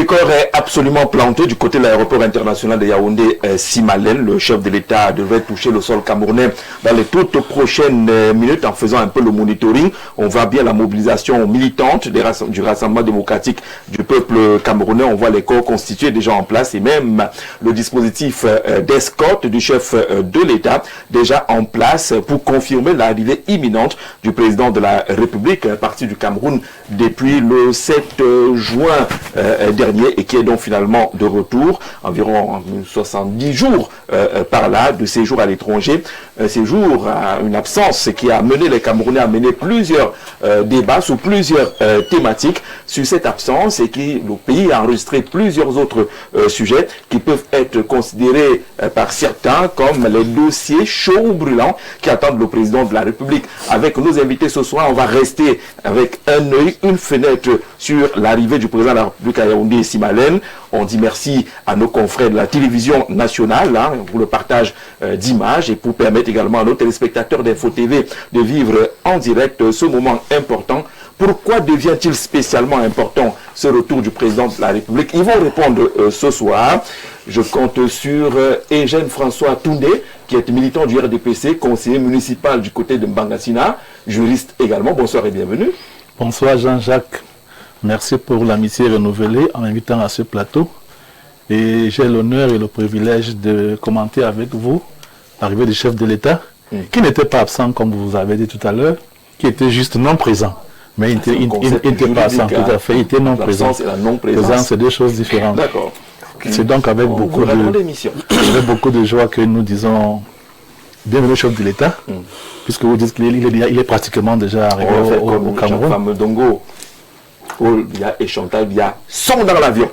décor est absolument planté du côté de l'aéroport international de Yaoundé-Simalène. Le chef de l'État devrait toucher le sol camerounais dans les toutes prochaines minutes en faisant un peu le monitoring. On voit bien la mobilisation militante du Rassemblement démocratique du peuple camerounais. On voit les corps constitués déjà en place et même le dispositif d'escorte du chef de l'État déjà en place pour confirmer l'arrivée imminente du président de la République, parti du Cameroun depuis le 7 juin dernier et qui est donc finalement de retour, environ 70 jours par là, de séjour à l'étranger. Séjour à une absence qui a mené les Camerounais à mener plusieurs débats sous plusieurs thématiques sur cette absence et qui, le pays a enregistré plusieurs autres sujets qui peuvent être considérés par certains comme les dossiers chauds ou brûlants qui attendent le président de la République. Avec nos invités ce soir, on va rester avec un œil, une fenêtre sur l'arrivée du président de la République à Yaoundé-Simalène. On dit merci à nos confrères de la télévision nationale pour le partage d'images et pour permettre également à nos téléspectateurs d'Info TV de vivre en direct ce moment important. Pourquoi devient-il spécialement important ce retour du président de la République? Ils vont répondre ce soir. Je compte sur Eugène François Toundé, qui est militant du RDPC, conseiller municipal du côté de Mbangasina, juriste également. Bonsoir et bienvenue. Bonsoir Jean-Jacques. Merci pour l'amitié renouvelée en m'invitant à ce plateau. Et j'ai l'honneur et le privilège de commenter avec vous l'arrivée du chef de l'État, qui n'était pas absent, comme vous avez dit tout à l'heure, qui était juste non présent. Mais il n'était pas absent, tout à fait, il était non présent. Et la non-présence, c'est deux choses différentes. D'accord. C'est donc avec beaucoup de joie que nous disons bienvenue au chef de l'État, puisque vous dites qu'il est pratiquement déjà arrivé au Cameroun. Fameux Dongo. Il y a Échantal, il y a son dans l'avion.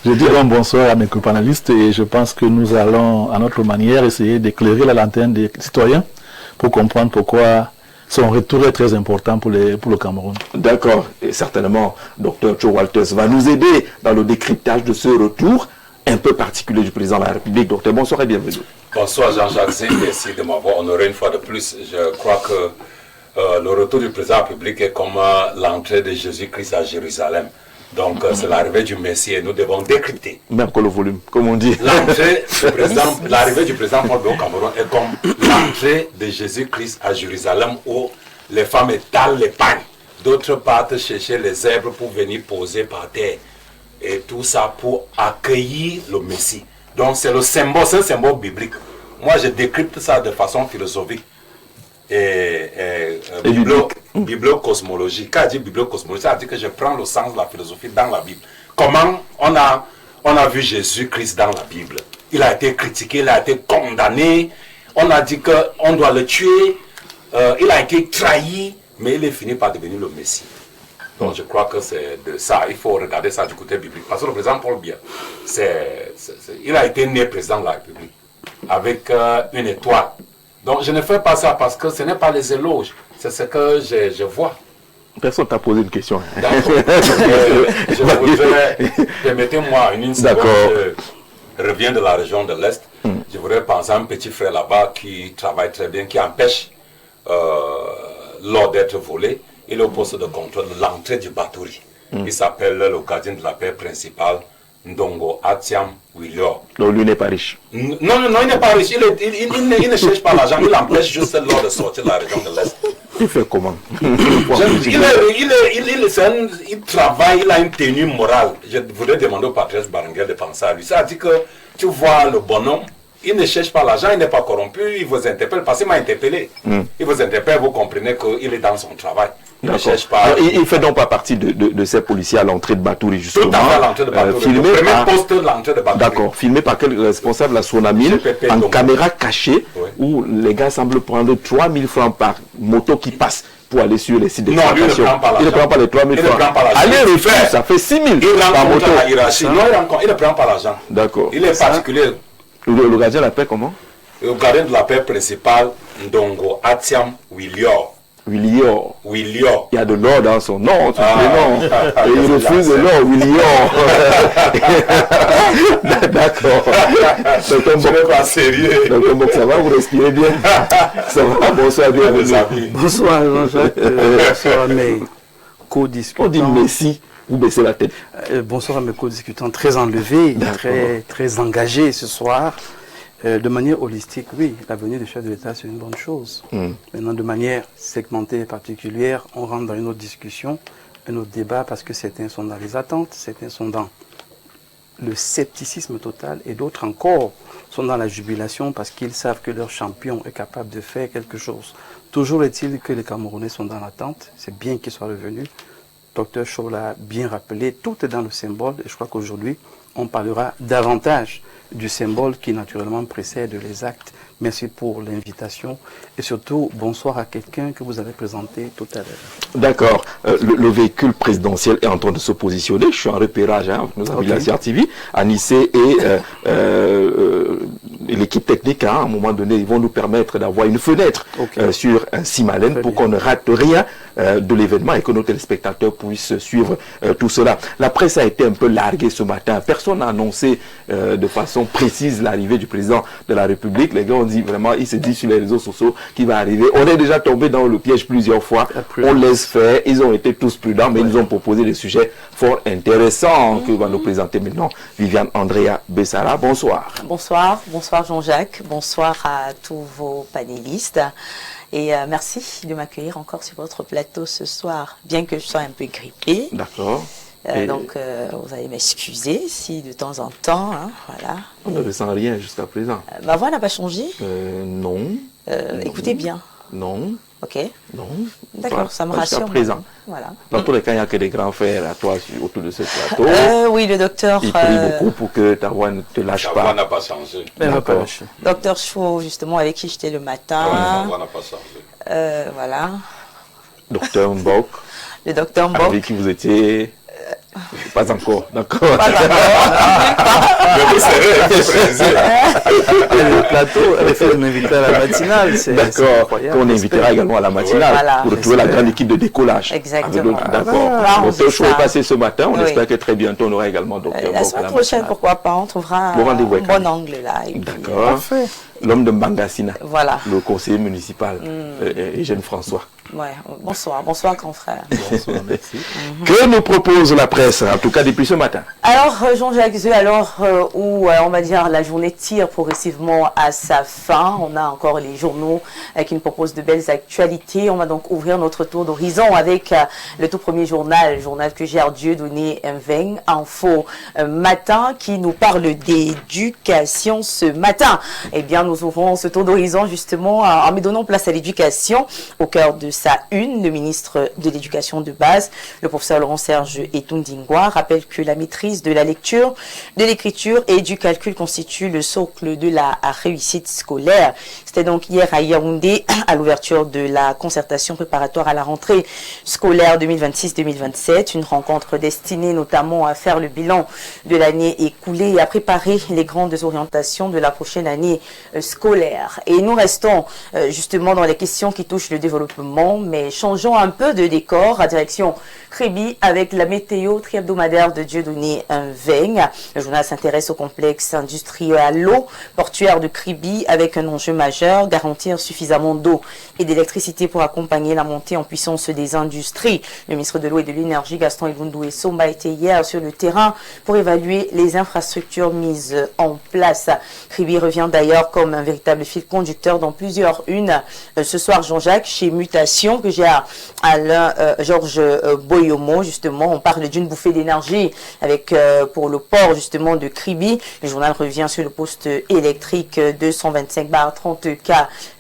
Je dis donc bonsoir à mes co-panélistes et je pense que nous allons, à notre manière, essayer d'éclairer la lanterne des citoyens pour comprendre pourquoi son retour est très important pour le Cameroun. D'accord. Et certainement, Dr Joe Walters va nous aider dans le décryptage de ce retour un peu particulier du président de la République. Docteur, bonsoir et bienvenue. Bonsoir Jean-Jacques, merci de m'avoir honoré une fois de plus. Je crois que le retour du président de la République est comme l'entrée de Jésus-Christ à Jérusalem. Donc c'est l'arrivée du Messie et nous devons décrypter. Même que le volume, comme on dit. L'arrivée du président Paul Biya au Cameroun est comme l'entrée de Jésus-Christ à Jérusalem où les femmes étalent les pagnes. D'autres partent chercher les zèbres pour venir poser par terre. Et tout ça pour accueillir le Messie. Donc c'est le symbole, c'est un symbole biblique. Moi je décrypte ça de façon philosophique. Bibliocosmologie. Quand je dis bibliocosmologie, ça veut dire que je prends le sens de la philosophie dans la Bible. Comment on a vu Jésus-Christ dans la Bible? Il a été critiqué, il a été condamné. On a dit qu'on doit le tuer. Il a été trahi, mais il est fini par devenir le Messie. Donc je crois que c'est de ça. Il faut regarder ça du côté biblique. Parce que le président Paul Biya, il a été né président de la République avec une étoile. Donc je ne fais pas ça parce que ce n'est pas les éloges, c'est ce que je vois. Personne t'a posé une question. Je voudrais, permettez-moi une seconde, je reviens de la région de l'Est. Je voudrais penser à un petit frère là-bas qui travaille très bien, qui empêche l'or d'être volé. Il est au poste de contrôle de l'entrée du Batouri. Il s'appelle le gardien de la paix principal, Ndongo Atiam Willior. Donc lui n'est pas riche. Non, il n'est pas riche. Il ne cherche pas l'argent. Il empêche juste l'or de sortir de la région de l'Est. Il fait comment? Il travaille, il a une tenue morale. Je voudrais demander au patriarche Baranguel de penser à lui. Ça dit que tu vois le bonhomme, il ne cherche pas l'argent, il n'est pas corrompu, il vous interpelle, parce qu'il m'a interpellé. Il vous interpelle, vous comprenez qu'il est dans son travail. Il ne cherche pas. Il ne fait donc pas partie de ces policiers à l'entrée de Batouri, justement. Tout à fait à l'entrée de Batouri. Le premier poste de l'entrée de Batouri. D'accord. Filmé par quel responsable, la Sonamil, en caméra cachée, où les gars semblent prendre 3000 francs par moto qui passe pour aller sur les sites d'exploitation. Il ne prend pas les 3000 francs. Allez refaire, ça fait 6000 par moto. Non, il ne prend pas l'argent. D'accord. Il est particulier. Le gardien de la paix, comment? Le gardien de la paix principal, Ndongo Atiam Willior. Willior. Willior. Il y a de l'or dans son nom, son prénom. Et il refuse de l'or, Willior. D'accord. Je n'ai pas sérieux. Donc, ça va, vous respirez bien. Ça va, bonsoir, bienvenue. Bonsoir, Jean-Jacques. Bonsoir, mes co-discutants. On dit Messi. Vous baissez la tête. Bonsoir à mes co-discutants, très enlevés, très engagés ce soir. De manière holistique, oui, la venue du chef de l'État, c'est une bonne chose. Maintenant, de manière segmentée et particulière, on rentre dans une autre discussion, un autre débat, parce que certains sont dans les attentes, certains sont dans le scepticisme total, et d'autres encore sont dans la jubilation parce qu'ils savent que leur champion est capable de faire quelque chose. Toujours est-il que les Camerounais sont dans l'attente, c'est bien qu'ils soient revenus. Dr Shaw l'a bien rappelé, tout est dans le symbole, et je crois qu'aujourd'hui, on parlera davantage du symbole qui naturellement précède les actes. Merci pour l'invitation et surtout bonsoir à quelqu'un que vous avez présenté tout à l'heure. D'accord. Le véhicule présidentiel est en train de se positionner. Je suis en repérage, hein. Nous avons la CRTV, Anissé et l'équipe technique, hein, à un moment donné, ils vont nous permettre d'avoir une fenêtre sur Simalène pour qu'on ne rate rien de l'événement et que nos téléspectateurs puissent suivre tout cela. La presse a été un peu larguée ce matin. Personne n'a annoncé de façon précise l'arrivée du président de la République. Les gars ont dit vraiment, il se dit sur les réseaux sociaux qu'il va arriver. On est déjà tombé dans le piège plusieurs fois. On laisse faire. Ils ont été tous prudents, mais ils nous ont proposé des sujets fort intéressants que va nous présenter maintenant Viviane Andrea Bessara. Bonsoir. Bonsoir. Bonsoir Jean-Jacques. Bonsoir à tous vos panélistes. Et merci de m'accueillir encore sur votre plateau ce soir, bien que je sois un peu grippée. D'accord. Donc, vous allez m'excuser si de temps en temps, hein, voilà. On ne ressent rien jusqu'à présent. Ma voix n'a pas changé? Non. Écoutez bien. Non. Ok. Non. D'accord, ça me rassure. Jusqu'à présent. Voilà. Dans tous les cas, il n'y a que des grands frères à toi autour de ce plateau. Oui, le docteur... Il prie beaucoup pour que ta voix ne te lâche pas. Ta voix n'a pas changé. Elle va pas lâcher. Docteur Chou, justement, avec qui j'étais le matin. Ta voix n'a pas changé. Voilà. Docteur Mbok. Le docteur Mbok. Avec qui vous étiez... Pas encore, d'accord. Pas encore. Le plateau, elle fait une invitée à la matinale. D'accord, qu'on invitera également à la matinale Voilà. pour retrouver la grande équipe de décollage. Exactement. D'accord. Docteur Chou est passé ce matin. On Oui. espère que très bientôt on aura également Docteur La semaine prochaine, pourquoi pas, on trouvera un bon angle là. D'accord. Parfait. L'homme de Mbangassina. Voilà. Le conseiller municipal, Eugène François. Ouais. Bonsoir grand frère. Bonsoir, merci. Que nous propose la presse, en tout cas depuis ce matin? Alors, Jean-Jacques Zeux, où on va dire la journée tire progressivement à sa fin, on a encore les journaux qui nous proposent de belles actualités. On va donc ouvrir notre tour d'horizon avec le tout premier journal que gère Dieudonné Mveng, Info Matin, qui nous parle d'éducation ce matin. Eh bien, nous ouvrons ce tour d'horizon justement en me donnant place à l'éducation au cœur de sa une. Le ministre de l'Éducation de base, le professeur Laurent-Serge Etundingwa, rappelle que la maîtrise de la lecture, de l'écriture et du calcul constitue le socle de la réussite scolaire. C'était donc hier à Yaoundé, à l'ouverture de la concertation préparatoire à la rentrée scolaire 2026-2027, une rencontre destinée notamment à faire le bilan de l'année écoulée et à préparer les grandes orientations de la prochaine année scolaire. Et nous restons justement dans les questions qui touchent le développement, mais changeons un peu de décor à direction Kribi avec la météo tri-hebdomadaire de Dieudonné Mveng. Le journal s'intéresse au complexe industriel à l'eau portuaire de Kribi avec un enjeu majeur, garantir suffisamment d'eau et d'électricité pour accompagner la montée en puissance des industries. Le ministre de l'eau et de l'énergie, Gaston Ilundu Essomba, était hier sur le terrain pour évaluer les infrastructures mises en place. Kribi revient d'ailleurs comme un véritable fil conducteur dans plusieurs unes. Ce soir, Jean-Jacques, chez Mutation, que j'ai à Georges Boyomo, justement, on parle d'une bouffée d'énergie avec pour le port justement de Kribi. Le journal revient sur le poste électrique 225/30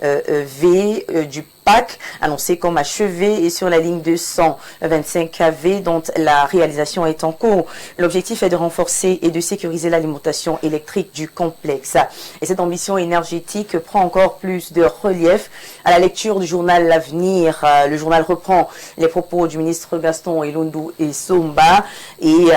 kV du PAC, annoncé comme achevé, et sur la ligne 225 kV dont la réalisation est en cours. L'objectif est de renforcer et de sécuriser l'alimentation électrique du complexe. Et cette ambition énergétique prend encore plus de relief à la lecture du journal L'Avenir. Le journal reprend les propos du ministre Gaston Ilundu Essomba et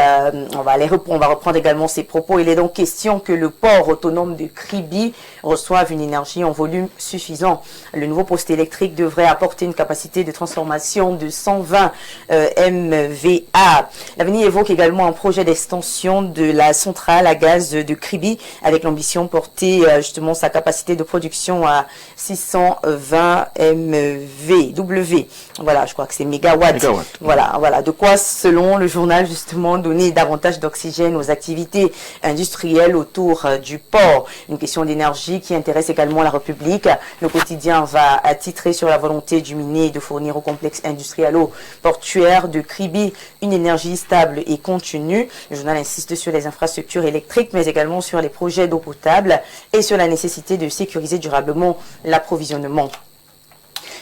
on va reprendre également ses propos. Il est donc question que le port autonome de Kribi reçoive une énergie en volume suffisant. Le nouveau poste électrique devrait apporter une capacité de transformation de 120 MVA. L'avenir évoque également un projet d'extension de la centrale à gaz de Kribi avec l'ambition de porter justement sa capacité de production à 620 MVW. Voilà, je crois que c'est mégawatts. Voilà. De quoi, selon le journal, justement, donner davantage d'oxygène aux activités industrielles autour du port. Une question d'énergie qui intéresse également la République. Le quotidien va titrer sur la volonté du minier de fournir au complexe industrialo-portuaire de Kribi une énergie stable et continue. Le journal insiste sur les infrastructures électriques, mais également sur les projets d'eau potable et sur la nécessité de sécuriser durablement l'approvisionnement.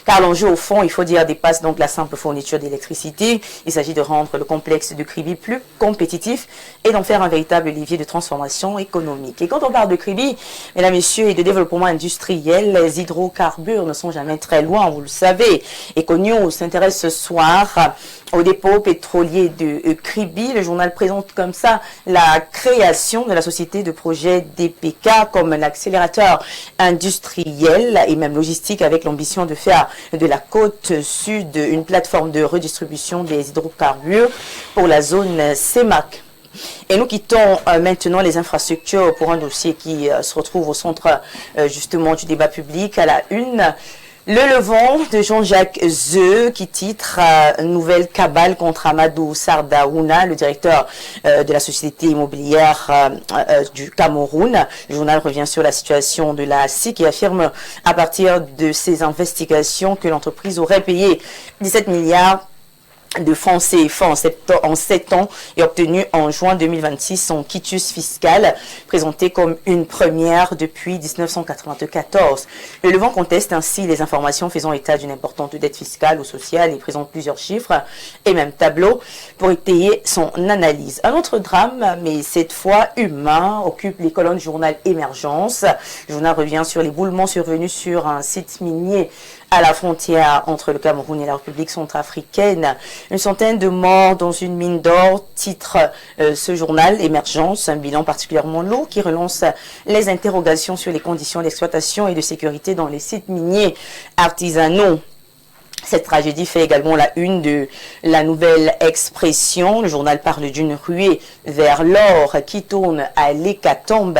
Car l'enjeu, au fond, il faut dire, dépasse donc la simple fourniture d'électricité. Il s'agit de rendre le complexe de Kribi plus compétitif et d'en faire un véritable levier de transformation économique. Et quand on parle de Kribi, mesdames, messieurs, et de développement industriel, les hydrocarbures ne sont jamais très loin, vous le savez. Econews s'intéresse ce soir au dépôt pétrolier de Kribi. Le journal présente comme ça la création de la société de projet DPK comme l'accélérateur industriel et même logistique avec l'ambition de faire de la côte sud une plateforme de redistribution des hydrocarbures pour la zone CEMAC. Et nous quittons maintenant les infrastructures pour un dossier qui se retrouve au centre justement du débat public à la une. Le Levant de Jean-Jacques Zeu qui titre Nouvelle cabale contre Amadou Sardaouna, le directeur de la société immobilière du Cameroun. Le journal revient sur la situation de la SIC et affirme à partir de ses investigations que l'entreprise aurait payé 17 milliards de francs CFA en 7 ans et obtenu en juin 2026 son quitus fiscal, présenté comme une première depuis 1994. Le Levant conteste ainsi les informations faisant état d'une importante dette fiscale ou sociale et présente plusieurs chiffres et même tableaux pour étayer son analyse. Un autre drame, mais cette fois humain, occupe les colonnes du journal Émergence. Le journal revient sur l'éboulement survenu sur un site minier à la frontière entre le Cameroun et la République centrafricaine. Une centaine de morts dans une mine d'or, titre ce journal Émergence, un bilan particulièrement lourd qui relance les interrogations sur les conditions d'exploitation et de sécurité dans les sites miniers artisanaux. Cette tragédie fait également la une de la Nouvelle Expression. Le journal parle d'une ruée vers l'or qui tourne à l'hécatombe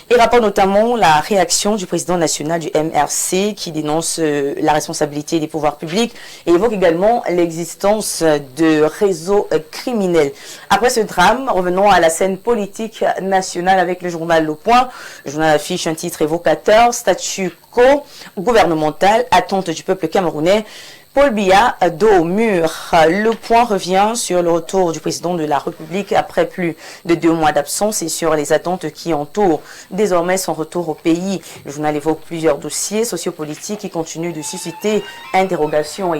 et rapporte notamment la réaction du président national du MRC qui dénonce la responsabilité des pouvoirs publics et évoque également l'existence de réseaux criminels. Après ce drame, revenons à la scène politique nationale avec le journal Le Point. Le journal affiche un titre évocateur, statu quo gouvernemental, attente du peuple camerounais. Paul Biya, dos au mur. Le Point revient sur le retour du président de la République après plus de 2 mois d'absence et sur les attentes qui entourent désormais son retour au pays. Le journal évoque plusieurs dossiers sociopolitiques qui continuent de susciter interrogations et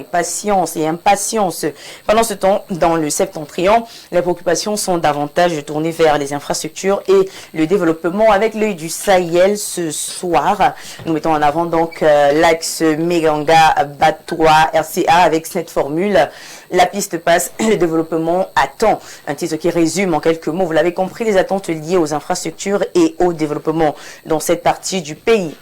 impatience. Pendant ce temps, dans le septentrion, les préoccupations sont davantage tournées vers les infrastructures et le développement. Avec l'œil du Sahel ce soir, nous mettons en avant donc l'axe Meganga-Batois RCA avec cette formule. La piste passe, le développement attend. Un titre qui résume en quelques mots, vous l'avez compris, les attentes liées aux infrastructures et au développement dans cette partie du pays.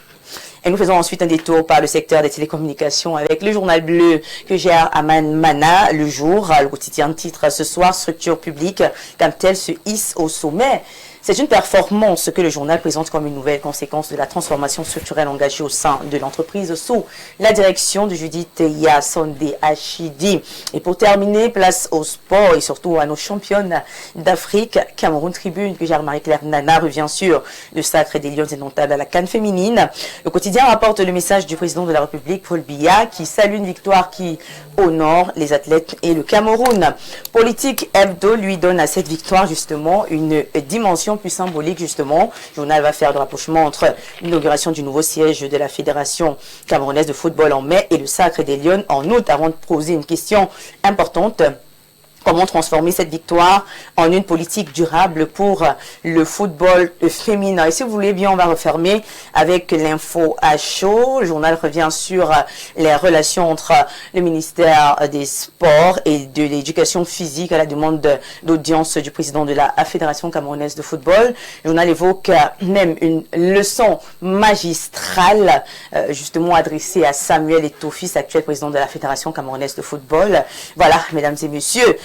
Et nous faisons ensuite un détour par le secteur des télécommunications avec le journal bleu que gère Aman Mana, Le Jour. Le quotidien titre ce soir, structure publique, Camtel se hisse au sommet. C'est une performance que le journal présente comme une nouvelle conséquence de la transformation structurelle engagée au sein de l'entreprise sous la direction de Judith Yassonde Hachidi. Et pour terminer, place au sport et surtout à nos championnes d'Afrique. Cameroun Tribune, que gère Marie-Claire Nana, revient sur le sacre des Lions indomptables à la CAN féminine. Le quotidien rapporte le message du président de la République, Paul Biya, qui salue une victoire qui honore les athlètes et le Cameroun. Politique Hebdo lui donne à cette victoire justement une dimension plus symbolique justement. Le journal va faire le rapprochement entre l'inauguration du nouveau siège de la Fédération camerounaise de football en mai et le sacre des Lions en août, avant de poser une question importante. Comment transformer cette victoire en une politique durable pour le football féminin. Et si vous voulez bien, on va refermer avec l'info à chaud. Le journal revient sur les relations entre le ministère des Sports et de l'Éducation physique à la demande d'audience du président de la Fédération camerounaise de football. Le journal évoque même une leçon magistrale justement adressée à Samuel Eto'o-Fils, actuel président de la Fédération camerounaise de football. Voilà, mesdames et messieurs,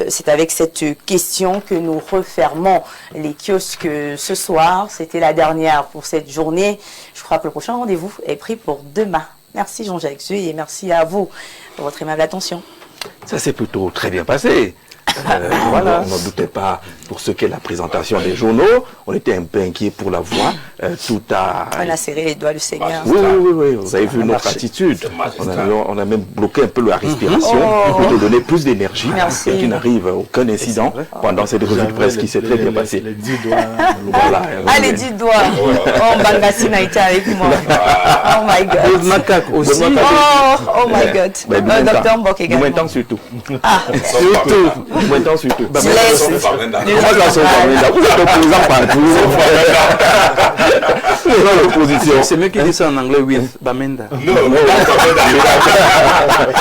c'est avec cette question que nous refermons les kiosques ce soir. C'était la dernière pour cette journée. Je crois que le prochain rendez-vous est pris pour demain. Merci Jean-Jacques Zuy et merci à vous pour votre aimable attention. Ça s'est plutôt très bien passé. Voilà. On n'en doutait pas pour ce qu'est la présentation des journaux. On était un peu inquiet pour la voix. Tout a... On a serré les doigts du Seigneur. Oui. Vous avez vu notre attitude. On a même bloqué un peu la respiration pour te donner plus d'énergie. Et qu'il n'arrive aucun incident pendant cette revue de presse qui s'est très bien passée. Les 10 doigts. Voilà. Les 10 doigts. Oh, Bangassine a été avec moi. Oh my God. Macaque aussi. Oh my God. Docteur Mbok également. Du maintenant surtout. Surtout. Du maintenant surtout. Vous êtes opposant partout. L'opposition. C'est mieux qu'il dit ça en anglais, with Bamenda. Non, il ne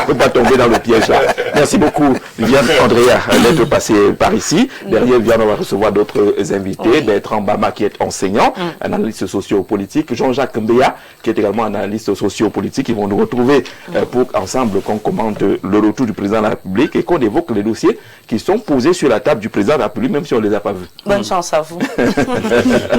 faut pas tomber dans le piège là. Merci beaucoup, Viviane Andrea, d'être passée par ici. Derrière Viviane, on va recevoir d'autres invités. Bertrand Bama, qui est enseignant, un analyste socio-politique. Jean-Jacques Mbéa, qui est également un analyste socio-politique. Ils vont nous retrouver pour ensemble qu'on commente le retour du président de la République et qu'on évoque les dossiers qui sont posés sur la table du président de la République, même si on ne les a pas vus. Bonne chance à vous.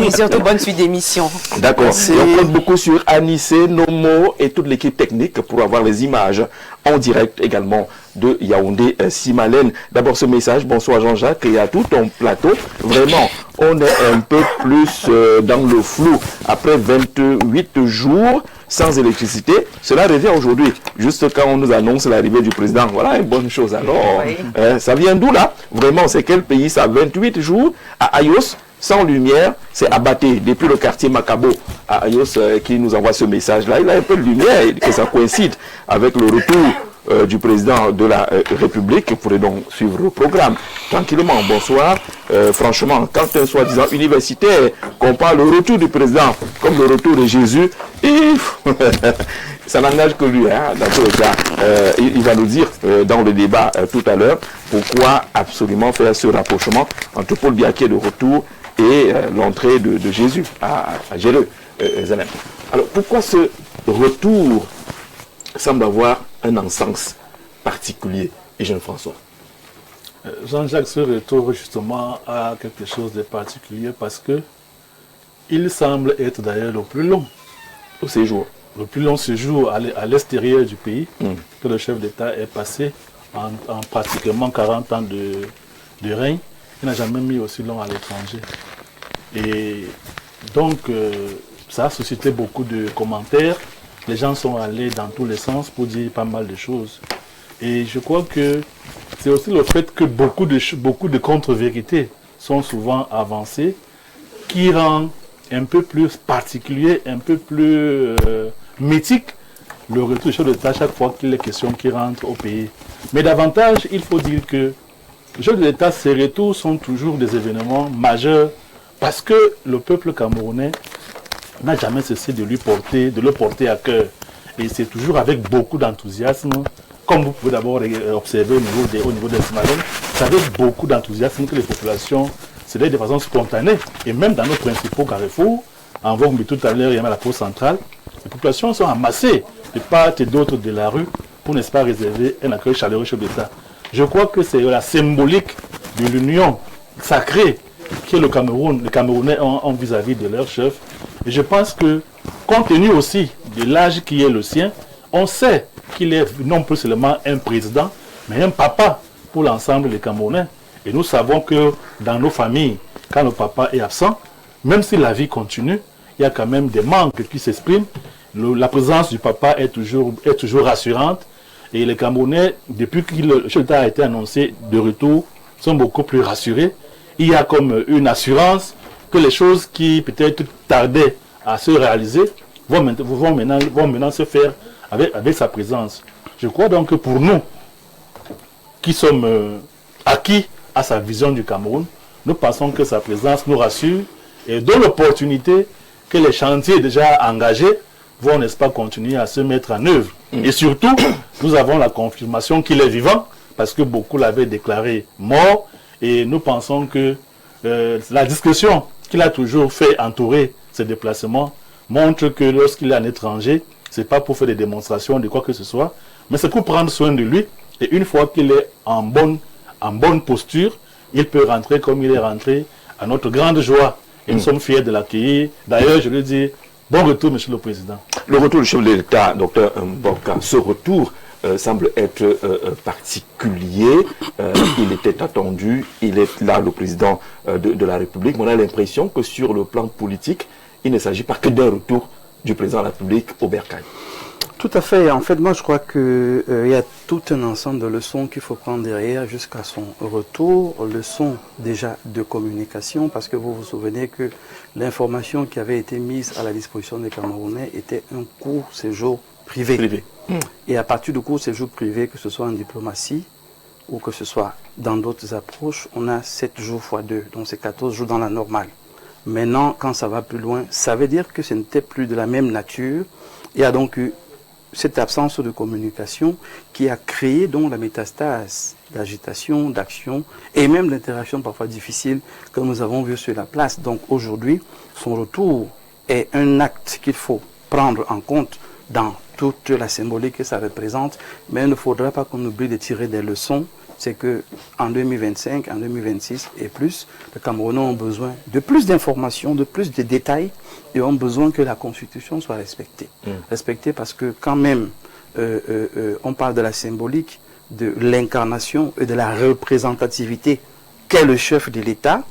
Et surtout, bonne suite d'émission. D'accord. On compte beaucoup sur Anissé, Nomo et toute l'équipe technique pour avoir les images en direct également de Yaoundé Simalène. D'abord ce message, bonsoir Jean-Jacques, et à tout ton plateau. Vraiment, on est un peu plus dans le flou. Après 28 jours sans électricité, cela revient aujourd'hui, juste quand on nous annonce l'arrivée du président. Voilà une bonne chose. Alors, ça vient d'où là? Vraiment, c'est quel pays ça? 28 jours à Ayos, sans lumière, c'est abatté depuis le quartier Macabo à Ayos qui nous envoie ce message-là. Il a un peu de lumière et que ça coïncide avec le retour du président de la République. Vous pourrez donc suivre le programme tranquillement. Bonsoir. Franchement, quand un soi-disant universitaire compare le retour du président comme le retour de Jésus, ça n'engage que lui. Hein, dans tous les cas, il va nous dire dans le débat tout à l'heure pourquoi absolument faire ce rapprochement entre Paul Biya qui est de retour et l'entrée de Jésus à Jérusalem. Alors pourquoi ce retour semble avoir un encens particulier, et Jean-François? Jean-Jacques, ce retour justement a quelque chose de particulier parce que il semble être d'ailleurs le plus long séjour. Le plus long séjour à l'extérieur du pays que le chef d'État est passé en pratiquement 40 ans de règne. Il n'a jamais mis aussi long à l'étranger. Et donc, ça a suscité beaucoup de commentaires. Les gens sont allés dans tous les sens pour dire pas mal de choses. Et je crois que c'est aussi le fait que beaucoup de contre-vérités sont souvent avancées qui rend un peu plus particulier, un peu plus mythique le retour du chef d'État chaque fois qu'il est question qu'il rentre au pays. Mais davantage, il faut dire que le chef de l'État, ces retours sont toujours des événements majeurs parce que le peuple camerounais n'a jamais cessé de le porter à cœur. Et c'est toujours avec beaucoup d'enthousiasme, comme vous pouvez d'abord observer au niveau des Simalènes, c'est avec beaucoup d'enthousiasme que les populations se lèvent de façon spontanée. Et même dans nos principaux carrefours, en vogue tout à l'heure, il y a la pause centrale, les populations sont amassées de part et d'autre de la rue pour, n'est-ce pas, réserver un accueil chaleureux au chef d'État. Je crois que c'est la symbolique de l'union sacrée que le Camerounais ont vis-à-vis de leur chef. Et je pense que, compte tenu aussi de l'âge qui est le sien, on sait qu'il est non plus seulement un président, mais un papa pour l'ensemble des Camerounais. Et nous savons que dans nos familles, quand le papa est absent, même si la vie continue, il y a quand même des manques qui s'expriment. La présence du papa est toujours rassurante. Et les Camerounais, depuis que le chef d'État a été annoncé de retour, sont beaucoup plus rassurés. Il y a comme une assurance que les choses qui peut-être tardaient à se réaliser vont maintenant se faire avec sa présence. Je crois donc que pour nous, qui sommes acquis à sa vision du Cameroun. Nous pensons que sa présence nous rassure et donne l'opportunité que les chantiers déjà engagés vont, n'est-ce pas, continuer à se mettre en œuvre. Et surtout, nous avons la confirmation qu'il est vivant, parce que beaucoup l'avaient déclaré mort, et nous pensons que la discrétion qu'il a toujours fait entourer ses déplacements montre que lorsqu'il est un étranger, ce n'est pas pour faire des démonstrations de quoi que ce soit, mais c'est pour prendre soin de lui, et une fois qu'il est en bonne posture, il peut rentrer comme il est rentré, à notre grande joie. Et nous sommes fiers de l'accueillir. D'ailleurs, je lui dis, bon retour, Monsieur le Président. Le retour du chef de l'État, Dr Mboka, ce retour semble être particulier. Il était attendu, il est là, le président de la République. Mais on a l'impression que sur le plan politique, il ne s'agit pas que d'un retour du président de la République au Bercail. Tout à fait. En fait, moi, je crois qu'il y a tout un ensemble de leçons qu'il faut prendre derrière jusqu'à son retour. Leçons déjà de communication, parce que vous vous souvenez que l'information qui avait été mise à la disposition des Camerounais était un court séjour privé. Et à partir du court séjour privé, que ce soit en diplomatie ou que ce soit dans d'autres approches, on a 7 jours x 2, donc c'est 14 jours dans la normale. Maintenant, quand ça va plus loin, ça veut dire que ce n'était plus de la même nature. Il y a donc eu cette absence de communication qui a créé donc la métastase d'agitation, d'action et même d'interaction parfois difficile que nous avons vu sur la place. Donc aujourd'hui, son retour est un acte qu'il faut prendre en compte dans toute la symbolique que ça représente, mais il ne faudra pas qu'on oublie de tirer des leçons. C'est que en 2025, en 2026 et plus, les Camerounais ont besoin de plus d'informations, de plus de détails et ont besoin que la Constitution soit respectée. Respectée parce que quand même, on parle de la symbolique, de l'incarnation et de la représentativité qu'est le chef de l'État.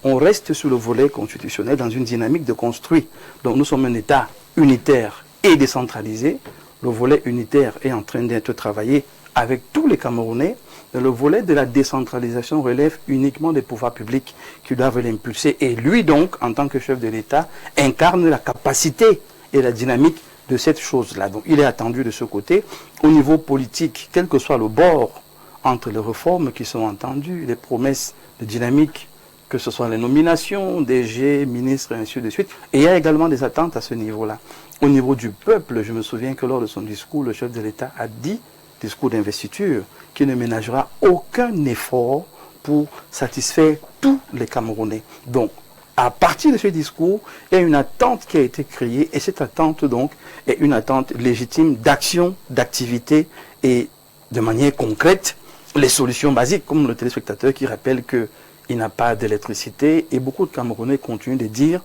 On reste sur le volet constitutionnel dans une dynamique de construit. Donc nous sommes un État unitaire et décentralisé. Le volet unitaire est en train d'être travaillé avec tous les Camerounais. Le volet de la décentralisation relève uniquement des pouvoirs publics qui doivent l'impulser. Et lui donc, en tant que chef de l'État, incarne la capacité et la dynamique de cette chose-là. Donc il est attendu de ce côté. Au niveau politique, quel que soit le bord entre les réformes qui sont entendues, les promesses de dynamique, que ce soit les nominations, DG, ministres, et ainsi de suite. Et il y a également des attentes à ce niveau-là. Au niveau du peuple, je me souviens que lors de son discours, le chef de l'État a dit, discours d'investiture, qui ne ménagera aucun effort pour satisfaire tous les Camerounais. Donc, à partir de ce discours, il y a une attente qui a été créée, et cette attente, donc, est une attente légitime d'action, d'activité, et de manière concrète, les solutions basiques, comme le téléspectateur qui rappelle qu'il n'a pas d'électricité, et beaucoup de Camerounais continuent de dire,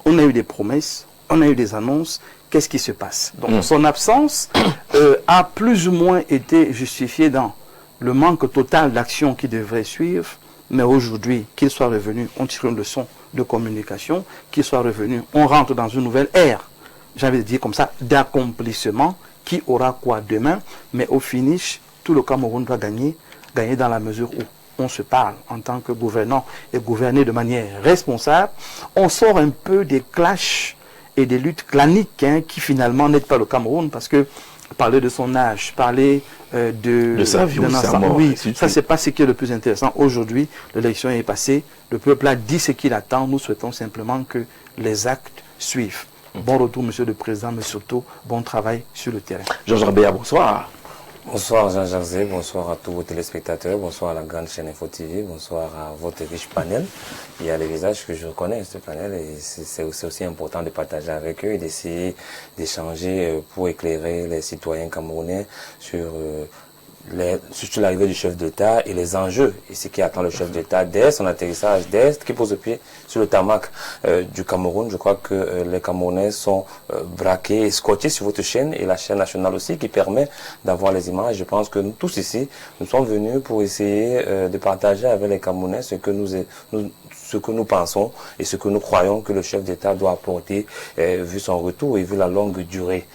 on a eu des promesses, on a eu des annonces, qu'est-ce qui se passe? Donc, son absence a plus ou moins été justifiée dans le manque total d'action qui devrait suivre, mais aujourd'hui, qu'il soit revenu, on tire une leçon de communication, qu'il soit revenu, on rentre dans une nouvelle ère, j'avais dit comme ça, d'accomplissement, qui aura quoi demain, mais au finish, tout le Cameroun va gagner dans la mesure où on se parle en tant que gouvernant et gouverner de manière responsable. On sort un peu des clashs et des luttes claniques qui finalement n'aident pas le Cameroun, parce que parler de son âge, parler de sa vie ou sa mort, oui, ça c'est pas ce qui est le plus intéressant. Aujourd'hui, l'élection est passée, le peuple a dit ce qu'il attend, nous souhaitons simplement que les actes suivent. Bon retour, Monsieur le Président, mais surtout bon travail sur le terrain. Georges Rabéa, bonsoir. Bonsoir Jean-Jacques Zé, bonsoir à tous vos téléspectateurs, bonsoir à la grande chaîne Info TV, bonsoir à votre riche panel. Il y a les visages que je reconnais, ce panel, et c'est aussi important de partager avec eux et d'essayer d'échanger pour éclairer les citoyens camerounais sur l'arrivée du chef d'État et les enjeux, et ce qui attend le chef d'État dès son atterrissage, dès qui pose le pied sur le tarmac du Cameroun. Je crois que les Camerounais sont braqués et scotchés sur votre chaîne et la chaîne nationale aussi, qui permet d'avoir les images. Je pense que nous tous ici, nous sommes venus pour essayer de partager avec les Camerounais ce que nous pensons et ce que nous croyons que le chef d'État doit apporter vu son retour et vu la longue durée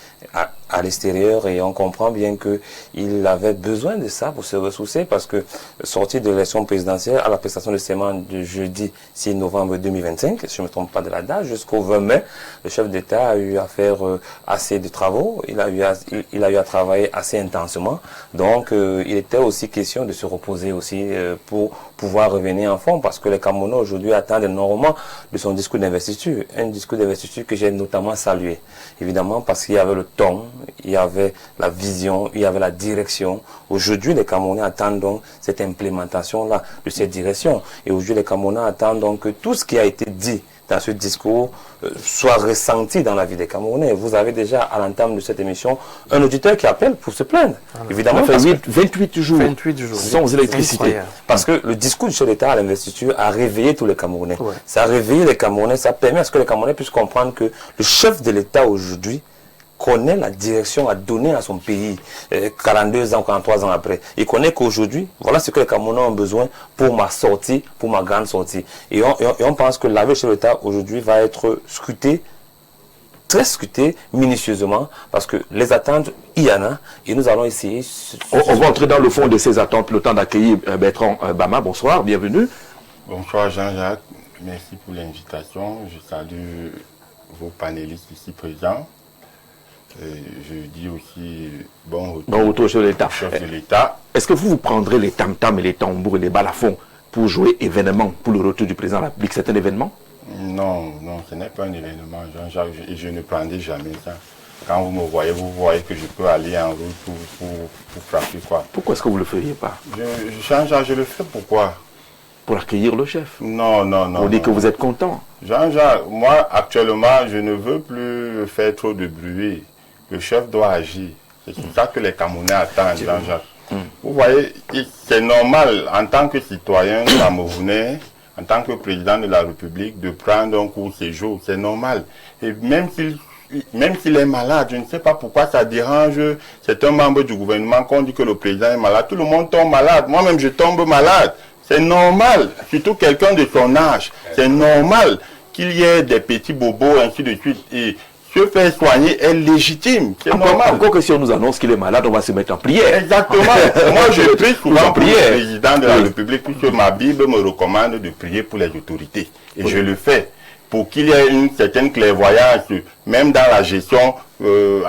à l'extérieur, et on comprend bien qu'il avait besoin de ça pour se ressourcer, parce que sorti de l'élection présidentielle à la prestation de serment de jeudi 6 novembre 2025, si je ne me trompe pas de la date, jusqu'au 20 mai, le chef d'État a eu à faire assez de travaux, il a eu à travailler assez intensément, donc il était aussi question de se reposer aussi pour pouvoir revenir en forme, parce que les Camerounais aujourd'hui attendent énormément de son discours d'investiture, un discours d'investiture que j'ai notamment salué, évidemment parce qu'il y avait le ton, il y avait la vision, il y avait la direction. Aujourd'hui, les Camerounais attendent donc cette implémentation-là de cette direction. Et aujourd'hui, les Camerounais attendent donc que tout ce qui a été dit dans ce discours soit ressenti dans la vie des Camerounais. Vous avez déjà, à l'entame de cette émission, un auditeur qui appelle pour se plaindre. Évidemment, ça fait 28 jours, 28 jours sans électricité. Parce que le discours du chef d'État à l'investiture a réveillé tous les Camerounais. Ouais. Ça a réveillé les Camerounais, ça permet à ce que les Camerounais puissent comprendre que le chef de l'État aujourd'hui connaît la direction à donner à son pays 42 ans, 43 ans après. Il connaît qu'aujourd'hui, voilà ce que les Camerounais ont besoin pour ma sortie, pour ma grande sortie. Et on pense que l'arrivée du chef d'État aujourd'hui va être scruté, très scruté, minutieusement, parce que les attentes, il y en a, et nous allons essayer... On va entrer dans le fond de ces attentes, le temps d'accueillir Bertrand Bama. Bonsoir, bienvenue. Bonsoir Jean-Jacques, merci pour l'invitation. Je salue vos panélistes ici présents. Je dis aussi bon retour au chef de l'État. Chef de l'État. Est-ce que vous prendrez les tam-tams et les tambours et les balafons pour jouer événement pour le retour du président de la République? C'est un événement? Non, ce n'est pas un événement, Jean-Jacques, et je ne prendrai jamais ça. Quand vous me voyez, vous voyez que je peux aller en route pour frapper quoi. Pourquoi est-ce que vous ne le feriez pas? Jean-Jacques, je le fais pourquoi? Pour accueillir le chef. Non. Vous dites que vous êtes content. Jean-Jacques, moi actuellement, je ne veux plus faire trop de bruit. Le chef doit agir. C'est ça que les Camerounais attendent, Jean-Jacques. Vous voyez, c'est normal en tant que citoyen camerounais, en tant que président de la République, de prendre un court séjour. C'est normal. Et même s'il est malade, je ne sais pas pourquoi ça dérange. C'est un membre du gouvernement qu'on dit que le président est malade. Tout le monde tombe malade. Moi-même, je tombe malade. C'est normal. Surtout quelqu'un de son âge. C'est normal qu'il y ait des petits bobos, ainsi de suite. Et se faire soigner est légitime. C'est normal. Encore que si on nous annonce qu'il est malade, on va se mettre en prière. Exactement. Moi, je prie souvent pour le président de la République, puisque ma Bible me recommande de prier pour les autorités. Et je le fais. Pour qu'il y ait une certaine clairvoyance, même dans la gestion, dans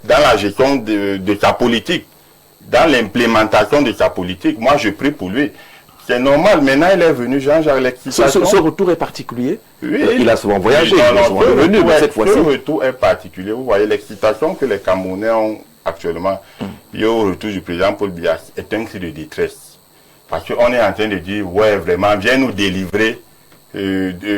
la gestion de sa politique, dans l'implémentation de sa politique. Moi, je prie pour lui. C'est normal. Maintenant, il est venu, Jean-Jacques, l'excitation. Ce retour est particulier. Oui, il a souvent voyagé. Il est souvent revenu, mais cette fois-ci. Ce retour est particulier. Vous voyez, l'excitation que les Camerounais ont actuellement, au retour du président Paul Biya, est un cri de détresse. Parce qu'on est en train de dire, ouais, vraiment, viens nous délivrer de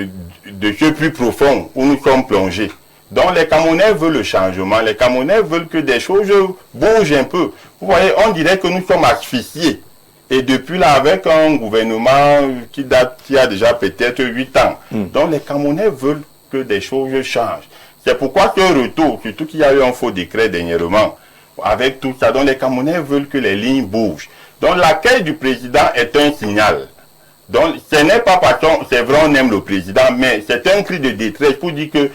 ce plus profond où nous sommes plongés. Donc, les Camerounais veulent le changement. Les Camerounais veulent que des choses bougent un peu. Vous voyez, on dirait que nous sommes asphyxiés. Et depuis là, avec un gouvernement qui a déjà peut-être 8 ans. Donc les Camerounais veulent que des choses changent. C'est pourquoi ce retour, surtout qu'il y a eu un faux décret dernièrement, avec tout ça, donc les Camerounais veulent que les lignes bougent. Donc l'accueil du président est un signal. Donc ce n'est pas parce que c'est vrai on aime le président, mais c'est un cri de détresse pour dire que,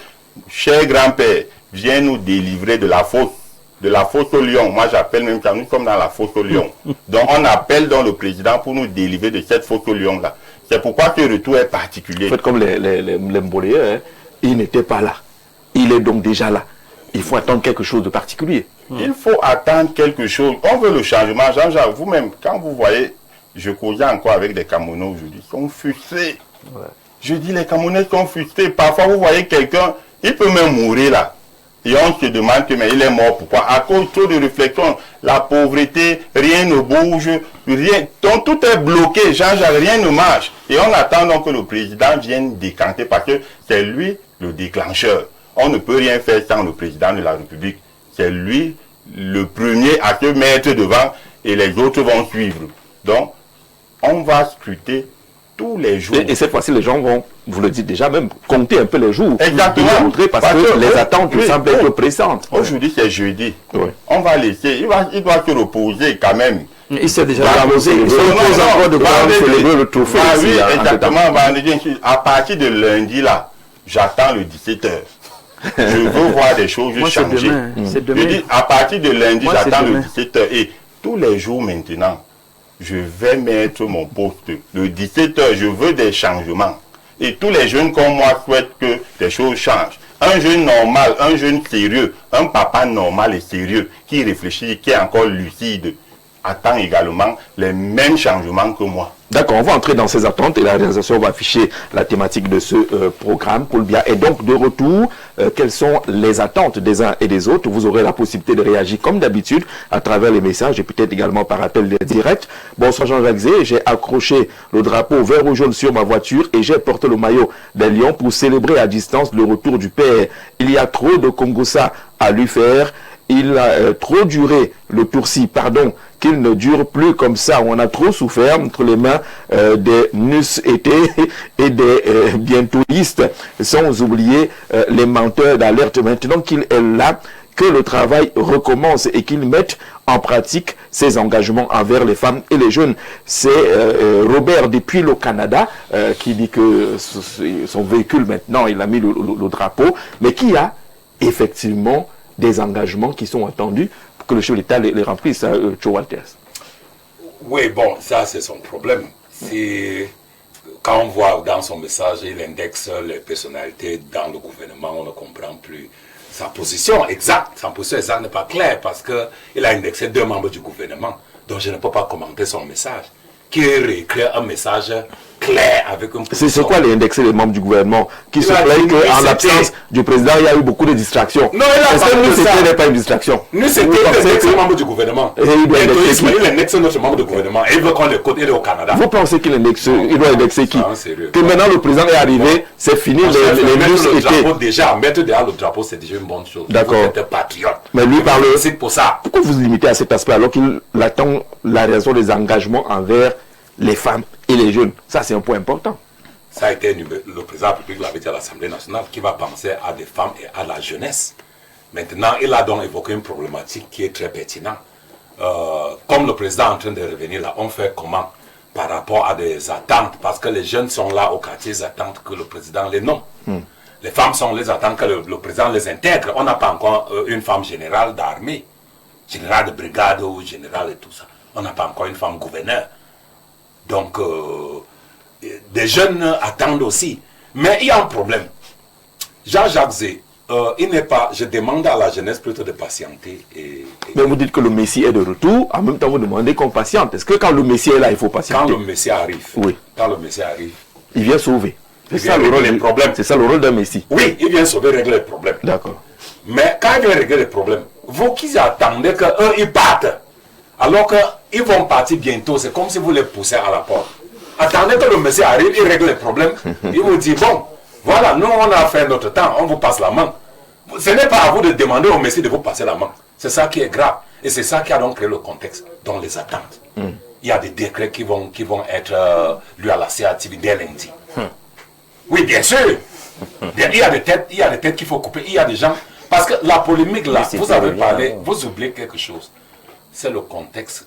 cher grand-père, viens nous délivrer de la fosse. De la fosse au lion. Moi, j'appelle même ça, nous sommes dans la fosse au lion. Donc, on appelle donc le président pour nous délivrer de cette fosse au lion-là. C'est pourquoi ce retour est particulier. En fait, comme les Mboléens, il n'était pas là. Il est donc déjà là. Il faut attendre quelque chose de particulier. Il faut attendre quelque chose. On veut le changement. Jean-Jacques, vous-même, quand vous voyez, je causais encore avec des Camerounais aujourd'hui, ils sont frustrés. Ouais. Je dis, les Camerounais sont frustrés. Parfois, vous voyez quelqu'un, il peut même mourir là. Et on se demande que mais il est mort. Pourquoi? À cause trop de réflexion. La pauvreté, rien ne bouge, rien. Donc tout est bloqué. Jean-Jacques, rien ne marche. Et on attend donc que le président vienne décanter parce que c'est lui le déclencheur. On ne peut rien faire sans le président de la République. C'est lui le premier à se mettre devant et les autres vont suivre. Donc, on va scruter tous les jours. Et cette fois-ci, les gens vont, vous le dites déjà, même compter un peu les jours. Exactement. Parce que les attentes semblent être pressantes. Aujourd'hui, c'est jeudi. Oui. On va laisser. Il doit se reposer quand même. Il s'est déjà reposé. Il se repose encore de célébrer le trophée. Oui, exactement. À partir de lundi, là, j'attends le 17h. Je veux voir des choses Moi, c'est changer. demain. C'est Je demain. dis, à partir de lundi, Moi, c'est j'attends le demain. 17h. Et tous les jours maintenant, je vais mettre mon poste. Le 17h, je veux des changements. Et tous les jeunes comme moi souhaitent que des choses changent. Un jeune normal, un jeune sérieux, un papa normal et sérieux, qui réfléchit, qui est encore lucide, attend également les mêmes changements que moi. D'accord, on va entrer dans ces attentes et la réalisation va afficher la thématique de ce programme. Paul Biya est donc de retour. Quelles sont les attentes des uns et des autres? Vous aurez la possibilité de réagir comme d'habitude à travers les messages et peut-être également par appel direct. Bonsoir Jean-Jacques Zé, j'ai accroché le drapeau vert ou jaune sur ma voiture et j'ai porté le maillot des Lions pour célébrer à distance le retour du père. Il y a trop de Congossa à lui faire. Il a trop duré le tour-ci, pardon, qu'il ne dure plus comme ça. On a trop souffert entre les mains des nus été et des bientôtistes, sans oublier les menteurs d'alerte. Maintenant qu'il est là, que le travail recommence et qu'il mette en pratique ses engagements envers les femmes et les jeunes. C'est Robert depuis le Canada qui dit que son véhicule maintenant, il a mis le drapeau, mais qui a effectivement des engagements qui sont attendus pour que le chef de l'État les remplisse, Joe Walters. Oui, bon, ça c'est son problème. Quand on voit dans son message, il indexe les personnalités dans le gouvernement, on ne comprend plus sa position exacte. Sa position exacte n'est pas claire parce qu'il a indexé 2 membres du gouvernement. Donc je ne peux pas commenter son message. Qui réécrit un message clair avec une position. C'est quoi les indexés des membres du gouvernement qui se plaignent qu'en l'absence du président, il y a eu beaucoup de distractions? Non, il a pas dit ça. N'est pas une distraction. Nous, c'était un membre du gouvernement. Et il indexe notre membre du gouvernement. Et il veut qu'on l'écoute, il est au Canada. Vous pensez qu'il indexe, il doit indexer qui? Sérieux. Que maintenant le président est arrivé, c'est fini, les news étaient... Mettre déjà le drapeau, c'est déjà une bonne chose. D'accord. Vous êtes un patriote. Mais lui parle... C'est pour ça. Pourquoi vous limitez à cet aspect alors qu'il attend la réalisation des engagements envers les femmes et les jeunes? Ça, c'est un point important. Ça a été le président de la République l'avait dit à l'Assemblée nationale qui va penser à des femmes et à la jeunesse. Maintenant, il a donc évoqué une problématique qui est très pertinente. Comme le président est en train de revenir là, on fait comment par rapport à des attentes? Parce que les jeunes sont là au quartier, ils attendent que le président les nomme. Les femmes sont les attendent que le président les intègre. On n'a pas encore une femme générale d'armée, générale de brigade ou générale et tout ça. On n'a pas encore une femme gouverneur. Donc, des jeunes attendent aussi. Mais il y a un problème. Jean-Jacques Zé, il n'est pas... Je demande à la jeunesse plutôt de patienter. Mais vous dites que le Messie est de retour, en même temps vous demandez qu'on patiente. Est-ce que quand le Messie est là, il faut patienter? Quand le Messie arrive, oui. Quand le Messie arrive, il vient sauver. C'est ça le rôle des problèmes. C'est ça le rôle d'un Messie. Oui, il vient sauver, régler les problèmes. D'accord. Mais quand il vient régler les problèmes, vous qui attendez qu'eux, ils partent, alors qu'ils vont partir bientôt, c'est comme si vous les poussez à la porte. Attendez que le Messie arrive, il règle les problèmes. Il vous dit, bon, voilà, nous on a fait notre temps, on vous passe la main. Ce n'est pas à vous de demander au Messie de vous passer la main. C'est ça qui est grave. Et c'est ça qui a donc créé le contexte, dans les attentes. Il y a des décrets qui vont être lus à la CATV dès lundi. Oui, bien sûr. Il y a des têtes qu'il faut couper. Il y a des gens... Parce que la polémique là, vous avez parlé, vous oubliez quelque chose. C'est le contexte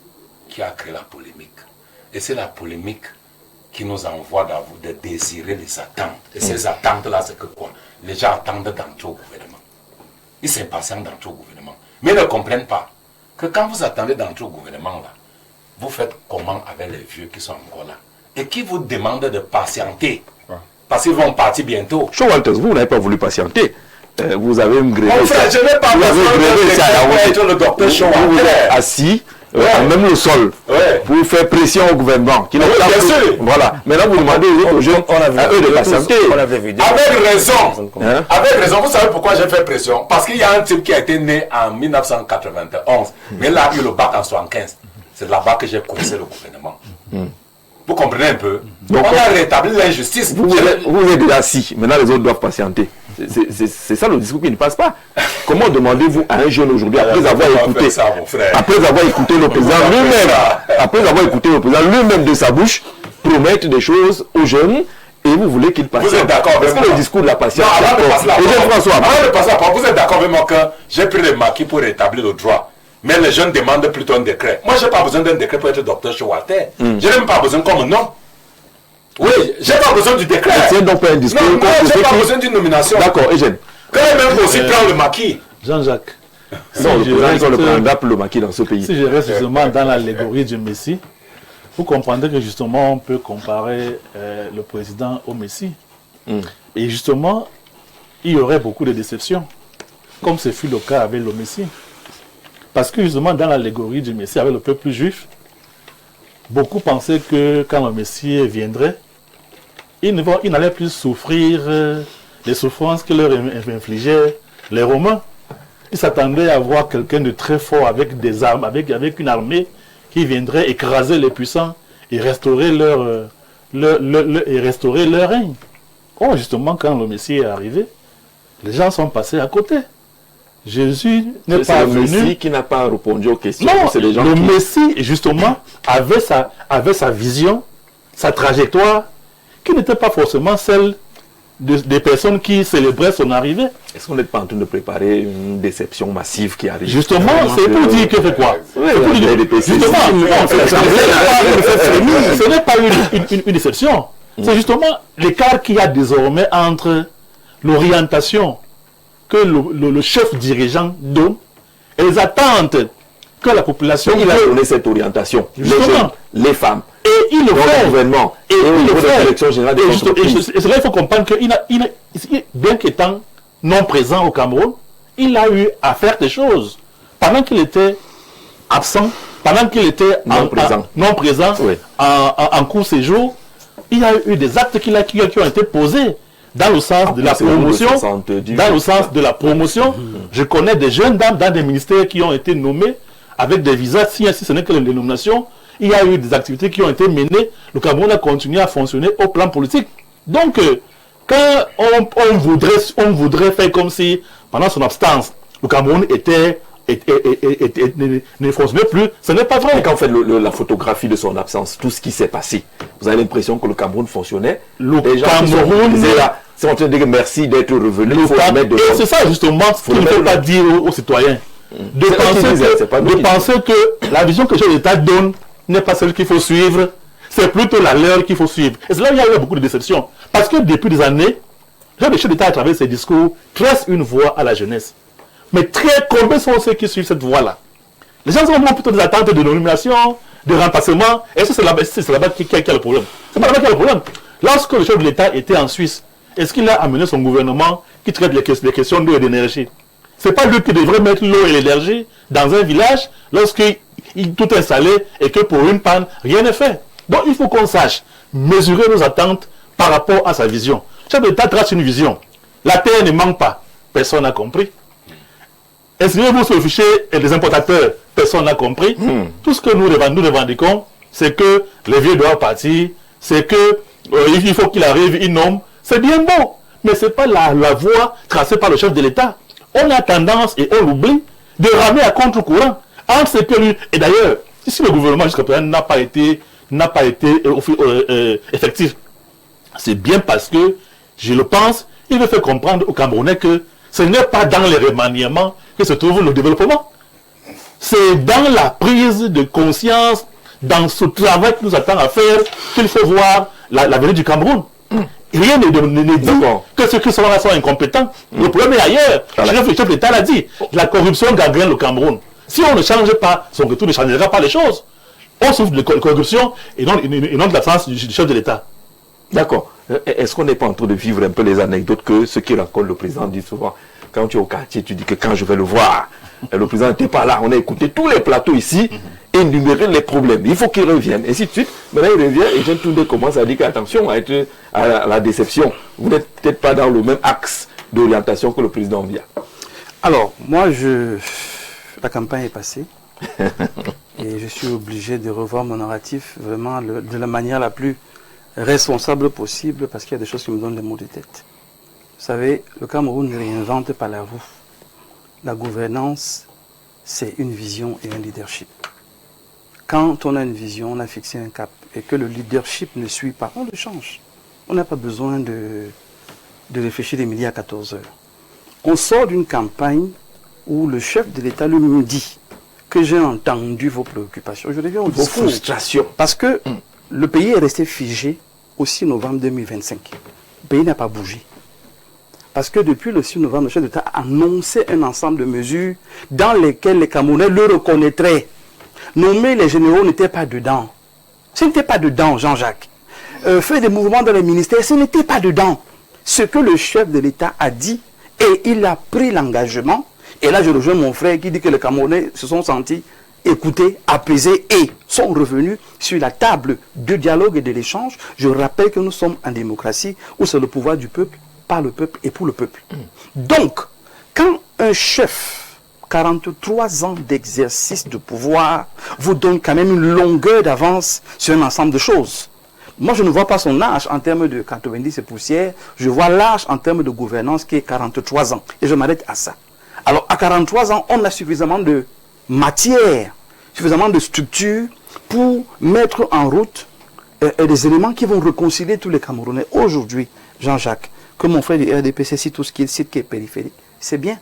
qui a créé la polémique. Et c'est la polémique qui nous envoie de désirer les attentes. Et ces attentes-là, c'est que quoi? Les gens attendent d'entrer au gouvernement. Ils s'impatientent d'entrer au gouvernement. Mais ils ne comprennent pas que quand vous attendez d'entrer au gouvernement, là, vous faites comment avec les vieux qui sont encore là? Et qui vous demandent de patienter? Parce qu'ils vont partir bientôt. Joe Walters, vous n'avez pas voulu patienter. Vous avez une grève. En fait, je n'ai pas besoin d'être le docteur Joe Walters. Vous êtes assis. Même le sol, pour faire pression au gouvernement. Qui bien sûr. Voilà. Maintenant, vous demandez aux jeunes, à eux de patienter. Avec raison. Avec raison. Vous savez pourquoi j'ai fait pression? Parce qu'il y a un type qui a été né en 1991, mais il a eu le bac en 1975. C'est là-bas que j'ai connaissé le gouvernement. Vous comprenez un peu? Donc, on a rétabli l'injustice. Vous êtes déjà assis. Maintenant, les autres doivent patienter. C'est ça le discours qui ne passe pas. Comment demandez-vous à un jeune aujourd'hui, après avoir écouté le président lui-même, de sa bouche, promettre des choses aux jeunes, et vous voulez qu'il passe? Vous êtes d'accord avec moi? Parce que le discours de la patience. Vous êtes d'accord avec moi que j'ai pris les maquis pour rétablir le droit? Mais les jeunes demandent plutôt un décret. Moi, je n'ai pas besoin d'un décret pour être docteur chez Walter. Je n'ai même pas besoin comme nom. Oui, je n'ai pas besoin du décret. C'est donc pas un discours. Non, je n'ai pas besoin d'une nomination. D'accord, Eugène. Quand même aussi prend le maquis. Jean-Jacques, Non, le président le prendra pour le maquis dans ce pays. si je reste justement dans l'allégorie du Messie, vous comprendrez que justement on peut comparer le président au Messie. Et justement, il y aurait beaucoup de déceptions, comme ce fut le cas avec le Messie. Parce que justement, dans l'allégorie du Messie avec le peuple juif, beaucoup pensaient que quand le Messie viendrait, il n'allait plus souffrir les souffrances que leur infligeaient les Romains. Ils s'attendaient à voir quelqu'un de très fort avec des armes, avec une armée qui viendrait écraser les puissants et restaurer leur règne. Or, justement, quand le Messie est arrivé, les gens sont passés à côté. Jésus n'est pas le venu. Messie qui n'a pas répondu aux questions. Non, c'est les gens le qui... Messie, justement, avait sa vision, sa trajectoire, qui n'était pas forcément celle des personnes qui célébraient son arrivée. Est-ce qu'on n'est pas en train de préparer une déception massive qui arrive? Justement, c'est pour dire que c'est quoi? Oui, C'est pour il y a dire- des PCC. Justement, ce n'est pas une déception. C'est justement l'écart qu'il y a désormais entre l'orientation que le chef dirigeant donne et les attentes que la population Il a veut. donné cette orientation. Les Justement. jeunes, les femmes, Et il le dans fait. le gouvernement, Et et au il niveau le de fait. la direction générale des entreprises. Et cela, il faut comprendre bien qu'étant non présent au Cameroun, il a eu à faire des choses. Pendant qu'il était absent, pendant qu'il était non présent Oui. en court séjour, il y a eu des actes qui ont été posés dans le sens de la promotion. Dans le sens de la promotion, je connais des jeunes dames dans des ministères qui ont été nommés avec des visas, si ce n'est que les nominations. Il y a eu des activités qui ont été menées. Le Cameroun a continué à fonctionner au plan politique. Donc, quand on voudrait faire comme si, pendant son absence, le Cameroun ne fonctionnait plus, ce n'est pas vrai. Et quand on fait la photographie de son absence, tout ce qui s'est passé, vous avez l'impression que le Cameroun fonctionnait. Le Les gens Cameroun... qui sont là, c'est en train de dire merci d'être revenu. Il faut Et mettre de c'est ça justement ce qu'il ne faut pas dire aux citoyens. De penser que la vision que le chef d'État donne n'est pas celle qu'il faut suivre, c'est plutôt la leur qu'il faut suivre. Et c'est là où il y a eu beaucoup de déceptions. Parce que depuis des années, le chef d'État, à travers ses discours, trace une voie à la jeunesse. Mais combien sont ceux qui suivent cette voie-là? Les gens ont plutôt des attentes de nomination, de remplacement. Et ça, c'est là-bas qui a le problème. C'est pas là-bas qu'il y a le problème. Lorsque le chef de l'État était en Suisse, est-ce qu'il a amené son gouvernement qui traite les questions d'eau et d'énergie? C'est pas lui qui devrait mettre l'eau et l'énergie dans un village lorsqu'il tout est installé et que pour une panne, rien n'est fait. Donc il faut qu'on sache mesurer nos attentes par rapport à sa vision. Le chef de l'État trace une vision. La terre ne manque pas. Personne n'a compris. Inscrivez-vous sur le fichier des importateurs. Personne n'a compris. Tout ce que nous revendiquons, c'est que les vieux doivent partir, c'est que il faut qu'il arrive, il nomme. C'est bien beau, mais ce n'est pas la voie tracée par le chef de l'État. On a tendance, et on l'oublie, de ramer à contre-courant. Entre ce que lui, et d'ailleurs, si le gouvernement jusqu'à présent n'a pas été effectif, c'est bien parce que, je le pense, il veut faire comprendre aux Camerounais que ce n'est pas dans les remaniements que se trouve le développement. C'est dans la prise de conscience, dans ce travail que nous attend à faire, qu'il faut voir l'avenir du Cameroun. Rien ne dit que ceux qui sont là sont incompétents. Le problème est ailleurs. Le chef d'État l'a dit. La corruption gangrène le Cameroun. Si on ne change pas, son retour ne changera pas les choses. On souffre de corruption et non de l'absence du chef de l'État. D'accord. Est-ce qu'on n'est pas en train de vivre un peu les anecdotes que ceux qui rencontrent le président disent souvent? Quand tu es au quartier, tu dis que quand je vais le voir, le président n'était pas là. On a écouté tous les plateaux ici et énuméré les problèmes. Il faut qu'il revienne. Et ainsi de suite. Maintenant, il revient et Jean Toundé commence à dire qu'attention à la déception. Vous n'êtes peut-être pas dans le même axe d'orientation que le président vient. Alors, moi, la campagne est passée. Et je suis obligé de revoir mon narratif vraiment de la manière la plus responsable possible parce qu'il y a des choses qui me donnent les maux de tête. Vous savez, le Cameroun ne réinvente pas la roue. La gouvernance, c'est une vision et un leadership. Quand on a une vision, on a fixé un cap et que le leadership ne suit pas, on le change. On n'a pas besoin de réfléchir des midi à 14 heures. On sort d'une campagne où le chef de l'État lui-même dit que j'ai entendu vos préoccupations. Je reviens au discours. Vos frustrations. Parce que le pays est resté figé au 6 novembre 2025. Le pays n'a pas bougé. Parce que depuis le 6 novembre, le chef d'État a annoncé un ensemble de mesures dans lesquelles les Camerounais le reconnaîtraient. Nommer les généraux n'était pas dedans. Ce n'était pas dedans, Jean-Jacques. Faire des mouvements dans les ministères, ce n'était pas dedans. Ce que le chef de l'État a dit, et il a pris l'engagement, et là je rejoins mon frère qui dit que les Camerounais se sont sentis écoutés, apaisés et sont revenus sur la table de dialogue et de l'échange. Je rappelle que nous sommes en démocratie où c'est le pouvoir du peuple, par le peuple et pour le peuple. Donc, quand un chef, 43 ans d'exercice de pouvoir, vous donne quand même une longueur d'avance sur un ensemble de choses. Moi, je ne vois pas son âge en termes de 90 et poussière, je vois l'âge en termes de gouvernance qui est 43 ans. Et je m'arrête à ça. Alors, à 43 ans, on a suffisamment de matière, suffisamment de structure pour mettre en route des éléments qui vont réconcilier tous les Camerounais. Aujourd'hui, Jean-Jacques, que mon frère du RDPC cite tout ce qu'il cite qui est périphérique, c'est bien.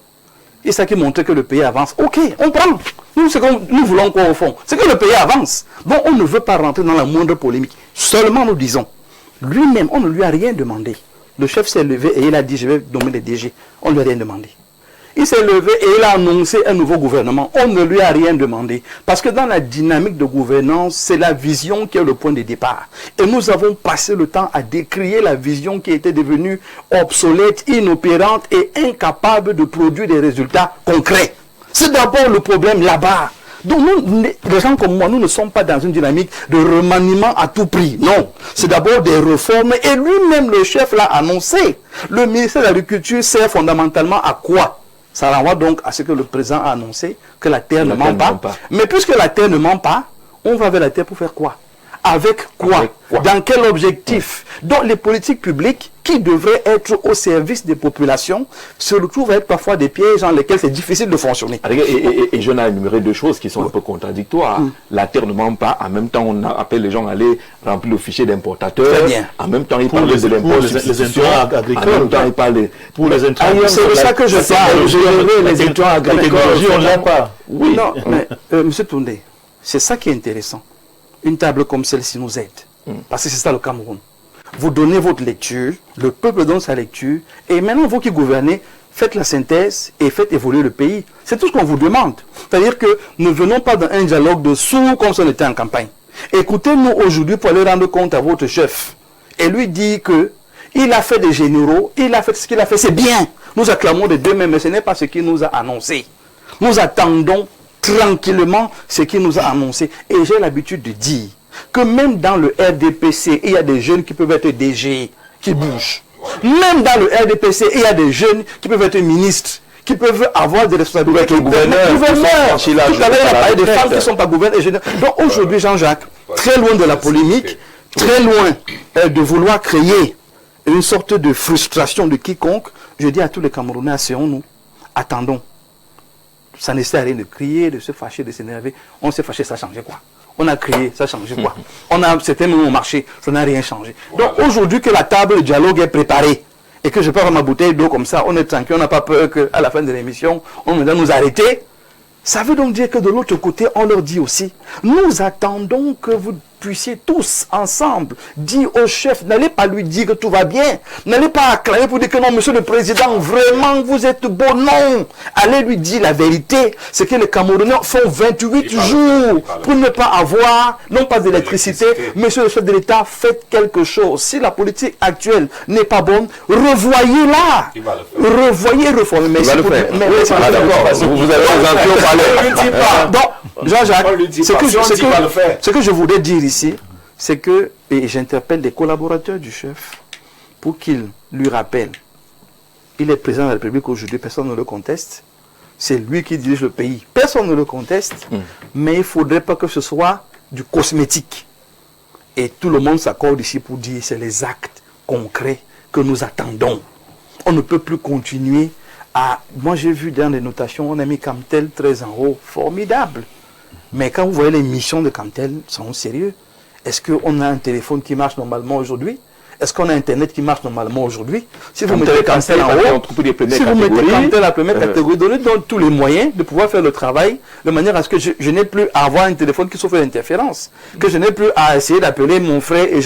Et ça qui montre que le pays avance. Ok, on prend. Nous, c'est comme nous voulons quoi au fond? C'est que le pays avance. Bon, on ne veut pas rentrer dans la moindre polémique. Seulement nous disons, lui-même, on ne lui a rien demandé. Le chef s'est levé et il a dit, je vais nommer les DG. On ne lui a rien demandé. Il s'est levé et il a annoncé un nouveau gouvernement. On ne lui a rien demandé. Parce que dans la dynamique de gouvernance, c'est la vision qui est le point de départ. Et nous avons passé le temps à décrier la vision qui était devenue obsolète, inopérante et incapable de produire des résultats concrets. C'est d'abord le problème là-bas. Donc nous, les gens comme moi, nous ne sommes pas dans une dynamique de remaniement à tout prix. Non, c'est d'abord des réformes. Et lui-même, le chef l'a annoncé. Le ministère de l'Agriculture sert fondamentalement à quoi? Ça renvoie donc à ce que le président a annoncé, que la terre ne ment pas. Mais puisque la terre ne ment pas, on va vers la terre pour faire quoi? Avec quoi? Dans quel objectif? Donc les politiques publiques qui devraient être au service des populations se retrouvent à être parfois des pièges dans lesquels c'est difficile de fonctionner. Et je n'ai énuméré deux choses qui sont un peu contradictoires. La terre ne ment pas. En même temps, on appelle les gens à aller remplir le fichier d'importateur. En même temps, ils parlent de l'impôt les intrants agricoles. En même temps, ils parlent pour les intrants. C'est de ça que je parle. Les intrants agricoles, on ne l'a pas. Oui. Non, mais Monsieur Toundé, c'est ça qui est intéressant. Une table comme celle-ci nous aide. Parce que c'est ça le Cameroun. Vous donnez votre lecture, le peuple donne sa lecture, et maintenant vous qui gouvernez, faites la synthèse et faites évoluer le pays. C'est tout ce qu'on vous demande. C'est-à-dire que ne venons pas dans un dialogue de sourds comme si on était en campagne. Écoutez-nous aujourd'hui pour aller rendre compte à votre chef et lui dire que il a fait des généraux, il a fait ce qu'il a fait, c'est bien. Nous acclamons des deux mains, mais ce n'est pas ce qu'il nous a annoncé. Nous attendons tranquillement ce qu'il nous a annoncé. Et j'ai l'habitude de dire que même dans le RDPC, il y a des jeunes qui peuvent être DG, qui bougent. Même dans le RDPC, il y a des jeunes qui peuvent être ministres, qui peuvent avoir des responsabilités. Gouverneurs. Tout à l'heure, il a parlé des femmes qui ne sont pas gouverneurs. Donc aujourd'hui, Jean-Jacques, très loin de la polémique, très loin de vouloir créer une sorte de frustration de quiconque, je dis à tous les Camerounais, asseyons-nous, attendons. Ça ne sert à rien de crier, de se fâcher, de s'énerver. On s'est fâché, ça a changé quoi? On a crié, ça a changé quoi? C'était même au marché, ça n'a rien changé. Donc aujourd'hui que la table de dialogue est préparée et que je peux avoir ma bouteille d'eau comme ça, on est tranquille, on n'a pas peur qu'à la fin de l'émission, on va nous arrêter. Ça veut donc dire que de l'autre côté, on leur dit aussi, nous attendons que vous puissiez tous ensemble dire au chef, n'allez pas lui dire que tout va bien, n'allez pas acclamer pour dire que non, monsieur le président, vraiment vous êtes beau, non. Allez lui dire la vérité, c'est que les Camerounais font 28 jours pour ne pas avoir, non pas d'électricité, monsieur le chef de l'État, faites quelque chose. Si la politique actuelle n'est pas bonne, revoyez-la, revoyez, reformez. Mais vous avez donc, Jean-Jacques, ce que je voudrais dire ici, c'est que, et j'interpelle les collaborateurs du chef pour qu'ils lui rappellent, il est président de la République aujourd'hui, personne ne le conteste, c'est lui qui dirige le pays, personne ne le conteste, mais il ne faudrait pas que ce soit du cosmétique. Et tout le monde s'accorde ici pour dire c'est les actes concrets que nous attendons. On ne peut plus continuer à... Moi j'ai vu dans les notations, on a mis Camtel très en haut, formidable. Mais quand vous voyez les missions de Camtel, sont sérieux. Est-ce qu'on a un téléphone qui marche normalement aujourd'hui? Est-ce qu'on a Internet qui marche normalement aujourd'hui? Si vous mettez Camtel en haut, si vous mettez Camtel à la première catégorie, donnez donc tous les moyens de pouvoir faire le travail de manière à ce que je n'ai plus à avoir un téléphone qui souffre d'interférence, que je n'ai plus à essayer d'appeler mon frère et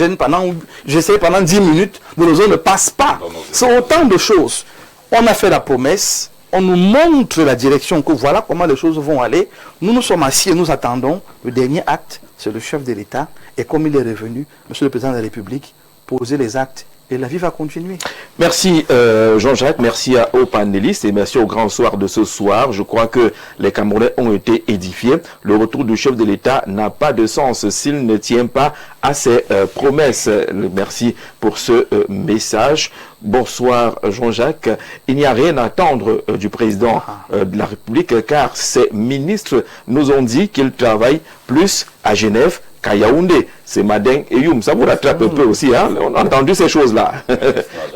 j'essaie pendant 10 minutes, le réseau ne passe pas. C'est autant de choses. On a fait la promesse, on nous montre la direction, que voilà comment les choses vont aller. Nous sommes assis et nous attendons le dernier acte, c'est le chef de l'État. Et comme il est revenu, Monsieur le Président de la République, poser les actes. Et la vie va continuer. Merci Jean-Jacques, merci aux panélistes et merci au grand soir de ce soir. Je crois que les Camerounais ont été édifiés. Le retour du chef de l'État n'a pas de sens s'il ne tient pas à ses promesses. Merci pour ce message. Bonsoir Jean-Jacques. Il n'y a rien à attendre du président de la République car ses ministres nous ont dit qu'ils travaillent plus à Genève qu'à Yaoundé. C'est Madin et Youm. Ça vous rattrape un peu aussi. Hein? On a entendu ces choses-là.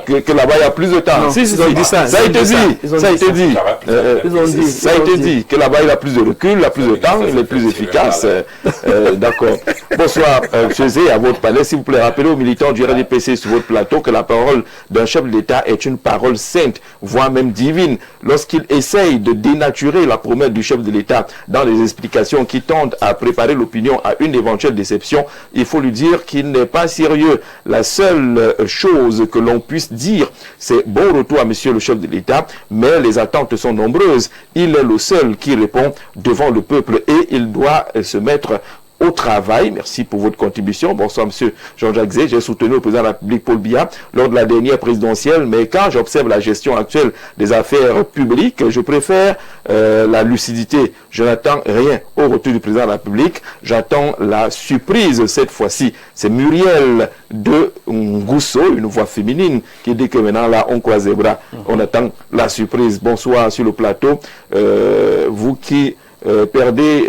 que là-bas, il y a plus de temps. Non, si, ils ont dit ça. Ça a été dit. Ça a été dit. Ça a été dit. Que là-bas, il a plus de recul, il a plus de temps, il est plus efficace. D'accord. Bonsoir, Chezé, à votre palais. S'il vous plaît, rappelez aux militants du RDPC sur votre plateau que la parole d'un chef d'État est une parole sainte, voire même divine. Lorsqu'il essaye de dénaturer la promesse du chef de l'État dans les explications qui tendent à préparer l'opinion à une éventuelle déception, il faut lui dire qu'il n'est pas sérieux. La seule chose que l'on puisse dire, c'est bon retour à monsieur le chef de l'État, mais les attentes sont nombreuses. Il est le seul qui répond devant le peuple et il doit se mettre au travail. Merci pour votre contribution. Bonsoir, monsieur Jean-Jacques Zé. J'ai soutenu le président de la République, Paul Biya, lors de la dernière présidentielle, mais quand j'observe la gestion actuelle des affaires publiques, je préfère la lucidité. Je n'attends rien au retour du président de la République. J'attends la surprise cette fois-ci. C'est Muriel de Ngousso, une voix féminine, qui dit que maintenant, là, on croise les bras. On attend la surprise. Bonsoir sur le plateau. Vous qui perdez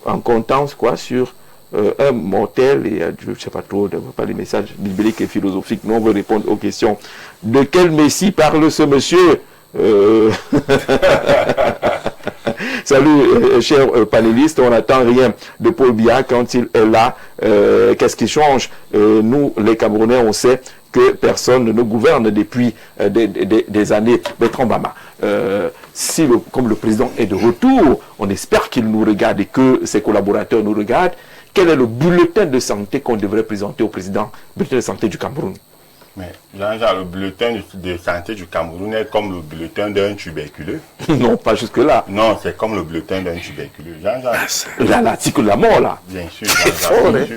en comptant quoi sur un mortel et je ne sais pas trop, pas les messages bibliques et philosophiques. Nous on veut répondre aux questions. De quel Messie parle ce monsieur? Salut chers panélistes, on n'attend rien de Paul Biya quand il est là. Qu'est-ce qui change? Nous les Camerounais on sait que personne ne nous gouverne depuis des années. Bertrand Bama, comme le président est de retour, on espère qu'il nous regarde et que ses collaborateurs nous regardent. Quel est le bulletin de santé qu'on devrait présenter au président? Bulletin de santé du Cameroun. Mais le bulletin de santé du Cameroun est comme le bulletin d'un tuberculeux. Non, pas jusque-là. Non, c'est comme le bulletin d'un tuberculeux. Il a l'article de la mort, là. Bien sûr, bien sûr.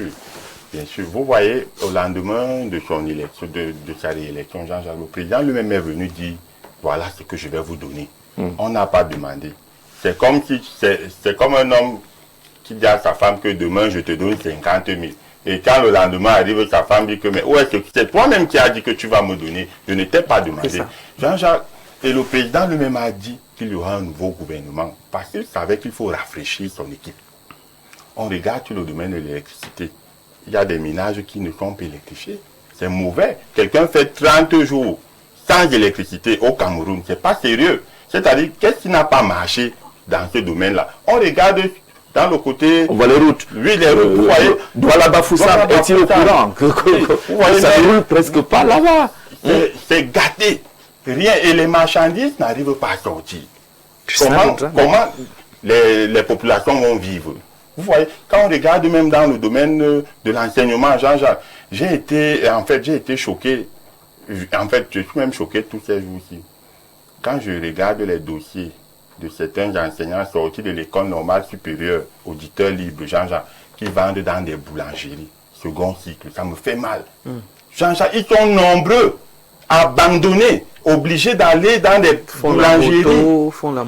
Bien sûr, vous voyez, au lendemain de son élection, de sa réélection, Jean-Jacques, le président lui-même est venu dire, voilà ce que je vais vous donner. On n'a pas demandé. C'est comme un homme qui dit à sa femme que demain je te donne 50 000. Et quand le lendemain arrive, sa femme dit que, mais où est-ce que c'est toi-même qui as dit que tu vas me donner? Je ne t'ai pas demandé. Jean-Jacques, et le président lui-même a dit qu'il y aura un nouveau gouvernement parce qu'il savait qu'il faut rafraîchir son équipe. On regarde sur le domaine de l'électricité. Il y a des ménages qui ne sont pas électrifiés. C'est mauvais. Quelqu'un fait 30 jours sans électricité au Cameroun. C'est pas sérieux. C'est-à-dire, qu'est-ce qui n'a pas marché dans ce domaine-là? On regarde dans le côté... On voit les routes. Oui, les routes. Vous voyez, Douala Bafoussam est-il au courant vous voyez, ça ne roule presque pas là-bas. C'est gâté. Rien. Et les marchandises n'arrivent pas à sortir. Comment les populations vont vivre? Vous voyez, quand on regarde même dans le domaine de l'enseignement, Jean-Jacques, j'ai été choqué. En fait, je suis même choqué tous ces jours-ci. Quand je regarde les dossiers de certains enseignants sortis de l'école normale supérieure, auditeurs libres, Jean-Jacques, qui vendent dans des boulangeries, second cycle, ça me fait mal. Jean-Jacques, ils sont nombreux, abandonnés, obligés d'aller dans des boulangeries,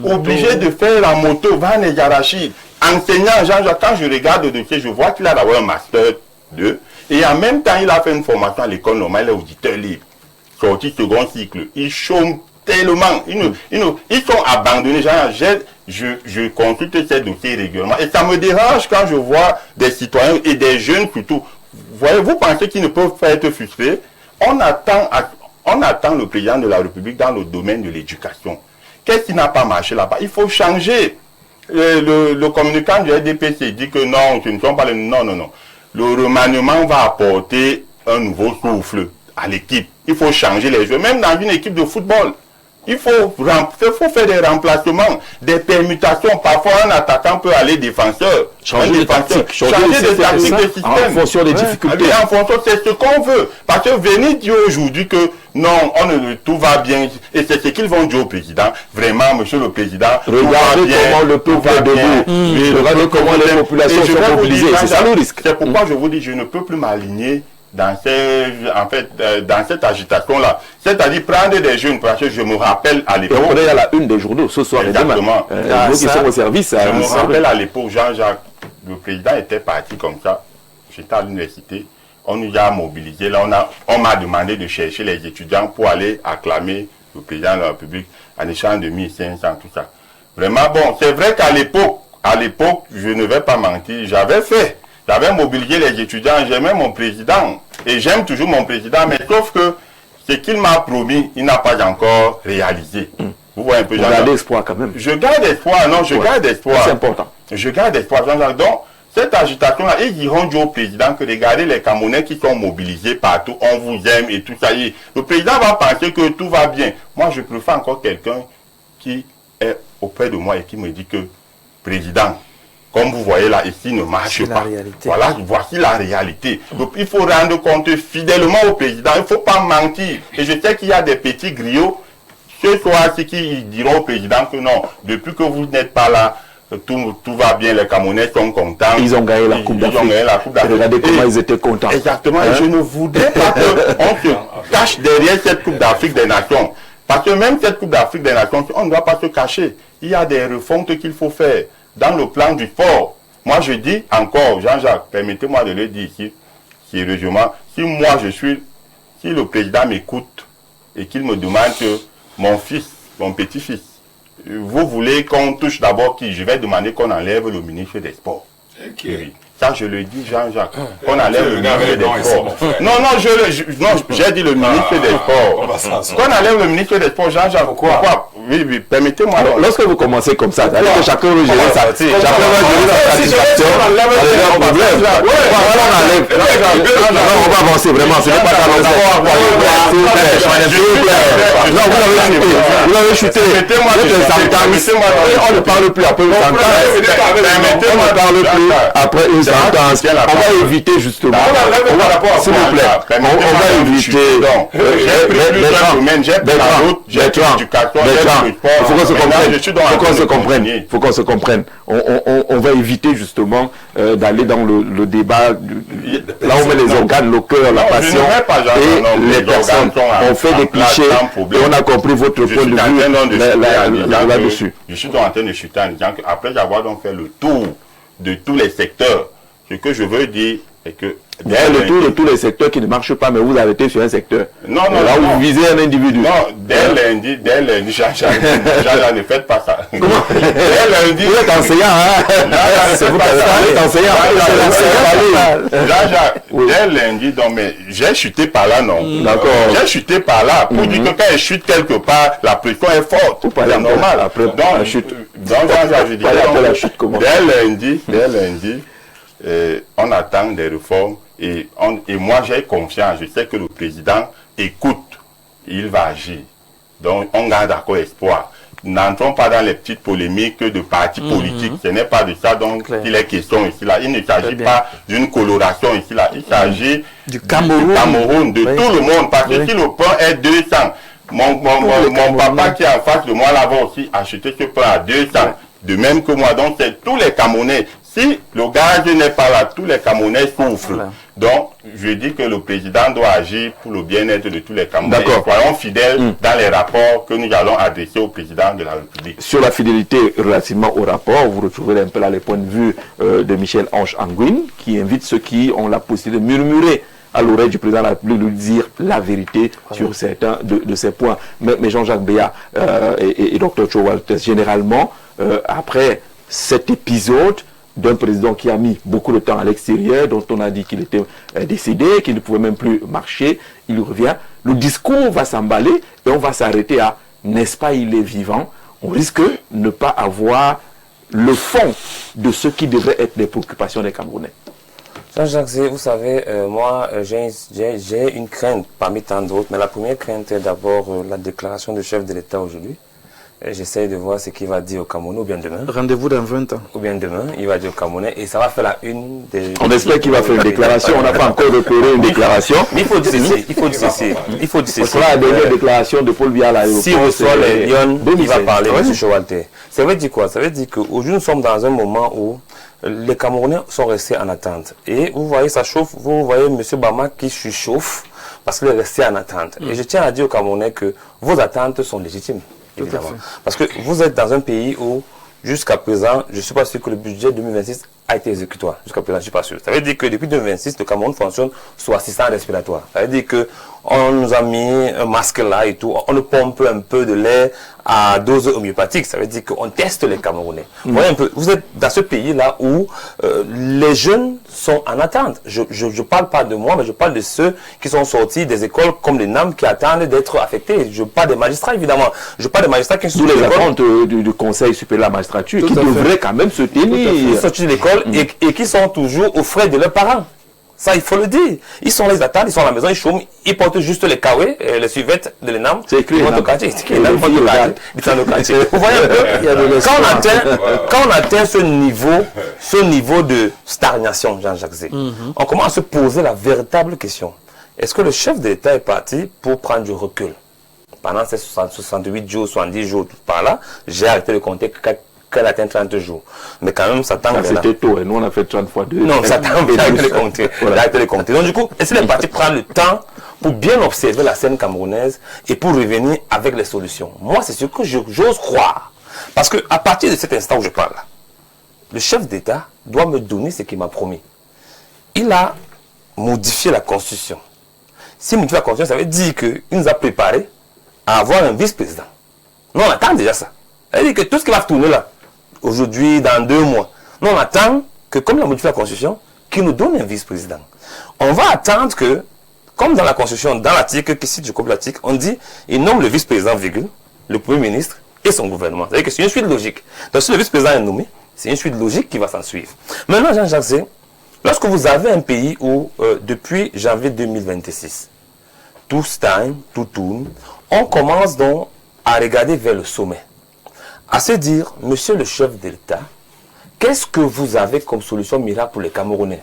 obligés de faire la moto, vendre les arachides. Enseignant, Jean-Jacques, quand je regarde le dossier, je vois qu'il a d'abord un master 2, et en même temps, il a fait une formation à l'école normale, auditeur libre, sorti second cycle. Ils chôment tellement, ils sont abandonnés. Je consulte ces dossiers régulièrement, et ça me dérange quand je vois des citoyens et des jeunes plutôt. Vous pensez qu'ils ne peuvent pas être frustrés? On attend le président de la République dans le domaine de l'éducation. Qu'est-ce qui n'a pas marché là-bas? Il faut changer. Le communicant du RDPC dit que non, ce ne sont pas les... Non. Le remaniement va apporter un nouveau souffle à l'équipe. Il faut changer les joueurs. Même dans une équipe de football, Il faut faire des remplacements, des permutations. Parfois, un attaquant peut aller défenseur. Changer de tactique, changer de tactique de système. En fonction des difficultés. En fonction, c'est ce qu'on veut. Parce que venir dire aujourd'hui que non, tout va bien, et c'est ce qu'ils vont dire au président. Vraiment, monsieur le président, regardez comment le peuple est debout. Regardez comment les populations sont mobilisées. C'est ça le risque. C'est pourquoi je vous dis, je ne peux plus m'aligner dans cette agitation-là. C'est-à-dire prendre des jeunes, parce que je me rappelle à l'époque... Il y a la une des journaux ce soir et demain. Vous qui sont au service. Je me rappelle à l'époque, Jean-Jacques, le président était parti comme ça. J'étais à l'université. On nous a mobilisés. Là, on m'a demandé de chercher les étudiants pour aller acclamer le président de la République en échange de 1500, tout ça. Vraiment, bon, c'est vrai qu'à l'époque, je ne vais pas mentir, j'avais mobilisé les étudiants, j'aimais mon président. Et j'aime toujours mon président, mais sauf que ce qu'il m'a promis, il n'a pas encore réalisé. Vous voyez un peu, Jean-Jacques. Vous gardez espoir quand même. Je garde espoir, non, je garde espoir. C'est important. Je garde espoir, Jean-Jacques. Donc, cette agitation-là, ils diront au président que regardez les Camerounais qui sont mobilisés partout, on vous aime et tout ça. Le président va penser que tout va bien. Moi, je préfère encore quelqu'un qui est auprès de moi et qui me dit que, président, comme vous voyez là, ici ne marche pas. Voilà, voici la réalité. Donc il faut rendre compte fidèlement au président. Il ne faut pas mentir. Et je sais qu'il y a des petits griots, ce soir-ci, qui diront au président que non, depuis que vous n'êtes pas là, tout va bien, les Camerounais sont contents. Ils ont gagné la Coupe d'Afrique. Regardez comment ils étaient contents. Exactement. Et je ne voudrais pas qu'on se cache derrière cette Coupe d'Afrique des Nations. Parce que même cette Coupe d'Afrique des Nations, on ne doit pas se cacher. Il y a des refontes qu'il faut faire dans le plan du sport. Moi, je dis encore, Jean-Jacques, permettez-moi de le dire ici, sérieusement, si le président m'écoute et qu'il me demande que mon petit-fils, vous voulez qu'on touche d'abord qui? Je vais demander qu'on enlève le ministre des Sports. Okay. Ça, je le dis, Jean-Jacques. Qu'on enlève le ministre des Sports. Non, j'ai dit le ministre des Sports. Qu'on enlève le ministre des Sports, Jean-Jacques. Pourquoi? Oui, permettez-moi. Lorsque vous commencez comme ça, c'est-à-dire que chacun veut gérer sa satisfaction. On va avancer vraiment. Ce n'est pas non, vous l'avez chuté. On ne parle plus après une sentence. On ne parle plus après une sentence. On va éviter justement. S'il vous plaît. On va éviter. Il faut qu'on se comprenne. On va éviter justement d'aller dans le débat là où on met les organes, le cœur, la passion et les personnes. On fait des clichés et on a compris votre point de vue là-dessus. Je suis en train de chuter en disant qu'après avoir donc fait le tour de tous les secteurs, ce que je veux dire est que le tour de tous les secteurs qui ne marchent pas, mais vous arrêtez sur un secteur. Non, là où vous visez un individu. Non, dès lundi, Jean-Jacques, ne faites pas ça. Comment? Dès lundi. Vous êtes enseignant, hein? C'est vous qui êtes enseignant. Jean-Jacques, dès lundi, donc, mais j'ai chuté par là, non? D'accord. J'ai chuté par là pour dire que quand elle chute quelque part, la pression est forte. C'est normal. Après la chute. Donc, Jean-Jacques, je dirais, dès lundi, on attend des réformes et moi j'ai confiance, je sais que le président écoute, il va agir. Donc on garde encore espoir. N'entrons pas dans les petites polémiques de partis politiques, ce n'est pas de ça dont il est question ici là. Il ne s'agit pas d'une coloration ici là, il s'agit du Cameroun, de tout le monde, parce que si le pain est 200, mon papa qui est en face de moi là va aussi acheter ce pain à 200, de même que moi, donc c'est tous les Camerounais. Si le gaz n'est pas là, tous les Camerounais souffrent. Donc, je dis que le président doit agir pour le bien-être de tous les Camerounais. Soyons fidèles dans les rapports que nous allons adresser au président de la République. Sur la fidélité relativement au rapport, vous retrouvez un peu là les points de vue de Michel-Ange Anguine, qui invite ceux qui ont la possibilité de murmurer à l'oreille du président de la République, de lui dire la vérité sur certains de ces points. Mais Jean-Jacques Béa et Dr Chowaltes, généralement, après cet épisode, d'un président qui a mis beaucoup de temps à l'extérieur, dont on a dit qu'il était décédé, qu'il ne pouvait même plus marcher, il revient, le discours va s'emballer et on va s'arrêter à « n'est-ce pas, il est vivant ?» On risque de ne pas avoir le fond de ce qui devrait être les préoccupations des Camerounais. Jean-Jacques, vous savez, moi, j'ai une crainte parmi tant d'autres, mais la première crainte est d'abord la déclaration du chef de l'État aujourd'hui. J'essaie de voir ce qu'il va dire au Camerounais, ou bien demain. Rendez-vous dans 20 ans. Ou bien demain, il va dire au Camerounais, et ça va faire la une des... On espère qu'il va faire une déclaration, on n'a pas encore repéré une déclaration. Mais il faut dissocier, il faut dissocier, il faut dissocier. Ce sera la dernière déclaration de Paul Biya à l'aéroport. Si on reçoit les Lyon, il va parler, M. Showalter. Ça veut dire quoi? Ça veut dire qu'aujourd'hui, nous sommes dans un moment où les Camerounais sont restés en attente. Et vous voyez, ça chauffe, vous voyez M. Bama qui chauffe parce qu'il est resté en attente. Et je tiens à dire aux Camerounais que vos attentes sont légitimes. Évidemment. Parce que vous êtes dans un pays où, jusqu'à présent, je ne suis pas sûr que le budget 2026 a été exécutoire. Jusqu'à présent, je ne suis pas sûr. Ça veut dire que depuis 2026, le Cameroun fonctionne sous assistance respiratoire. Ça veut dire qu'on nous a mis un masque là et tout. On nous pompe un peu de lait à dose homéopathique. Ça veut dire qu'on teste les Camerounais. Vous voyez un peu, vous êtes dans ce pays-là où les jeunes sont en attente. Je ne parle pas de moi, mais je parle de ceux qui sont sortis des écoles comme les NAM qui attendent d'être affectés. Je parle des magistrats, évidemment. Je parle des magistrats qui sont sous les attentes du Conseil supérieur de la magistrature, qui devraient quand même se tenir. Ils sont sortis de l'école et qui sont toujours aux frais de leurs parents. Ça, il faut le dire. Ils sont là, ils attendent, ils sont à la maison, ils chôment, ils portent juste les kawé, les suivettes de l'ENAM. C'est écrit. Vous voyez un peu, quand on atteint ce niveau de stagnation, Jean-Jacques Zé, on commence à se poser la véritable question. Est-ce que le chef de l'État est parti pour prendre du recul? Pendant ces 68 jours, 70 jours, par là, j'ai arrêté de compter qu'elle atteint 30 jours. Mais quand même, ça tend vers là. C'était tôt, et nous on a fait 30 fois 2. Non, ça tend vers les compter. Donc du coup, est-ce que les partis prennent le temps pour bien observer la scène camerounaise et pour revenir avec les solutions? Moi, c'est ce que j'ose croire. Parce qu'à partir de cet instant où je parle, le chef d'État doit me donner ce qu'il m'a promis. Il a modifié la Constitution. S'il modifie la Constitution, ça veut dire qu'il nous a préparé à avoir un vice-président. Nous, on attend déjà ça. Ça veut dire que tout ce qui va tourner là, aujourd'hui, dans 2 mois, nous, on attend que, comme il a modifié la Constitution, qu'il nous donne un vice-président. On va attendre que, comme dans la Constitution, dans l'article qui cite Jacob l'article, on dit, il nomme le vice-président, le Premier ministre et son gouvernement. C'est-à-dire que c'est une suite logique. Donc, si le vice-président est nommé, c'est une suite logique qui va s'en suivre. Maintenant, Jean-Jacques Zé, lorsque vous avez un pays où, depuis janvier 2026, tout stagne, tout tourne, on commence donc à regarder vers le sommet. À se dire, monsieur le chef de l'État, qu'est-ce que vous avez comme solution miracle pour les Camerounais?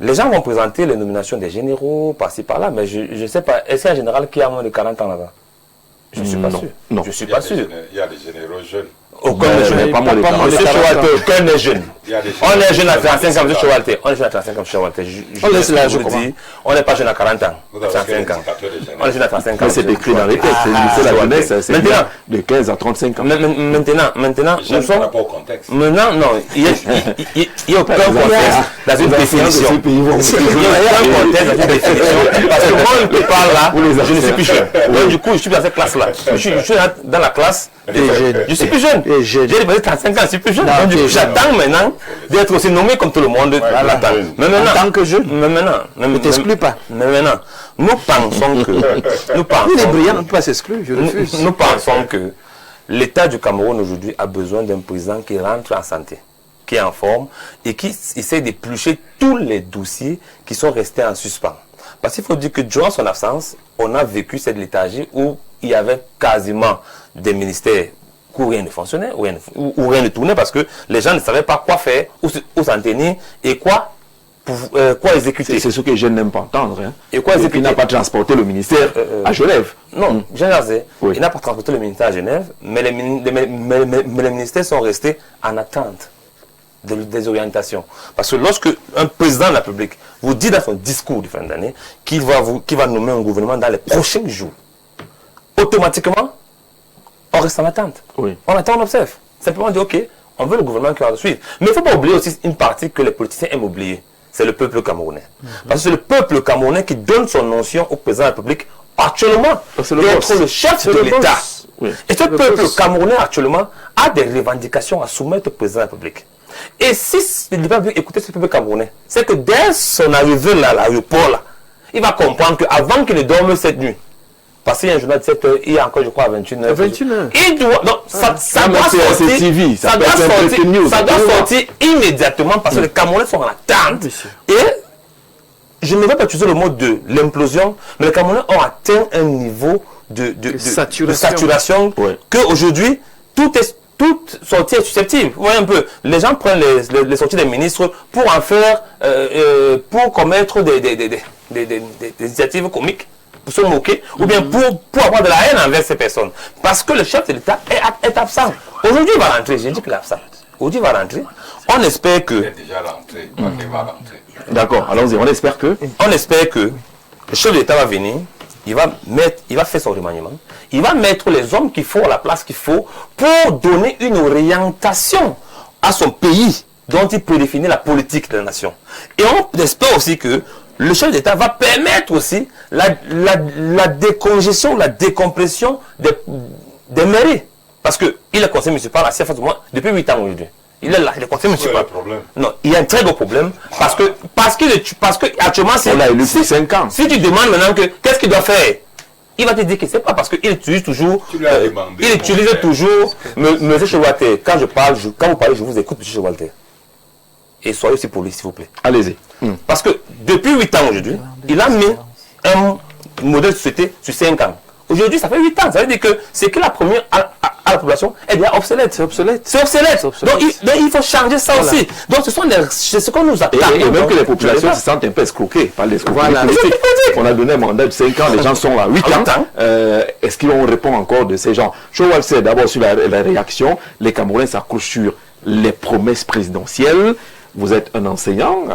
Les gens vont présenter les nominations des généraux, par-ci, par-là, mais je ne sais pas, est-ce qu'il y a un général qui a moins de 40 ans là-bas? Je ne suis pas sûr. Non. Je ne suis pas sûr. Il y a des généraux jeunes. Aucun n'est jeune. Monsieur Showalter, aucun n'est jeune. On est jeune à 35 ans, monsieur Showalter. On est jeune à 35 ans, monsieur Showalter. On laisse l'âge, je dis. On n'est pas jeune à 40 ans. 35 ans. On est jeune à 35 ans. C'est écrit dans les textes. C'est la jeunesse, c'est de 15 à 35 ans. Maintenant, nous sommes. Maintenant, non. Il n'y a aucun contexte dans une définition. Il n'y a aucun contexte dans une définition. Parce que moi, je te parle là, je ne suis plus jeune. Donc, du coup, je suis dans cette classe-là. Je suis dans la classe. Je suis plus jeune. J'ai dépassé 35 ans, je suis plus jeune. J'attends maintenant d'être aussi nommé comme tout le monde. Mais maintenant, en tant que jeune, ne t'exclus pas. Mais maintenant, nous pensons que. Il est brillant, on ne peut pas s'exclure, je refuse. Nous pensons que l'État du Cameroun aujourd'hui a besoin d'un président qui rentre en santé, qui est en forme et qui essaie d'éplucher tous les dossiers qui sont restés en suspens. Parce qu'il faut dire que durant son absence, on a vécu cette léthargie où il y avait quasiment des ministères où rien ne fonctionnait, où rien ne tournait parce que les gens ne savaient pas quoi faire, où s'en tenir et quoi exécuter. C'est ce que je n'aime pas entendre. Hein. Et quoi exécuter? Il n'a pas transporté le ministère à Genève. Non, il n'a pas transporté le ministère à Genève, mais les ministères sont restés en attente des orientations. Parce que lorsque un président de la République vous dit dans son discours de fin d'année qu'il va nommer un gouvernement dans les prochains jours, automatiquement, on reste en attente. Oui. On attend, on observe. Simplement on dit, ok, on veut le gouvernement qui va le suivre. Mais il ne faut pas oublier aussi une partie que les politiciens aiment oublier. C'est le peuple camerounais. Parce que c'est le peuple camerounais qui donne son notion au président de la République actuellement d'être le chef de l'État. Oui. Et ce peuple camerounais actuellement a des revendications à soumettre au président de la République. Et si il ne va pas écouter ce peuple camerounais, c'est que dès son arrivée là, à l'aéroport, là, il va comprendre qu'avant qu'il ne dorme cette nuit, parce qu'il y a un journal de 7 heures, il y a encore, je crois, à 21h. 21h. Il doit, donc, ça doit sortir immédiatement parce que les Camerounais sont en attente. Et je ne vais pas utiliser le mot de l'implosion, mais les Camerounais ont atteint un niveau de saturation qu'aujourd'hui, toute sortie est susceptible. Vous voyez un peu, les gens prennent les sorties des ministres pour en faire, pour commettre des initiatives comiques, pour se moquer, ou bien pour avoir de la haine envers ces personnes. Parce que le chef de l'État est absent. Aujourd'hui, il va rentrer, j'ai dit qu'il est absent. Aujourd'hui, il va rentrer. On espère que... Il est déjà rentré, il va rentrer. D'accord, allons-y, on espère que... On espère que le chef de l'État va venir, il va faire son remaniement, il va mettre les hommes qu'il faut à la place qu'il faut pour donner une orientation à son pays dont il peut définir la politique de la nation. Et on espère aussi que le chef d'État va permettre aussi la décongestion, la décompression des mairies. Parce qu'il est conseiller municipal à face de moi depuis 8 ans aujourd'hui. Il est là, il est conseiller municipal. Non, il y a un très gros problème. Parce que actuellement, on l'a élu depuis 5 ans. Si tu demandes maintenant qu'est-ce qu'il doit faire, il va te dire que c'est pas parce qu'il utilise toujours. Il utilise toujours M. Chewalter. Quand vous parlez, je vous écoute, M. Chewalter. Et soyez aussi poli, s'il vous plaît. Allez-y. Parce que depuis 8 ans aujourd'hui, il a mis un modèle de société sur 5 ans. Aujourd'hui, ça fait 8 ans. Ça veut dire que c'est que la première à la population est bien obsolète. C'est obsolète. Donc il faut changer ça aussi. Donc c'est ce qu'on nous attend. Et même que les populations se sentent un peu escroquées par les politiques. On a donné un mandat de 5 ans, les gens sont là 8 ans. Est-ce qu'on répond encore de ces gens? Chewalter, d'abord sur la réaction, les Camerounais s'accrochent sur les promesses présidentielles. Vous êtes un enseignant.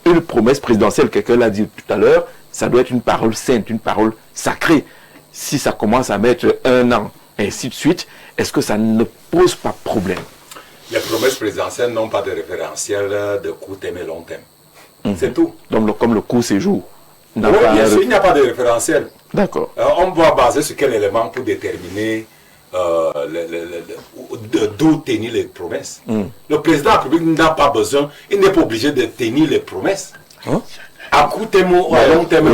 Une promesse présidentielle, quelqu'un l'a dit tout à l'heure, ça doit être une parole sainte, une parole sacrée. Si ça commence à mettre 1 an, ainsi de suite, est-ce que ça ne pose pas problème? Les promesses présidentielles n'ont pas de référentiel de court terme et long terme. C'est tout. Donc, comme le court séjour. Oui, bien sûr, il n'y a pas de référentiel. D'accord. On doit baser sur quel élément pour déterminer d'où tenir les promesses. Le président de la République n'a pas besoin, il n'est pas obligé de tenir les promesses. À court terme ou à long terme, à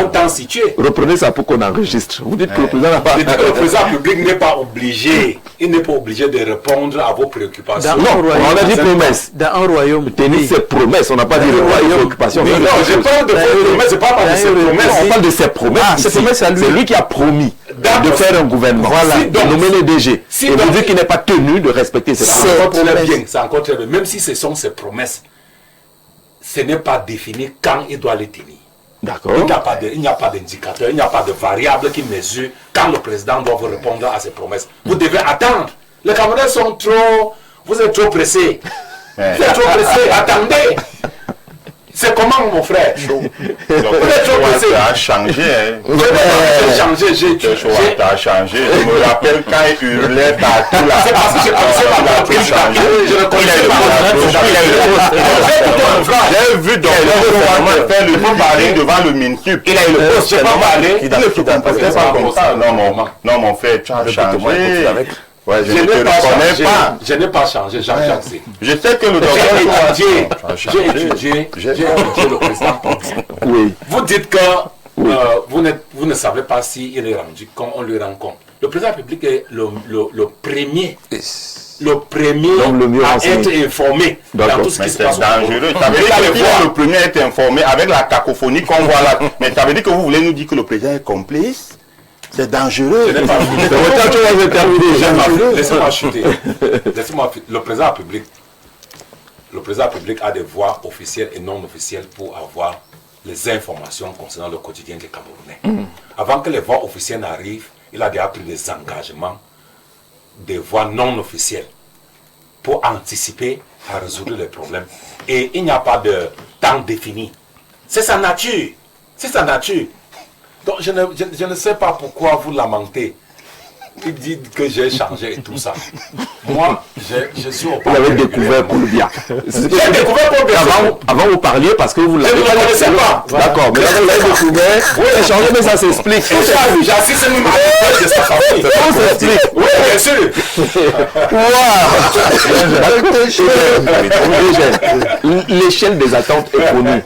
un temps situé. Reprenez ça pour qu'on enregistre. Vous dites que le président n'a pas... Le président de la République n'est pas obligé, il n'est pas obligé de répondre à vos préoccupations. Non, on a dit promesse. Dans un royaume. Tenir ses promesses, on n'a pas dit préoccupations. Non, je parle de vos promesses, je parle pas de ses promesses. On parle de ses promesses. C'est lui qui a promis de faire un gouvernement, de nommer les DG. Et vous dites qu'il n'est pas tenu de respecter ses promesses. C'est encore très bien. Même si ce sont ses promesses, ce n'est pas défini quand il doit les tenir. D'accord. Il n'y a pas d'indicateur, il n'y a pas de variable qui mesure quand le président doit vous répondre à ses promesses. Vous devez attendre. Les Camerounais sont trop... Vous êtes trop pressés. Vous êtes trop pressés. Attendez. C'est comment, mon frère? Vous êtes trop pressé. Ça a changé. Ça a changé. Je me rappelle quand il hurlait partout là. C'est parce que je ne connaissais pas mon président. Je ne connaissais pas. J'ai vu donc faire le parler devant le MINTUP. Il a eu le poste. Je ne sais pas parler. Il ne se comportait pas comme ça. Non, mon frère, tu as changé. Ouais, je n'ai pas changé, Jean-Jacques. Je sais que le docteur j'ai étudié le président. Oui. Vous dites que vous ne savez pas s'il est rendu quand on lui rend compte. Le président de la République est le premier à être informé dans tout ce qui se passe. C'est dangereux. Ça veut dire que le premier à être informé avec la cacophonie qu'on voit là. Mais ça veut dire que vous voulez nous dire que le président est complice? C'est dangereux. Laissez-moi chuter. Le président de la République a des voies officielles et non officielles pour avoir les informations concernant le quotidien des Camerounais. Avant que les voies officielles n'arrivent, il a déjà pris des engagements des voies non officielles pour anticiper à résoudre les problèmes. Et il n'y a pas de temps défini. C'est sa nature. C'est sa nature. Donc je ne sais pas pourquoi vous lamentez. Il dit que j'ai changé et tout ça. Moi, je suis au Vous l'avez découvert pour le bien. J'ai découvert pour le bien. Avant vous parliez parce que vous l'avez... Je ne le connaissais pas. D'accord, mais là vous l'avez découvert. Oui, j'ai changé, mais ça s'explique. J'assiste même à de sa famille. Ça s'explique. Oui, bien sûr. L'échelle des attentes est connue.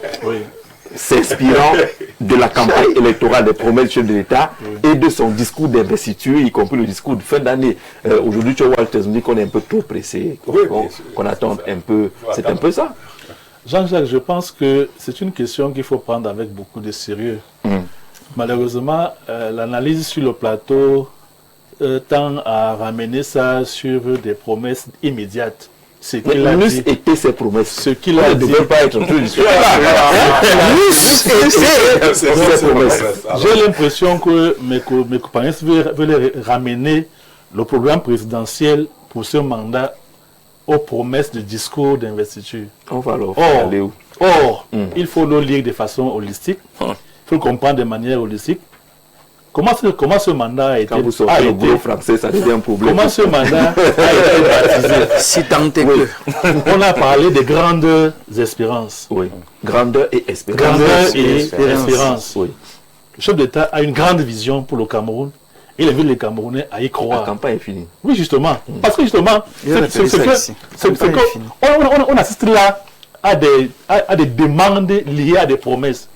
S'inspirant de la campagne électorale des promesses du chef de l'État et de son discours d'investiture, y compris le discours de fin d'année. Aujourd'hui, Chewalter nous dit qu'on est un peu trop pressé, qu'on attend un peu. C'est un peu ça. Jean-Jacques, je pense que c'est une question qu'il faut prendre avec beaucoup de sérieux. Malheureusement, l'analyse sur le plateau tend à ramener ça sur des promesses immédiates. Ce qu'il a dit, été ses promesses. Ce qu'il a dit. Ne devait pas être J'ai l'impression que mes compagnons veulent ramener le programme présidentiel pour ce mandat aux promesses de discours d'investiture. On va alors aller où? Or, il faut le lire de façon holistique. Il faut le comprendre de manière holistique. Comment ce mandat a été... Quand vous sortez le gros français, ça devient un problème. Comment ce mandat a été baptisé? Si tant est que... On a parlé de grandes espérances. Oui. Grandeur et espérance. Grandeur et espérance. Oui. Le chef d'État a une grande vision pour le Cameroun. Il invite les Camerounais à y croire. La campagne est finie. Oui, justement. Parce que justement, on assiste là à des demandes liées à des promesses.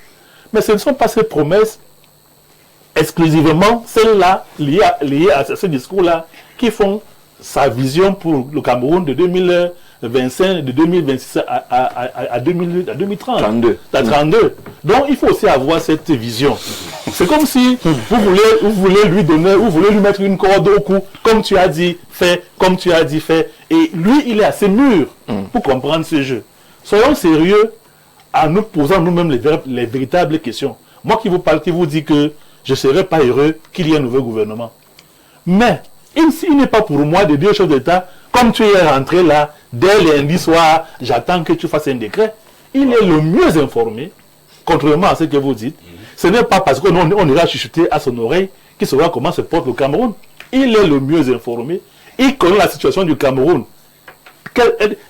Mais ce ne sont pas ces promesses exclusivement celles-là liées à ce discours-là qui font sa vision pour le Cameroun de 2025, de 2026 à 2030. 32. Donc il faut aussi avoir cette vision. C'est comme si vous voulez lui donner, vous voulez lui mettre une corde au cou, comme tu as dit, fais, comme tu as dit, fais. Et lui, il est assez mûr pour comprendre ce jeu. Soyons sérieux en nous posant nous-mêmes les véritables questions. Moi qui vous parle, qui vous dis que je ne serais pas heureux qu'il y ait un nouveau gouvernement. Mais il n'est pas pour moi de dire aux chefs d'État, comme tu es rentré là, dès lundi soir, j'attends que tu fasses un décret. Il est le mieux informé, contrairement à ce que vous dites. Ce n'est pas parce qu'on ira chuchoter à son oreille qu'il saura comment se porte le Cameroun. Il est le mieux informé. Il connaît la situation du Cameroun.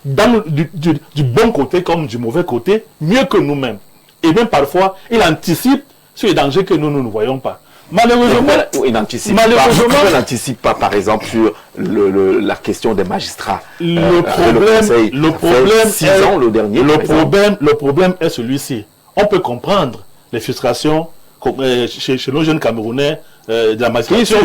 Du bon côté comme du mauvais côté, mieux que nous-mêmes. Et même parfois, il anticipe sur les dangers que nous ne voyons pas. Malheureusement, il n'anticipe pas, par exemple, sur la question des magistrats. Le problème est celui-ci. On peut comprendre les frustrations chez nos jeunes Camerounais de la magistrature.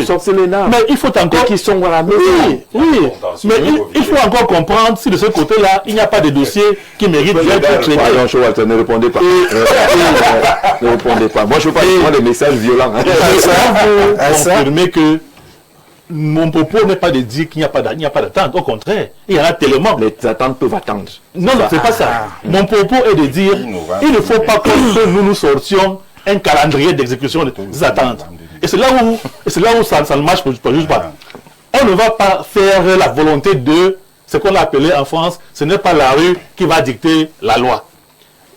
Mais il faut encore... Qui sont à la maison. Oui. Mais il faut encore comprendre si de ce côté-là, il n'y a pas de dossier qui mérite d'être traité. Ne répondez pas. Ne répondez pas. Moi, je ne veux pas prendre des messages violents. Vous confirmez que mon propos n'est pas de dire qu'il n'y a pas d'attente. Au contraire, il y en a tellement. Les attentes peuvent attendre. Non, c'est pas ça. Mon propos est de dire il ne faut pas que nous sortions un calendrier d'exécution des attentes. Et c'est là où ça ne marche juste pas. On ne va pas faire la volonté de ce qu'on a appelé en France, ce n'est pas la rue qui va dicter la loi.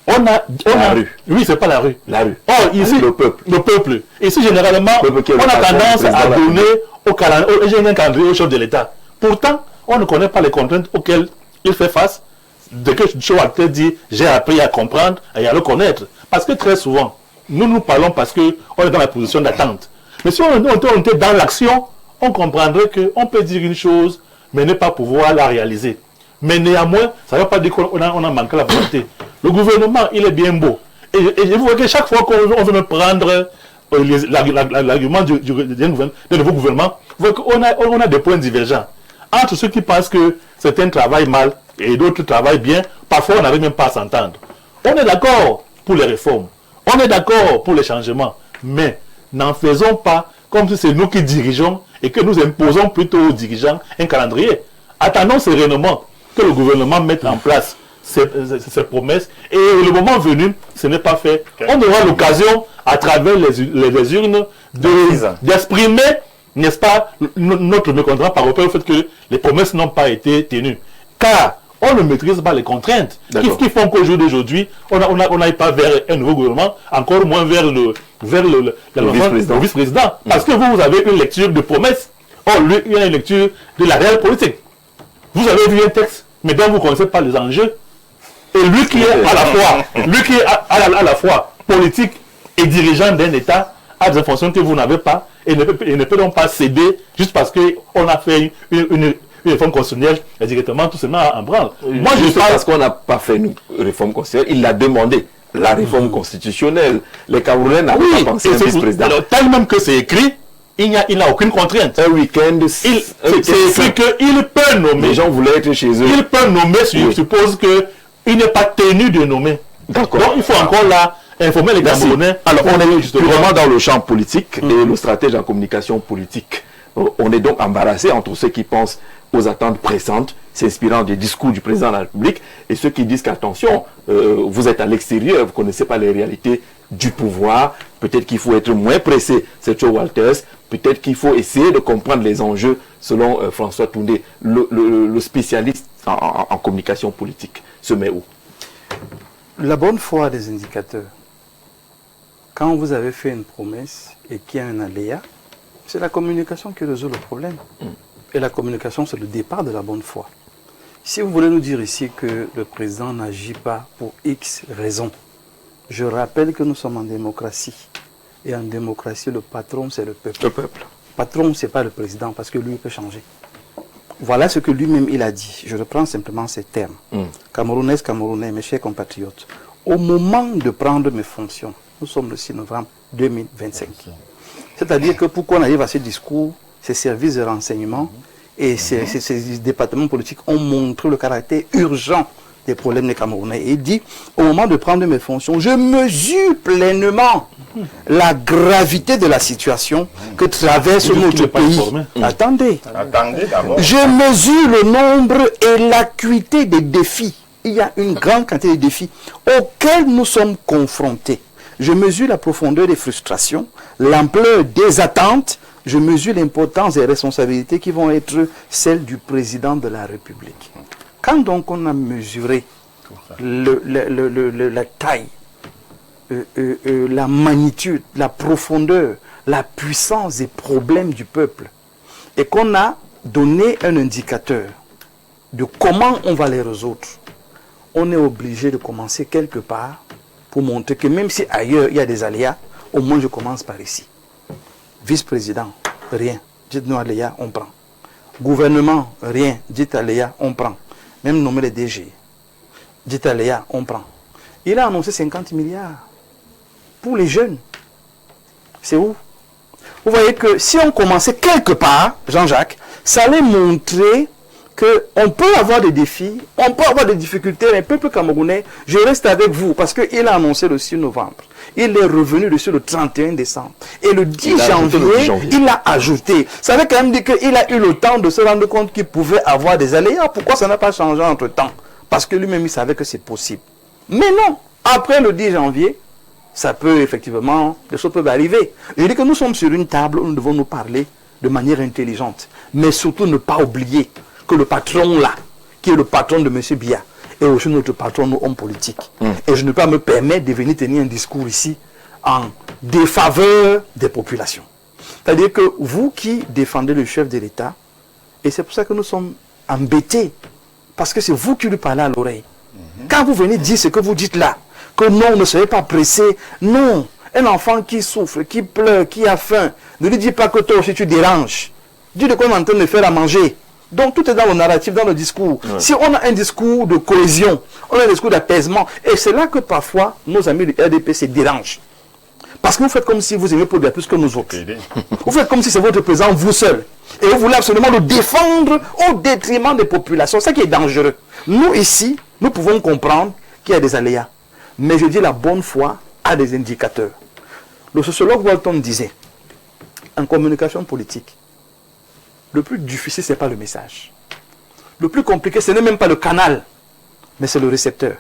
La rue. Oui, c'est pas la rue. La rue. Or, ici, le peuple. Le peuple. Ici, généralement, on a tendance à donner un calendrier au chef de l'État. Pourtant, on ne connaît pas les contraintes auxquelles il fait face. Dès que Chouacté dit, j'ai appris à comprendre et à le connaître. Parce que très souvent, nous parlons parce qu'on est dans la position d'attente. Mais si on était dans l'action, on comprendrait qu'on peut dire une chose, mais ne pas pouvoir la réaliser. Mais néanmoins, ça ne veut pas dire qu'on a manqué la volonté. Le gouvernement, il est bien beau. Et vous voyez que chaque fois qu'on veut me prendre l'argument du nouveau gouvernement, vous voyez qu'on a des points divergents. Entre ceux qui pensent que certains travaillent mal et d'autres travaillent bien, parfois on n'arrive même pas à s'entendre. On est d'accord pour les réformes. On est d'accord pour les changements, mais n'en faisons pas comme si c'est nous qui dirigeons et que nous imposons plutôt aux dirigeants un calendrier. Attendons sereinement que le gouvernement mette en place ses promesses et le moment venu, ce n'est pas fait. On aura l'occasion, à travers les urnes, d'exprimer, n'est-ce pas, notre mécontentement par rapport au fait que les promesses n'ont pas été tenues. Car on ne maîtrise pas les contraintes qui font qu'au jour d'aujourd'hui, on n'aille pas vers un nouveau gouvernement, encore moins vers le vice-président. Parce que vous avez une lecture de promesses. Or, lui, il y a une lecture de la réelle politique. Vous avez vu un texte, mais dont vous ne connaissez pas les enjeux. Et lui qui est à la fois politique et dirigeant d'un État, a des informations que vous n'avez pas et ne peut donc pas céder juste parce qu'on a fait une réforme constitutionnelle directement tout simplement en branle. Moi, je pense parce qu'on n'a pas fait une réforme constitutionnelle, il l'a demandé. La réforme constitutionnelle, les Camerounais n'avaient pas pensé à un vice-président. Alors, tellement que c'est écrit, il n'a aucune contrainte. Un week-end, c'est écrit qu'il peut nommer. Les gens voulaient être chez eux. Il peut nommer, suppose que il n'est pas tenu de nommer. D'accord. Donc il faut encore là informer les Merci. Camerounais. Alors, on est justement dans le champ politique et le stratège en communication politique. On est donc embarrassé entre ceux qui pensent aux attentes pressantes, s'inspirant des discours du président de la République, et ceux qui disent qu'attention, vous êtes à l'extérieur, vous ne connaissez pas les réalités du pouvoir, peut-être qu'il faut être moins pressé, c'est Joe Walters, peut-être qu'il faut essayer de comprendre les enjeux, selon François Toundé, le spécialiste en communication politique, se met où? La bonne foi des indicateurs. Quand vous avez fait une promesse et qu'il y a un aléa, c'est la communication qui résout le problème. Et la communication, c'est le départ de la bonne foi. Si vous voulez nous dire ici que le président n'agit pas pour X raisons, je rappelle que nous sommes en démocratie. Et en démocratie, le patron, c'est le peuple. Le peuple. Le patron, ce n'est pas le président, parce que lui, il peut changer. Voilà ce que lui-même, il a dit. Je reprends simplement ces termes. Camerounaises, Camerounais, mes chers compatriotes, au moment de prendre mes fonctions, nous sommes le 6 novembre 2025. C'est-à-dire que pour qu'on arrive à ce discours, ces services de renseignement et ces départements politiques ont montré le caractère urgent des problèmes des Camerounais. Et il dit, au moment de prendre mes fonctions, je mesure pleinement la gravité de la situation que traverse notre pays. Attendez. Attendez d'abord. Je mesure le nombre et l'acuité des défis. Il y a une grande quantité de défis auxquels nous sommes confrontés. Je mesure la profondeur des frustrations, l'ampleur des attentes. Je mesure l'importance des responsabilités qui vont être celles du président de la République. Quand donc on a mesuré la taille, la magnitude, la profondeur, la puissance des problèmes du peuple, et qu'on a donné un indicateur de comment on va les résoudre, on est obligé de commencer quelque part pour montrer que même si ailleurs il y a des aléas, au moins je commence par ici. Vice-président, rien. Dites-nous aléas, on prend. Gouvernement, rien. Dites aléas, on prend. Même nommer les DG. Dites aléas, on prend. Il a annoncé 50 milliards pour les jeunes. C'est où? Vous voyez que si on commençait quelque part, Jean-Jacques, ça allait montrer qu'on peut avoir des défis, on peut avoir des difficultés, mais le peuple camerounais, je reste avec vous, parce qu'il a annoncé le 6 novembre. Il est revenu dessus le 31 décembre. Et le 10 janvier, il a ajouté. Ça veut quand même dire qu'il a eu le temps de se rendre compte qu'il pouvait avoir des aléas. Pourquoi ça n'a pas changé entre-temps? Parce que lui-même, il savait que c'est possible. Mais non, après le 10 janvier, ça peut effectivement, les choses peuvent arriver. Je dis que nous sommes sur une table où nous devons nous parler de manière intelligente. Mais surtout ne pas oublier que le patron là, qui est le patron de M. Biya, est aussi notre patron, nos hommes politiques. Et je ne peux pas me permettre de venir tenir un discours ici en défaveur des populations. C'est-à-dire que vous qui défendez le chef de l'État, et c'est pour ça que nous sommes embêtés, parce que c'est vous qui lui parlez à l'oreille. Quand vous venez dire ce que vous dites là, que non, ne soyez pas pressé, non, un enfant qui souffre, qui pleure, qui a faim, ne lui dis pas que toi aussi tu déranges. Dis de quoi on est en train de faire à manger. Donc tout est dans le narratif, dans le discours. Si on a un discours de cohésion, on a un discours d'apaisement, et c'est là que parfois nos amis du RDP se dérangent. Parce que vous faites comme si vous aimez produire plus que nous autres. Vous faites comme si c'est votre président vous seul. Et vous voulez absolument le défendre au détriment des populations. C'est ça qui est dangereux. Nous ici, nous pouvons comprendre qu'il y a des aléas. Mais je dis la bonne foi a des indicateurs. Le sociologue Walton disait, en communication politique, le plus difficile, ce n'est pas le message. Le plus compliqué, ce n'est même pas le canal, mais c'est le récepteur.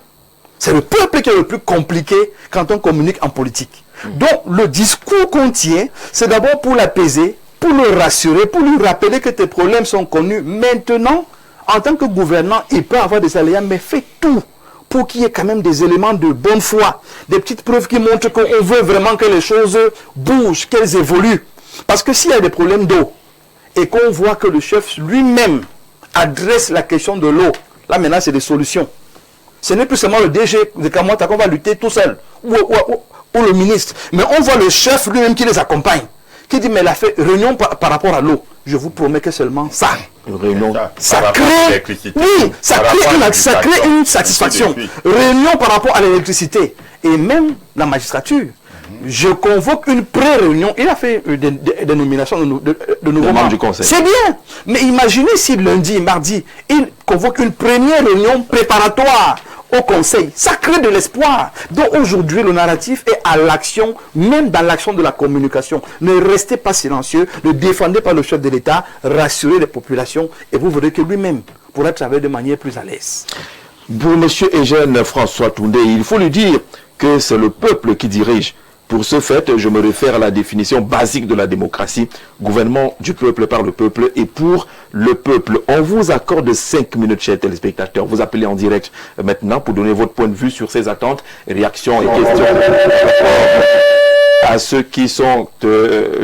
C'est le peuple qui est le plus compliqué quand on communique en politique. Donc, le discours qu'on tient, c'est d'abord pour l'apaiser, pour le rassurer, pour lui rappeler que tes problèmes sont connus. Maintenant, en tant que gouvernant, il peut avoir des aléas, mais fais tout pour qu'il y ait quand même des éléments de bonne foi, des petites preuves qui montrent qu'on veut vraiment que les choses bougent, qu'elles évoluent. Parce que s'il y a des problèmes d'eau, et qu'on voit que le chef lui-même adresse la question de l'eau, là maintenant c'est des solutions. Ce n'est plus seulement le DG de Kamwata qu'on va lutter tout seul, ou le ministre, mais on voit le chef lui-même qui les accompagne, qui dit mais il a fait réunion par rapport à l'eau. Je vous promets que seulement ça, réunion, ça crée une satisfaction. Réunion par rapport à l'électricité, et même la magistrature. Je convoque une pré-réunion. Il a fait des nominations de nouveaux membres du conseil. C'est bien. Mais imaginez si lundi, mardi, il convoque une première réunion préparatoire au conseil. Ça crée de l'espoir. Donc aujourd'hui, le narratif est à l'action, même dans l'action de la communication. Ne restez pas silencieux, ne défendez pas le chef de l'État, rassurez les populations et vous verrez que lui-même pourra travailler de manière plus à l'aise. Pour M. Eugène François Toundé, il faut lui dire que c'est le peuple qui dirige. Pour ce fait, je me réfère à la définition basique de la démocratie, gouvernement du peuple par le peuple et pour le peuple. On vous accorde 5 minutes, chers téléspectateurs. Vous appelez en direct maintenant pour donner votre point de vue sur ces attentes, réactions et questions. À ceux qui sont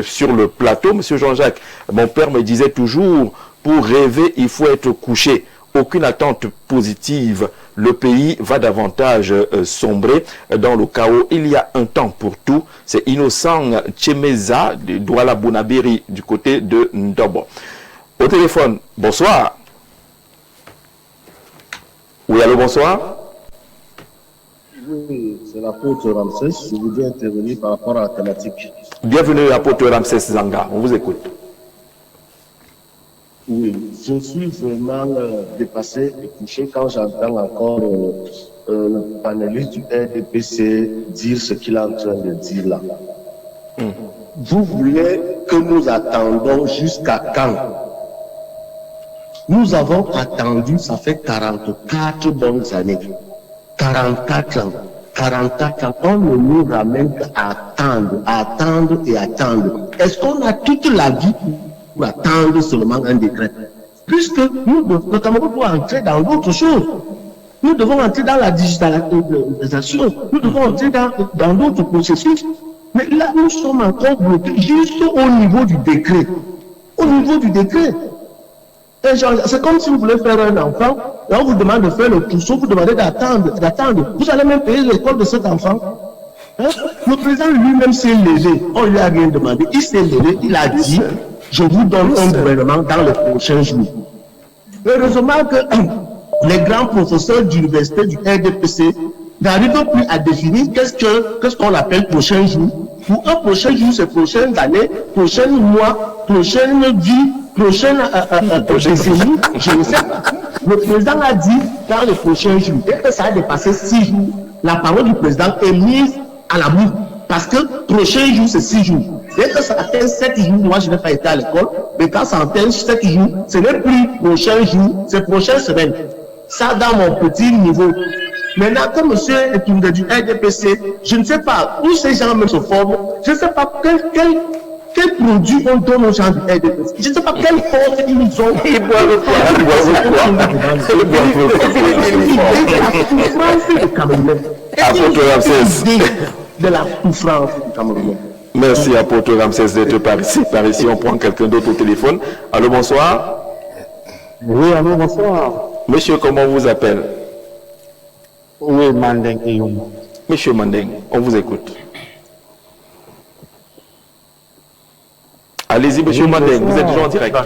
sur le plateau, Monsieur Jean-Jacques, mon père me disait toujours, pour rêver, il faut être couché. Aucune attente positive. Le pays va davantage sombrer dans le chaos. Il y a un temps pour tout. C'est Innocent Tchemeza de Douala Bounabiri du côté de Ndobo. Au téléphone, bonsoir. Oui, allô, bonsoir. Oui, c'est l'apôtre Ramsès. Je voudrais intervenir par rapport à la thématique. Bienvenue, apôtre Ramsès Zanga. On vous écoute. Oui, je suis vraiment dépassé et touché quand j'entends encore le panéliste du RDPC dire ce qu'il est en train de dire là. Vous voulez que nous attendons jusqu'à quand? Nous avons attendu, ça fait 44 bonnes années. 44 ans. 44 ans. On ne nous ramène qu'à attendre, attendre et attendre. Est-ce qu'on a toute la vie pour attendre seulement un décret? Puisque nous, notamment pour entrer dans d'autres choses, nous devons entrer dans la digitalisation, nous devons entrer dans d'autres processus. Mais là, nous sommes encore bloqués juste au niveau du décret. Au niveau du décret. C'est comme si vous voulez faire un enfant, et on vous demande de faire le trousseau, vous demandez d'attendre. Vous allez même payer l'école de cet enfant. Hein? Le président lui-même s'est levé, on lui a rien demandé. Il s'est levé, il a dit, je vous donne un gouvernement dans les prochains jours. Heureusement que les grands professeurs d'université du RDPC n'arrivent plus à définir qu'est-ce qu'on appelle prochain jour. Pour un prochain jour, c'est prochaines années, prochains mois, prochaine vie, prochaine décennie, je ne sais pas. Le président a dit dans les prochains jours, dès que ça a dépassé 6 jours, la parole du président est mise à la boue. Parce que prochain jour, c'est 6 jours. Dès que ça atteint 7 jours, moi je n'ai pas été à l'école, mais quand ça atteint 7 jours, ce n'est plus prochain jour, c'est prochaine semaine. Ça dans mon petit niveau. Maintenant, comme monsieur est du RDPC, je ne sais pas où ces gens même se forment, je ne sais pas quel produit on donne aux gens du RDPC. Je ne sais pas quelle force ils ont. Ils boivent de la souffrance du Cameroun. Merci, apôtre Ramsès, d'être par ici. On prend quelqu'un d'autre au téléphone. Allô, bonsoir. Oui, allô, bonsoir. Monsieur, comment on vous appelle? Oui, Mandeng Eyoum. Monsieur Mandeng, on vous écoute. Allez-y, monsieur Mandeng, vous êtes toujours en direct.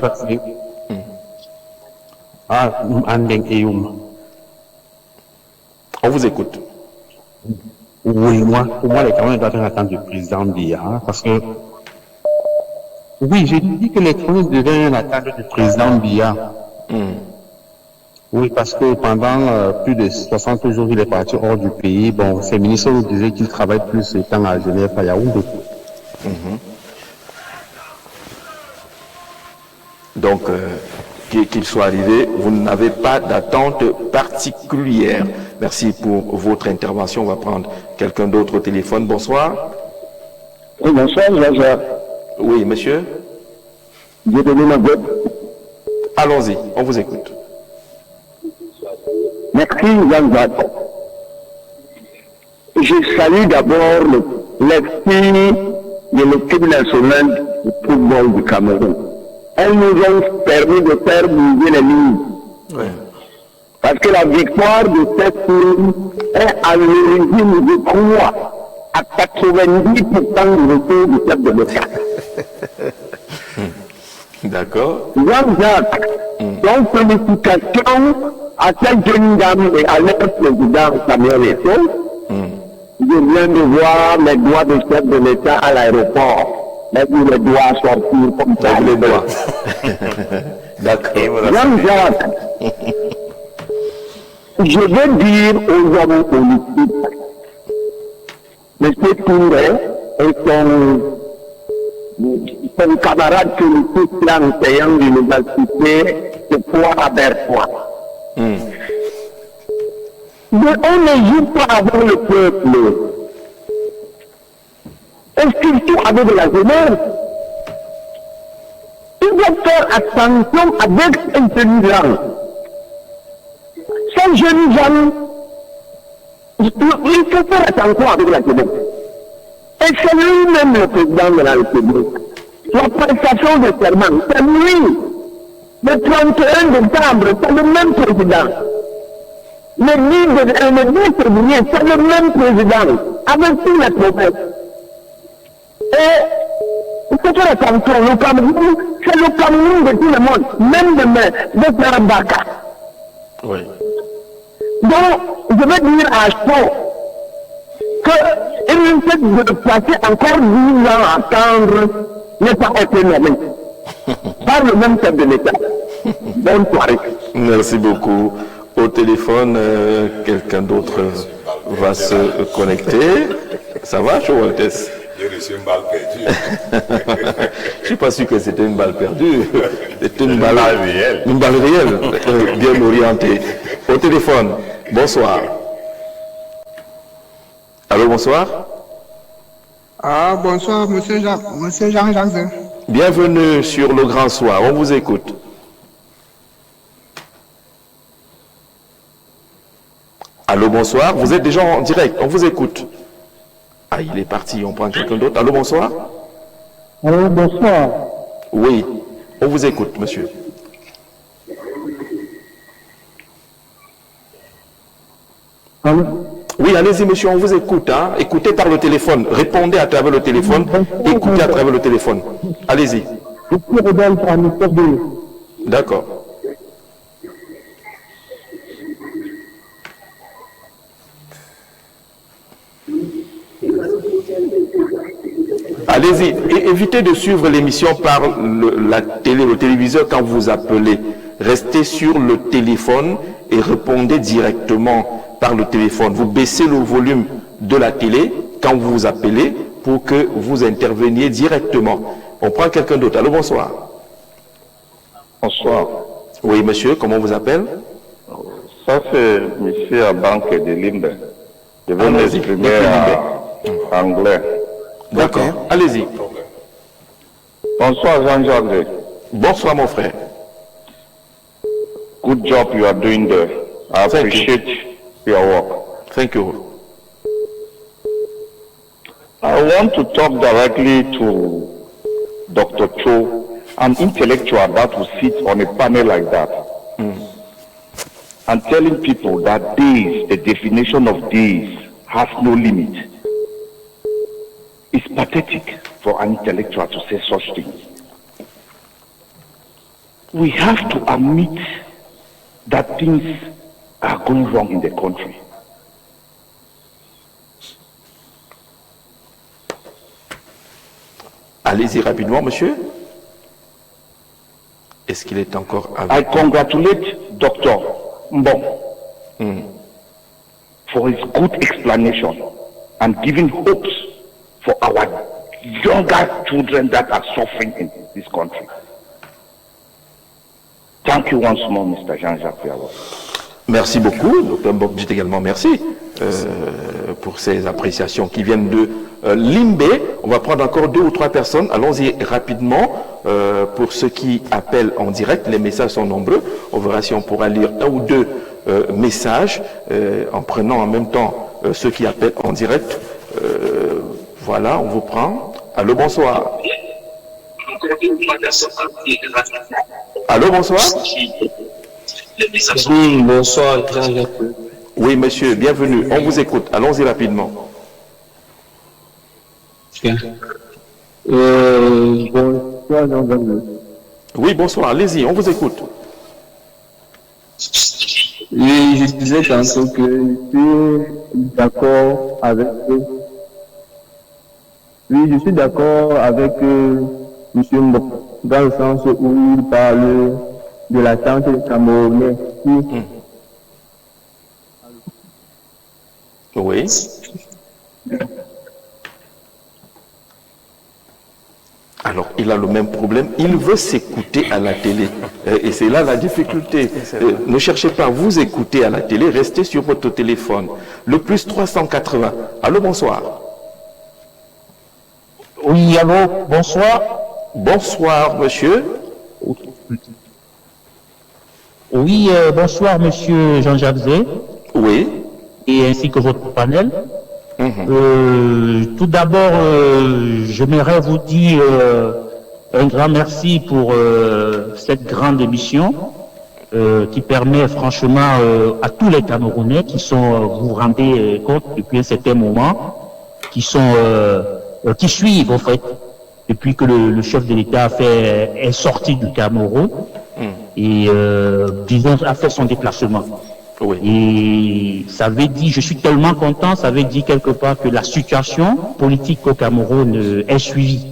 Ah, Mandeng Eyoum. On vous écoute. Oui, pour moi, les Camerounais doivent attendre du président Biya, parce que, oui, j'ai dit que les Camerounais devaient attendre du président Biya. Oui, parce que pendant plus de 60 jours, il est parti hors du pays. Bon, ses ministres nous disaient qu'il travaille plus étant à Genève, à Yaoundé. Donc, qu'il soit arrivé, vous n'avez pas d'attente particulière. Merci pour votre intervention. On va prendre quelqu'un d'autre au téléphone. Bonsoir. Oui, bonsoir, Jean-Jacques. Oui, monsieur. Allons-y, on vous écoute. Merci, Jean-Jacques. Je salue d'abord l'esprit de l'équipe nationale de football du Cameroun. Elles nous ont permis de faire bouger les lignes. Oui. Parce que la victoire de cette ligne est à l'origine, je crois, à 90% du retour du chef de l'État. D'accord. Jean-Jacques, donc félicitations à cette jeune dame et à leur président Samuel Eto'o. Je viens de voir les doigts du chef de l'État à l'aéroport. Mais vous les doigts sortir comme ça. Les doigts. D'accord. Jean-Jacques, je veux dire aux hommes politiques, M. Touré et son camarade politique là, enseignant de l'université de Poix-à-Bertois. Mais on ne joue pas avec le peuple. Et surtout avec la jeunesse. Il faut faire attention avec intelligence. Ces jeunes gens, il faut faire attention avec la jeunesse. Et c'est lui-même le président de la République. La prestation de serment, c'est lui. Le 31 décembre, c'est le même président. Le 10 février, c'est le même président. Avec tous les promesses. Et il faut faire attention. Le Cameroun, c'est le Cameroun de tout le monde. Même demain, de faire Baka. Oui. Donc, je veux dire à Chaud qu'il fait de passer encore 10 ans à attendre n'est pas été nommé par le même chef de l'État. Bonne soirée. Merci beaucoup. Au téléphone, quelqu'un d'autre va se connecter. Ça va, Choualtes? J'ai reçu une balle perdue. Je ne suis pas sûr que c'était une balle perdue. C'était une balle réelle. Une balle réelle, bien orientée. Au téléphone, bonsoir. Allô, bonsoir. Ah, bonsoir, monsieur Jean-Jacques. Bienvenue sur le Grand Soir, on vous écoute. Allô, bonsoir, vous êtes déjà en direct, on vous écoute. Ah, il est parti, on prend quelqu'un d'autre. Allô, bonsoir. Allô, bonsoir. Oui, on vous écoute, monsieur. Allô? Oui, allez-y, monsieur, on vous écoute. Hein. Écoutez par le téléphone, répondez à travers le téléphone, écoutez à travers le téléphone. Allez-y. D'accord. Allez-y, et évitez de suivre l'émission par la télé, le téléviseur quand vous appelez. Restez sur le téléphone et répondez directement par le téléphone. Vous baissez le volume de la télé quand vous vous appelez pour que vous interveniez directement. On prend quelqu'un d'autre. Allô, bonsoir. Bonsoir. Oui, monsieur, comment on vous appelle? Ça, c'est monsieur à Banque de Limbe. Je vais m'exprimer en anglais. D'accord, allez-y. Bonsoir, Jean-Jacques. Bonsoir, mon frère. Good job you are doing there. I appreciate your work. Thank you. I want to talk directly to Dr. Cho, an intellectual that will sit on a panel like that, and telling people that days, the definition of days, has no limit. It's pathetic for an intellectual to say such things. We have to admit that things are going wrong in the country. Allez-y rapidement, monsieur. Est-ce qu'il est encore avec I congratulate Dr. Mbong for his good explanation and giving hopes for our younger children that are suffering in this country. Thank you once more, Mr. Jean-Jacques Fiawa. Merci beaucoup, Dr. Mbok dit également merci pour ces appréciations qui viennent de Limbe. On va prendre encore 2 ou 3 personnes. Allons-y rapidement pour ceux qui appellent en direct. Les messages sont nombreux. On verra si on pourra lire 1 ou 2 messages en prenant en même temps ceux qui appellent en direct. Voilà, on vous prend. Allô, bonsoir. Allô, bonsoir. Oui, bonsoir, Jean-Jacques. Oui, monsieur, bienvenue. On vous écoute. Allons-y rapidement. Bonsoir, Jean-Jacques. Oui, bonsoir. Allez-y, on vous écoute. Oui, je disais tantôt que je suis d'accord avec eux. Oui, je suis d'accord avec M. Mbok, dans le sens où il parle de l'attente des Camerounais Oui. Alors, il a le même problème. Il veut s'écouter à la télé. Et c'est là la difficulté. Ne cherchez pas à vous écouter à la télé. Restez sur votre téléphone. Le plus 380. Allô, bonsoir. Oui, allô, bonsoir. Bonsoir, monsieur. Oui, bonsoir, monsieur Jean-Jacques Zé. Oui. Et ainsi que votre panel. Tout d'abord, j'aimerais vous dire un grand merci pour cette grande émission qui permet franchement à tous les Camerounais qui sont, vous vous rendez compte depuis un certain moment, qui suivent en fait, depuis que le chef de l'État est sorti du Cameroun et disons a fait son déplacement. Oui. Et ça veut dire, je suis tellement content, ça veut dire quelque part que la situation politique au Cameroun est suivie.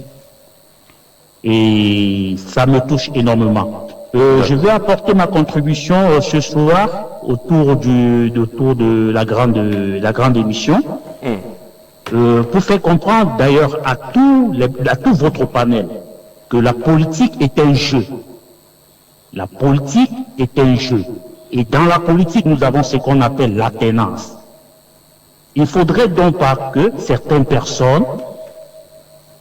Et ça me touche énormément. Je vais apporter ma contribution ce soir autour de la grande émission. Pour faire comprendre d'ailleurs à tout votre panel que la politique est un jeu. La politique est un jeu. Et dans la politique, nous avons ce qu'on appelle l'alternance. Il faudrait donc pas que certaines personnes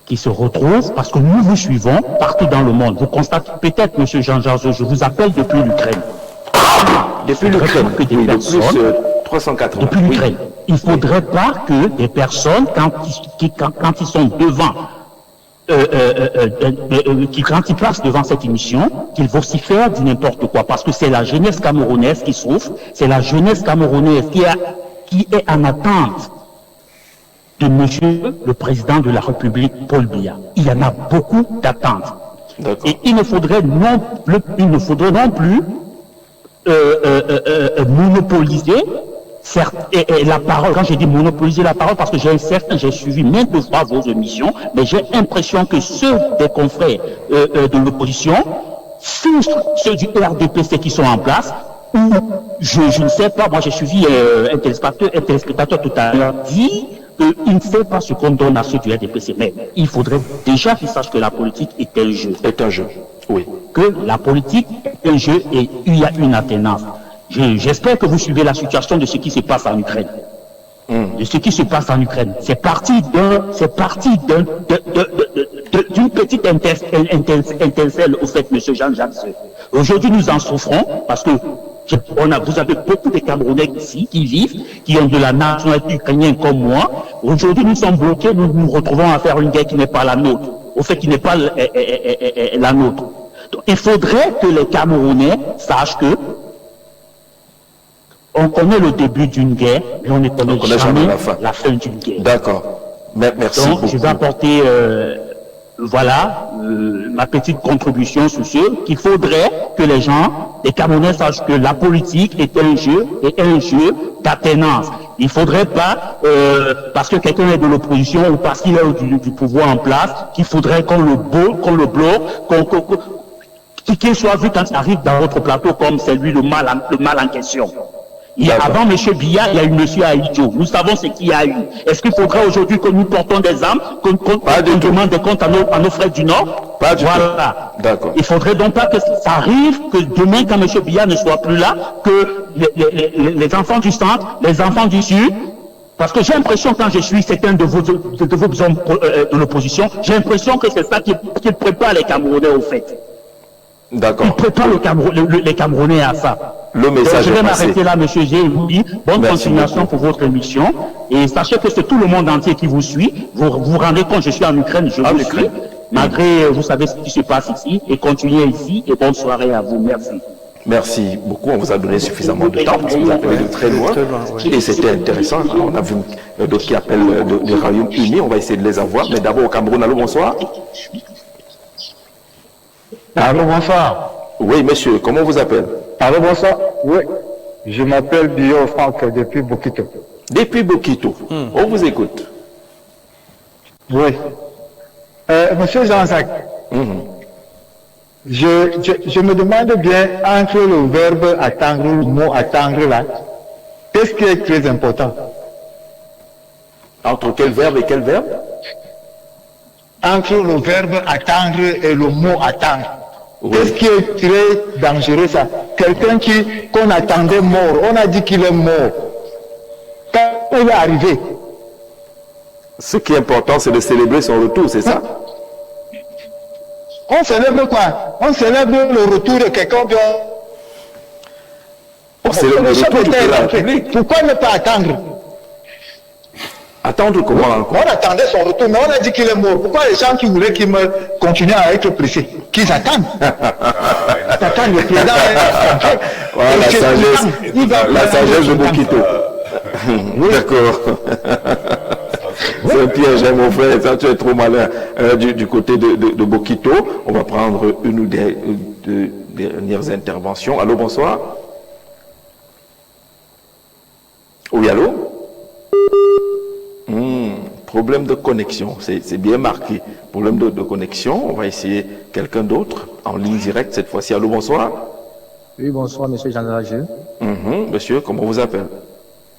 qui se retrouvent, parce que nous vous suivons partout dans le monde, vous constatez peut-être, monsieur Jean-Jacques, je vous appelle depuis l'Ukraine. Depuis l'Ukraine, que des personnes, plus 380. depuis l'Ukraine. Oui. Il ne faudrait pas que des personnes, quand ils sont devant quand ils passent devant cette émission, qu'ils vocifèrent du n'importe quoi, parce que c'est la jeunesse camerounaise qui souffre, c'est la jeunesse camerounaise qui est en attente de monsieur le président de la République, Paul Biya. Il y en a beaucoup d'attentes. Et il ne faudrait non plus monopoliser et la parole. Quand je dis monopoliser la parole, parce que j'ai suivi maintes fois vos émissions, mais j'ai l'impression que ceux des confrères de l'opposition frustrent ceux du RDPC qui sont en place, ou je ne sais pas, moi j'ai suivi un téléspectateur tout à l'heure dit qu'il ne fait pas ce qu'on donne à ceux du RDPC, mais il faudrait déjà qu'ils sachent que la politique est un jeu. Est un jeu, oui. Que la politique est un jeu et il y a une alternance. J'espère que vous suivez la situation de ce qui se passe en Ukraine. De ce qui se passe en Ukraine. C'est parti d'une petite intercelle au fait, monsieur Jean-Jacques. Aujourd'hui, nous en souffrons parce que vous avez beaucoup de Camerounais ici qui vivent, qui ont de la nationalité ukrainienne comme moi. Aujourd'hui, nous sommes bloqués, nous nous retrouvons à faire une guerre qui n'est pas la nôtre. Au fait, qui n'est pas la nôtre. Donc, il faudrait que les Camerounais sachent que on connaît le début d'une guerre, mais on ne connaît jamais la fin d'une guerre. D'accord. Merci donc, beaucoup. je vais apporter ma petite contribution sur ce qu'il faudrait que les Camerounais sachent que la politique est un jeu d'alternance. Il ne faudrait pas, parce que quelqu'un est de l'opposition ou parce qu'il a du pouvoir en place, qu'il faudrait qu'on le bloque, qu'il soit vu quand il arrive dans votre plateau comme c'est lui le mal en question. Avant M. Biya, il y a eu M. Aïdjo. Nous savons ce qu'il y a eu. Est-ce qu'il faudrait aujourd'hui que nous portons des armes, qu'on demande des comptes à nos frères du Nord? Pas du tout. D'accord. Il faudrait donc pas que ça arrive, que demain, quand M. Biya ne soit plus là, que les enfants du centre, les enfants du sud, parce que j'ai l'impression, quand je suis certains de vos hommes de l'opposition, j'ai l'impression que c'est ça qui prépare les Camerounais au fait. D'accord. Il prépare les Camerounais à ça. Le message je vais m'arrêter là, monsieur G. Bonne continuation pour votre émission. Et sachez que c'est tout le monde entier qui vous suit. Vous vous rendez compte, je suis en Ukraine, je vous suis. Malgré, vous savez ce qui se passe ici. Et continuez ici. Et bonne soirée à vous. Merci. Merci beaucoup. On vous a donné suffisamment de temps parce que vous appelez de très loin. Et c'était intéressant. On a vu d'autres qui appellent des Royaumes-Unis. On va essayer de les avoir. Mais d'abord au Cameroun. Allô, bonsoir. Allô, bonsoir. Oui, monsieur. Comment on vous appelle? Allô, bonsoir. Oui. Je m'appelle Bio Franck depuis Bokito. Depuis Bokito. On vous écoute. Oui. Monsieur Jean-Jacques, je me demande bien, entre le verbe attendre, le mot attendre là, qu'est-ce qui est très important? Entre quel verbe et quel verbe? Entre le verbe attendre et le mot attendre. Oui. Qu'est-ce qui est très dangereux ça? Quelqu'un qu'on attendait mort, on a dit qu'il est mort. Quand il va arriver. Ce qui est important, c'est de célébrer son retour, c'est ça? On célèbre quoi? On célèbre le retour de quelqu'un. On célèbre le retour de la République. Pourquoi ne pas attendre? Attendre comment encore? On attendait son retour, mais on a dit qu'il est mort. Pourquoi les gens qui voulaient qu'il continue à être pressé, qu'ils attendent? Ils attendent le président. Voilà, la sagesse de Bokito. Oui. D'accord. C'est un piège, hein, mon frère, ça, tu es trop malin. Du côté de Bokito, on va prendre une ou deux dernières interventions. Allô, bonsoir. Oui, allô? Problème de connexion, c'est bien marqué. Problème de connexion, on va essayer quelqu'un d'autre en ligne directe cette fois-ci. Allô, bonsoir. Oui, bonsoir, monsieur Jean-Lageux. Monsieur, comment vous appelez?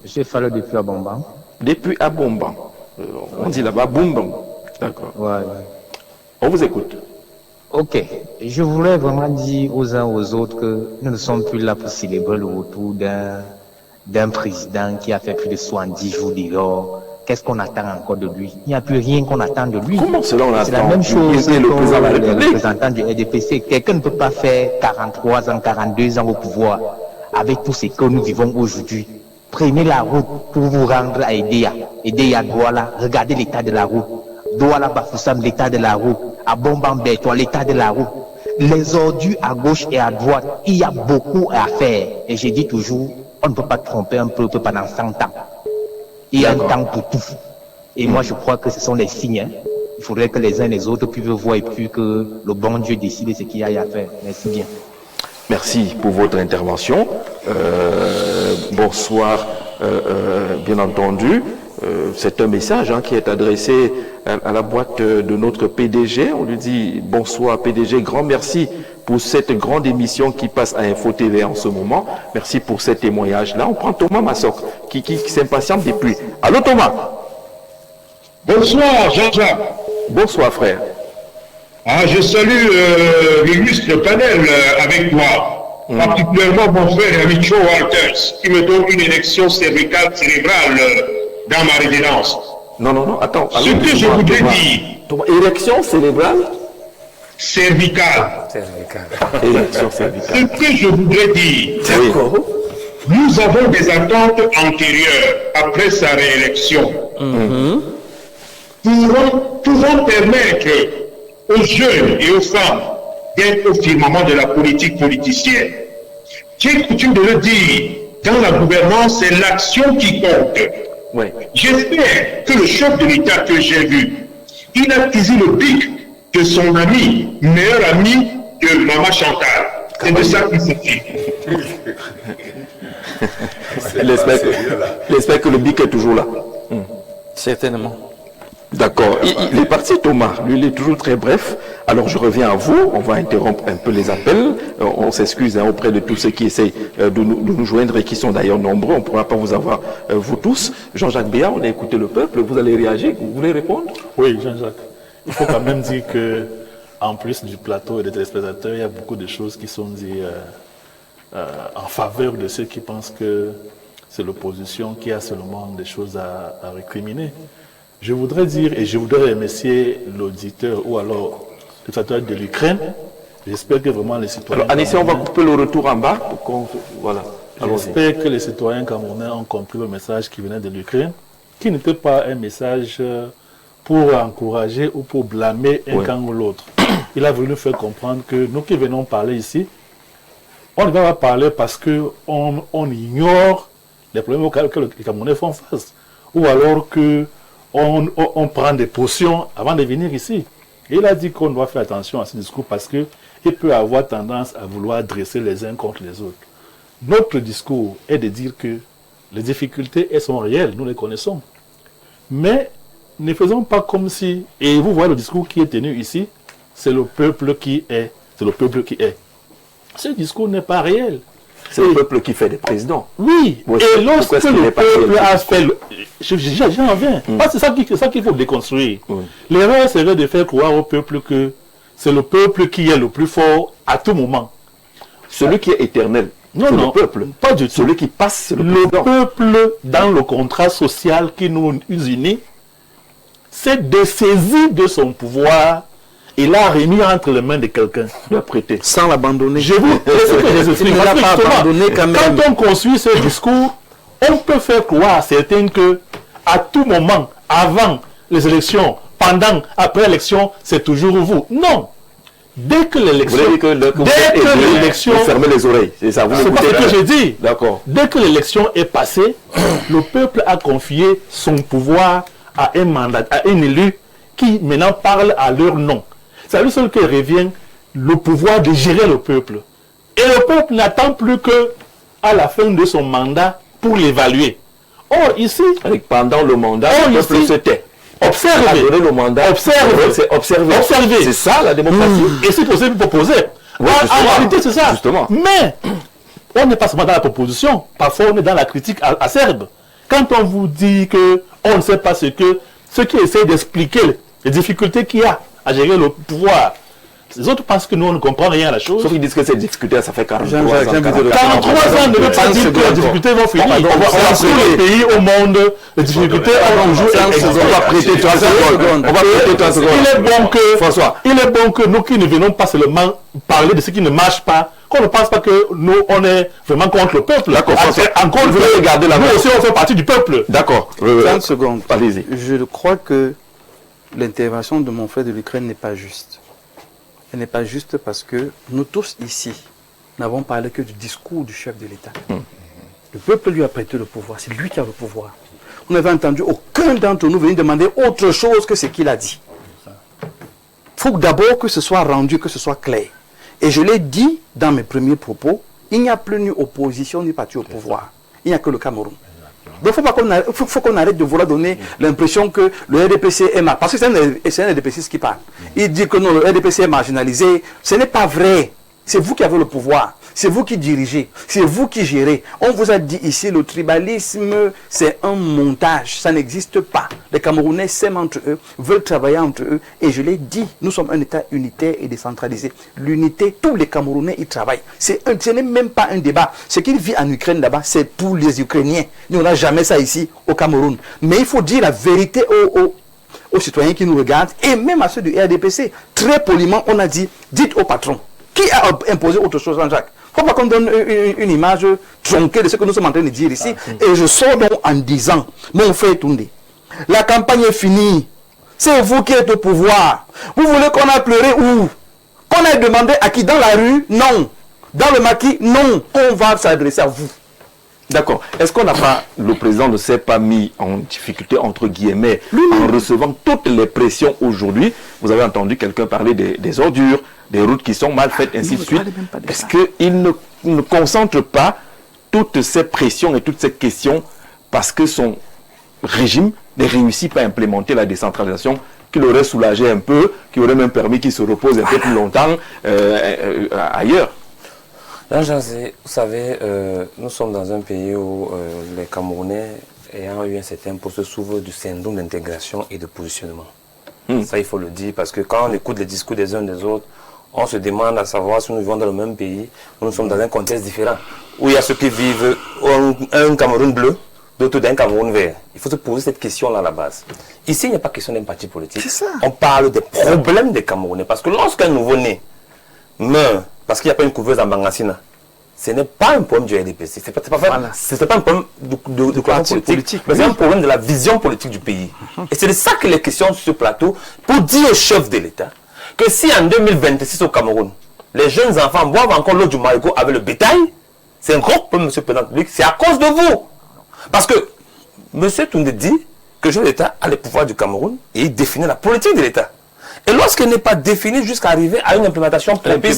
Monsieur Fallo depuis Abomban. Depuis Abomban. On dit là-bas Boumban. D'accord. Ouais. On vous écoute. Ok. Je voulais vraiment dire aux uns aux autres que nous ne sommes plus là pour célébrer le retour d'un président qui a fait plus de 70 jours d'erreur. Qu'est-ce qu'on attend encore de lui? Il n'y a plus rien qu'on attend de lui. Comment cela on attend? C'est la même chose que le représentant du RDPC. Quelqu'un ne peut pas faire 43 ans, 42 ans au pouvoir avec tout ce que nous vivons aujourd'hui. Prenez la route pour vous rendre à Edea. Edea Douala, regardez l'état de la route. Douala Bafoussam, l'état de la route. À Bombambe-toi, l'état de la route. Les ordures à gauche et à droite, il y a beaucoup à faire. Et je dis toujours, on ne peut pas tromper un peuple pendant 100 ans. Il y a un temps pour tout. Et moi, je crois que ce sont les signes. Hein. Il faudrait que les uns et les autres puissent voir et puis que le bon Dieu décide ce qu'il y a à faire. Merci bien. Merci pour votre intervention. Bonsoir, bien entendu. C'est un message qui est adressé à la boîte de notre PDG. On lui dit bonsoir PDG, grand merci pour cette grande émission qui passe à Info TV en ce moment. Merci pour ces témoignages-là. On prend Thomas Massok qui s'impatiente depuis. Allô Thomas. Bonsoir Jean-Jacques. Bonsoir frère. Je salue l'illustre panel avec toi, particulièrement mon frère Amicho Walters, qui me donne une élection cervicale cérébrale dans ma résidence. Non, attends. Ce que je voudrais dire... Érection cérébrale? Cervicale. Érection cervicale. Ce que je voudrais dire... D'accord. Nous avons des attentes antérieures après sa réélection. Pouvons permettre aux jeunes et aux femmes d'être au firmament de la politique politicienne. J'ai coutume de le dire, dans la gouvernance, c'est l'action qui compte. Ouais. J'espère que le chef de l'État que j'ai vu, il a utilisé le bic de son ami, meilleur ami de Maman Chantal. C'est de ça qu'il s'agit. J'espère que le bic est toujours là. Certainement. D'accord. Il est parti, Thomas. Lui, il est toujours très bref. Alors, je reviens à vous. On va interrompre un peu les appels. On s'excuse auprès de tous ceux qui essayent de nous joindre et qui sont d'ailleurs nombreux. On ne pourra pas vous avoir, vous tous. Jean-Jacques Béat, on a écouté le peuple. Vous allez réagir. Vous voulez répondre? Oui, Jean-Jacques. Il faut quand même dire que, en plus du plateau et des téléspectateurs, il y a beaucoup de choses qui sont dites en faveur de ceux qui pensent que c'est l'opposition qui a seulement des choses à récriminer. Je voudrais dire, et je voudrais remercier l'auditeur ou alors le spectateur de l'Ukraine. J'espère que vraiment les citoyens... Alors, Anissé, on va couper le retour en bas pour qu'on... Voilà. J'espère que les citoyens camerounais ont compris le message qui venait de l'Ukraine, qui n'était pas un message pour encourager ou pour blâmer un camp ou l'autre. Il a voulu nous faire comprendre que nous qui venons parler ici, on ne va pas parler parce qu'on ignore les problèmes que les Camerounais font face. Ou alors que on prend des potions avant de venir ici. Et il a dit qu'on doit faire attention à ce discours parce qu'il peut avoir tendance à vouloir dresser les uns contre les autres. Notre discours est de dire que les difficultés, elles sont réelles, nous les connaissons. Mais ne faisons pas comme si, et vous voyez le discours qui est tenu ici, c'est le peuple qui est. C'est le peuple qui est. Ce discours n'est pas réel. C'est le peuple qui fait des présidents. Oui, et lorsque le peuple a fait... J'en viens. C'est ça qu'il faut déconstruire. L'erreur serait de faire croire au peuple que c'est le peuple qui est le plus fort à tout moment. Celui qui est éternel. Non, le peuple. Pas du tout. Celui qui passe, c'est le peuple, dans le contrat social qui nous unit, c'est de saisir de son pouvoir et l'a remis entre les mains de quelqu'un. De prêter. Sans l'abandonner. Je vous explique. Quand on construit ce discours, on peut faire croire à certains que à tout moment, avant les élections, pendant, après l'élection, c'est toujours vous. Non. Dès que l'élection... Fermez les oreilles. C'est ça, c'est pas ce que j'ai dit. D'accord. Dès que l'élection est passée, le peuple a confié son pouvoir à un mandat, à un élu qui maintenant parle à leur nom. C'est à lui seul que revient le pouvoir de gérer le peuple. Et le peuple n'attend plus que à la fin de son mandat pour l'évaluer. Or, ici... Pendant le mandat, le peuple se tait. Observez. Le mandat. Observez. C'est ça la démocratie. Et c'est possible de proposer. En réalité, c'est ça. Justement. Mais, on n'est pas seulement dans la proposition. Parfois, on est dans la critique acerbe. Quand on vous dit qu'on ne sait pas ce qui essaie d'expliquer les difficultés qu'il y a à gérer le pouvoir, les autres pensent que nous, on ne comprend rien à la chose. Sauf qu'ils disent que ces difficultés, ça fait 43 ans. 43 ans ne veut pas dire que les difficultés vont finir. On va tous les pays au monde, les difficultés ont toujours existé. On va prêter 3 secondes. Il est bon que nous qui ne venons pas seulement parler de ce qui ne marche pas, qu'on ne pense pas que nous, on est vraiment contre le peuple. D'accord. Encore une fois, nous aussi, on fait partie du peuple. D'accord. 30 secondes. Allez-y. Je crois que l'intervention de mon frère de l'Ukraine n'est pas juste. Elle n'est pas juste parce que nous tous ici n'avons parlé que du discours du chef de l'État. Le peuple lui a prêté le pouvoir, c'est lui qui a le pouvoir. On n'avait entendu aucun d'entre nous venir demander autre chose que ce qu'il a dit. Il faut d'abord que ce soit rendu, que ce soit clair. Et je l'ai dit dans mes premiers propos, il n'y a plus ni opposition ni parti au pouvoir. Il n'y a que le Cameroun. Donc il faut qu'on arrête de vouloir donner l'impression que le RDPC est marginalisé. Parce que c'est un RDPC qui parle. Il dit que non, le RDPC est marginalisé. Ce n'est pas vrai. C'est vous qui avez le pouvoir. C'est vous qui dirigez. C'est vous qui gérez. On vous a dit ici, le tribalisme, c'est un montage. Ça n'existe pas. Les Camerounais s'aiment entre eux, veulent travailler entre eux. Et je l'ai dit, nous sommes un État unitaire et décentralisé. L'unité, tous les Camerounais y travaillent. Ce n'est même pas un débat. Ce qu'il vit en Ukraine là-bas, c'est pour les Ukrainiens. Nous, on n'a jamais ça ici au Cameroun. Mais il faut dire la vérité aux citoyens qui nous regardent et même à ceux du RDPC. Très poliment, on a dit, dites au patron. Qui a imposé autre chose, Jean-Jacques? Il ne faut pas qu'on donne une image tronquée de ce que nous sommes en train de dire ici. Et je sors donc en disant, mon frère Toundé, la campagne est finie. C'est vous qui êtes au pouvoir. Vous voulez qu'on a pleuré où? Qu'on a demandé à qui? Dans la rue? Non. Dans le maquis? Non. On va s'adresser à vous. D'accord. Est-ce qu'on n'a pas, le président ne s'est pas mis en difficulté, entre guillemets, en recevant toutes les pressions aujourd'hui? Vous avez entendu quelqu'un parler des ordures, des routes qui sont mal faites, ainsi de suite. Est-ce qu'il ne concentre pas toutes ces pressions et toutes ces questions parce que son régime ne réussit pas à implémenter la décentralisation qui l'aurait soulagé un peu, qui aurait même permis qu'il se repose un peu plus longtemps ailleurs? Là, vous savez, nous sommes dans un pays où les Camerounais, ayant eu un certain poste, souffrent du syndrome d'intégration et de positionnement. Ça, il faut le dire, parce que quand on écoute les discours des uns des autres, on se demande à savoir si nous vivons dans le même pays, nous sommes dans un contexte différent, où il y a ceux qui vivent un Cameroun bleu, d'autres d'un Cameroun vert. Il faut se poser cette question-là à la base. Ici, il n'y a pas question d'un parti politique. On parle des problèmes des Camerounais, parce que lorsqu'un nouveau-né meurt, parce qu'il n'y a pas une couveuse en Bangassina, ce n'est pas un problème du RDPC. Ce n'est pas un problème de politique, mais c'est un problème de la vision politique du pays. Et c'est de ça que les questions sur ce plateau, pour dire au chef de l'État, que si en 2026 au Cameroun, les jeunes enfants boivent encore l'eau du marigot avec le bétail, c'est un gros problème, monsieur le président public, c'est à cause de vous. Parce que monsieur Toundé dit que le chef de l'État a les pouvoirs du Cameroun et il définit la politique de l'État. Et lorsqu'elle n'est pas définie jusqu'à arriver à une implémentation propice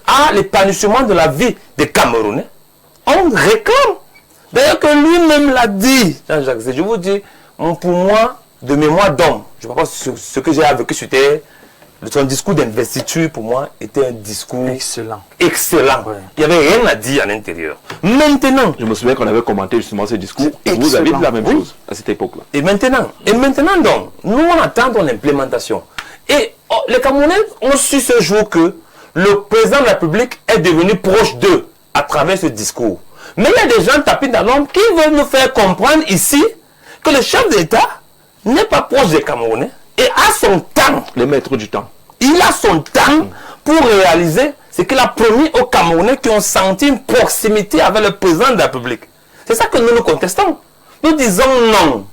à l'épanouissement de la vie des Camerounais, on réclame. D'ailleurs que lui-même l'a dit, Jean-Jacques, je vous dis, pour moi, de mémoire d'homme, je ne sais pas ce que j'ai vécu, c'était son discours d'investiture, pour moi, était un discours excellent. Excellent. Ouais. Il n'y avait rien à dire à l'intérieur. Maintenant, je me souviens qu'on avait commenté justement ce discours. Vous avez dit la même chose à cette époque-là. Et maintenant donc, nous on attend l'implémentation. Et les Camerounais ont su ce jour que le président de la République est devenu proche d'eux à travers ce discours. Mais il y a des gens tapis dans l'ombre qui veulent nous faire comprendre ici que le chef de l'État n'est pas proche des Camerounais et a son temps. Le maître du temps. Il a son temps pour réaliser ce qu'il a promis aux Camerounais qui ont senti une proximité avec le président de la République. C'est ça que nous contestons. Nous disons non.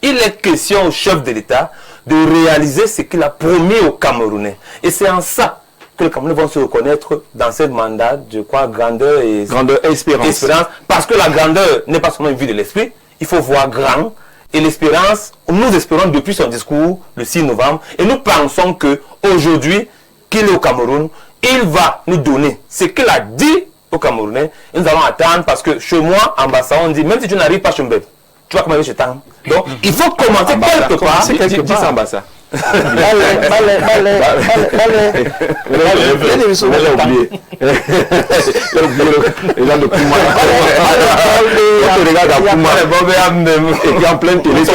Il est question au chef de l'État de réaliser ce qu'il a promis aux Camerounais. Et c'est en ça que les Camerounais vont se reconnaître dans ce mandat, je crois, grandeur et espérance. Parce que la grandeur n'est pas seulement une vue de l'esprit, il faut voir grand. Et l'espérance, nous espérons depuis son discours le 6 novembre, et nous pensons qu'aujourd'hui, qu'il est au Cameroun, il va nous donner ce qu'il a dit aux Camerounais. Et nous allons attendre parce que chez moi, ambassade, on dit, même si tu n'arrives pas chez Mbeb, tu vas commencer chez Tam. Donc, il faut commencer quelque part. C'est quelque part. ambassade. Les gens de Kouma. On regarde à Kouma. Et puis en pleine télé, ils sont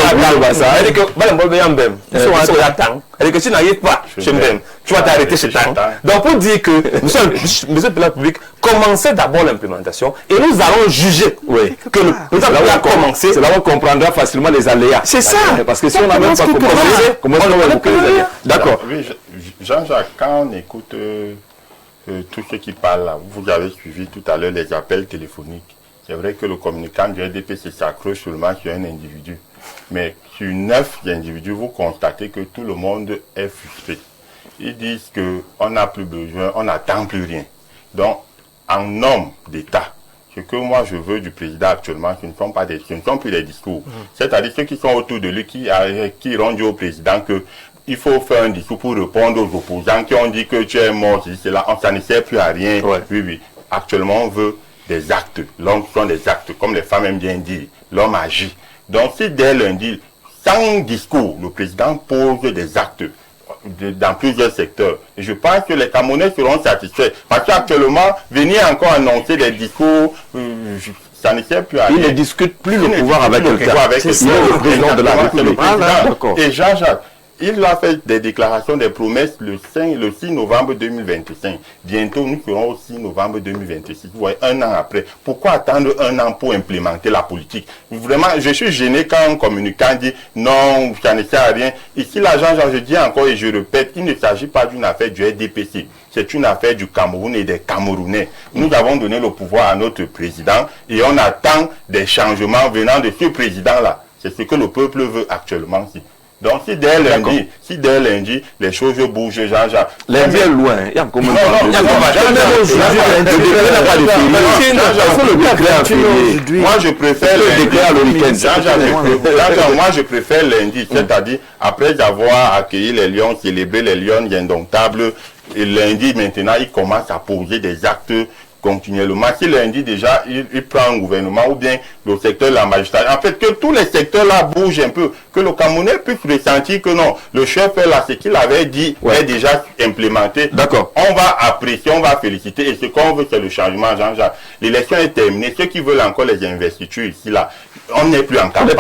à Tam. Et que tu n'arrives pas chez Mbem, tu vas t'arrêter chez Tam. Donc pour dire que monsieur de la République, commencez d'abord l'implémentation et nous allons juger que le président a commencé. C'est là où on comprendra facilement les aléas. C'est ça. Parce que si on n'a même pas commencé, comment est-ce qu'on va évoquer les aléas? D'accord. Oui, Jean-Jacques, quand on écoute tous ceux qui parlent là, vous avez suivi tout à l'heure les appels téléphoniques. C'est vrai que le communicant du RDPC s'accroche seulement sur un individu. Mais sur 9 individus, vous constatez que tout le monde est frustré. Ils disent qu'on n'a plus besoin, on n'attend plus rien. Donc, en homme d'État, ce que moi je veux du président actuellement, ce ne sont plus des discours. C'est-à-dire ceux qui sont autour de lui, qui iront dire au président que il faut faire un discours pour répondre aux opposants qui ont dit que tu es mort, ça ne sert plus à rien. Ouais. Oui. Actuellement, on veut des actes. L'homme sont des actes, comme les femmes aiment bien dire. L'homme agit. Donc, si dès lundi, sans discours, le président pose des actes dans plusieurs secteurs, je pense que les Camerounais seront satisfaits. Parce qu'actuellement, venir encore annoncer des discours, ça ne sert plus à rien. Il ne discute plus le pouvoir avec quelqu'un. C'est le président de la République. Et Jean-Jacques, il a fait des déclarations, des promesses le 6 novembre 2025. Bientôt, nous serons au 6 novembre 2026. Vous voyez, un an après. Pourquoi attendre un an pour implémenter la politique? Vraiment, je suis gêné quand un communicant dit non, ça ne sert à rien. Ici, l'agent, je dis encore et je répète, il ne s'agit pas d'une affaire du RDPC. C'est une affaire du Cameroun et des Camerounais. Nous avons donné le pouvoir à notre président et on attend des changements venant de ce président-là. C'est ce que le peuple veut actuellement. Donc, si dès lundi, les choses bougent, Jean-Jacques. Lundi est loin. Il y a comme moi, je préfère lundi. C'est-à-dire, après avoir accueilli les lions, célébré les lions indomptables, et lundi, maintenant, il commence à poser des actes continuellement. Si lundi déjà, il prend un gouvernement ou bien le secteur de la magistrature. En fait, que tous les secteurs là bougent un peu. Que le Camerounais puisse ressentir que non, le chef là, ce qu'il avait dit est déjà implémenté. D'accord. On va apprécier, on va féliciter. Et ce qu'on veut, c'est le changement, Jean-Jacques. L'élection est terminée. Ceux qui veulent encore les investitures ici, là, on n'est plus en campagne.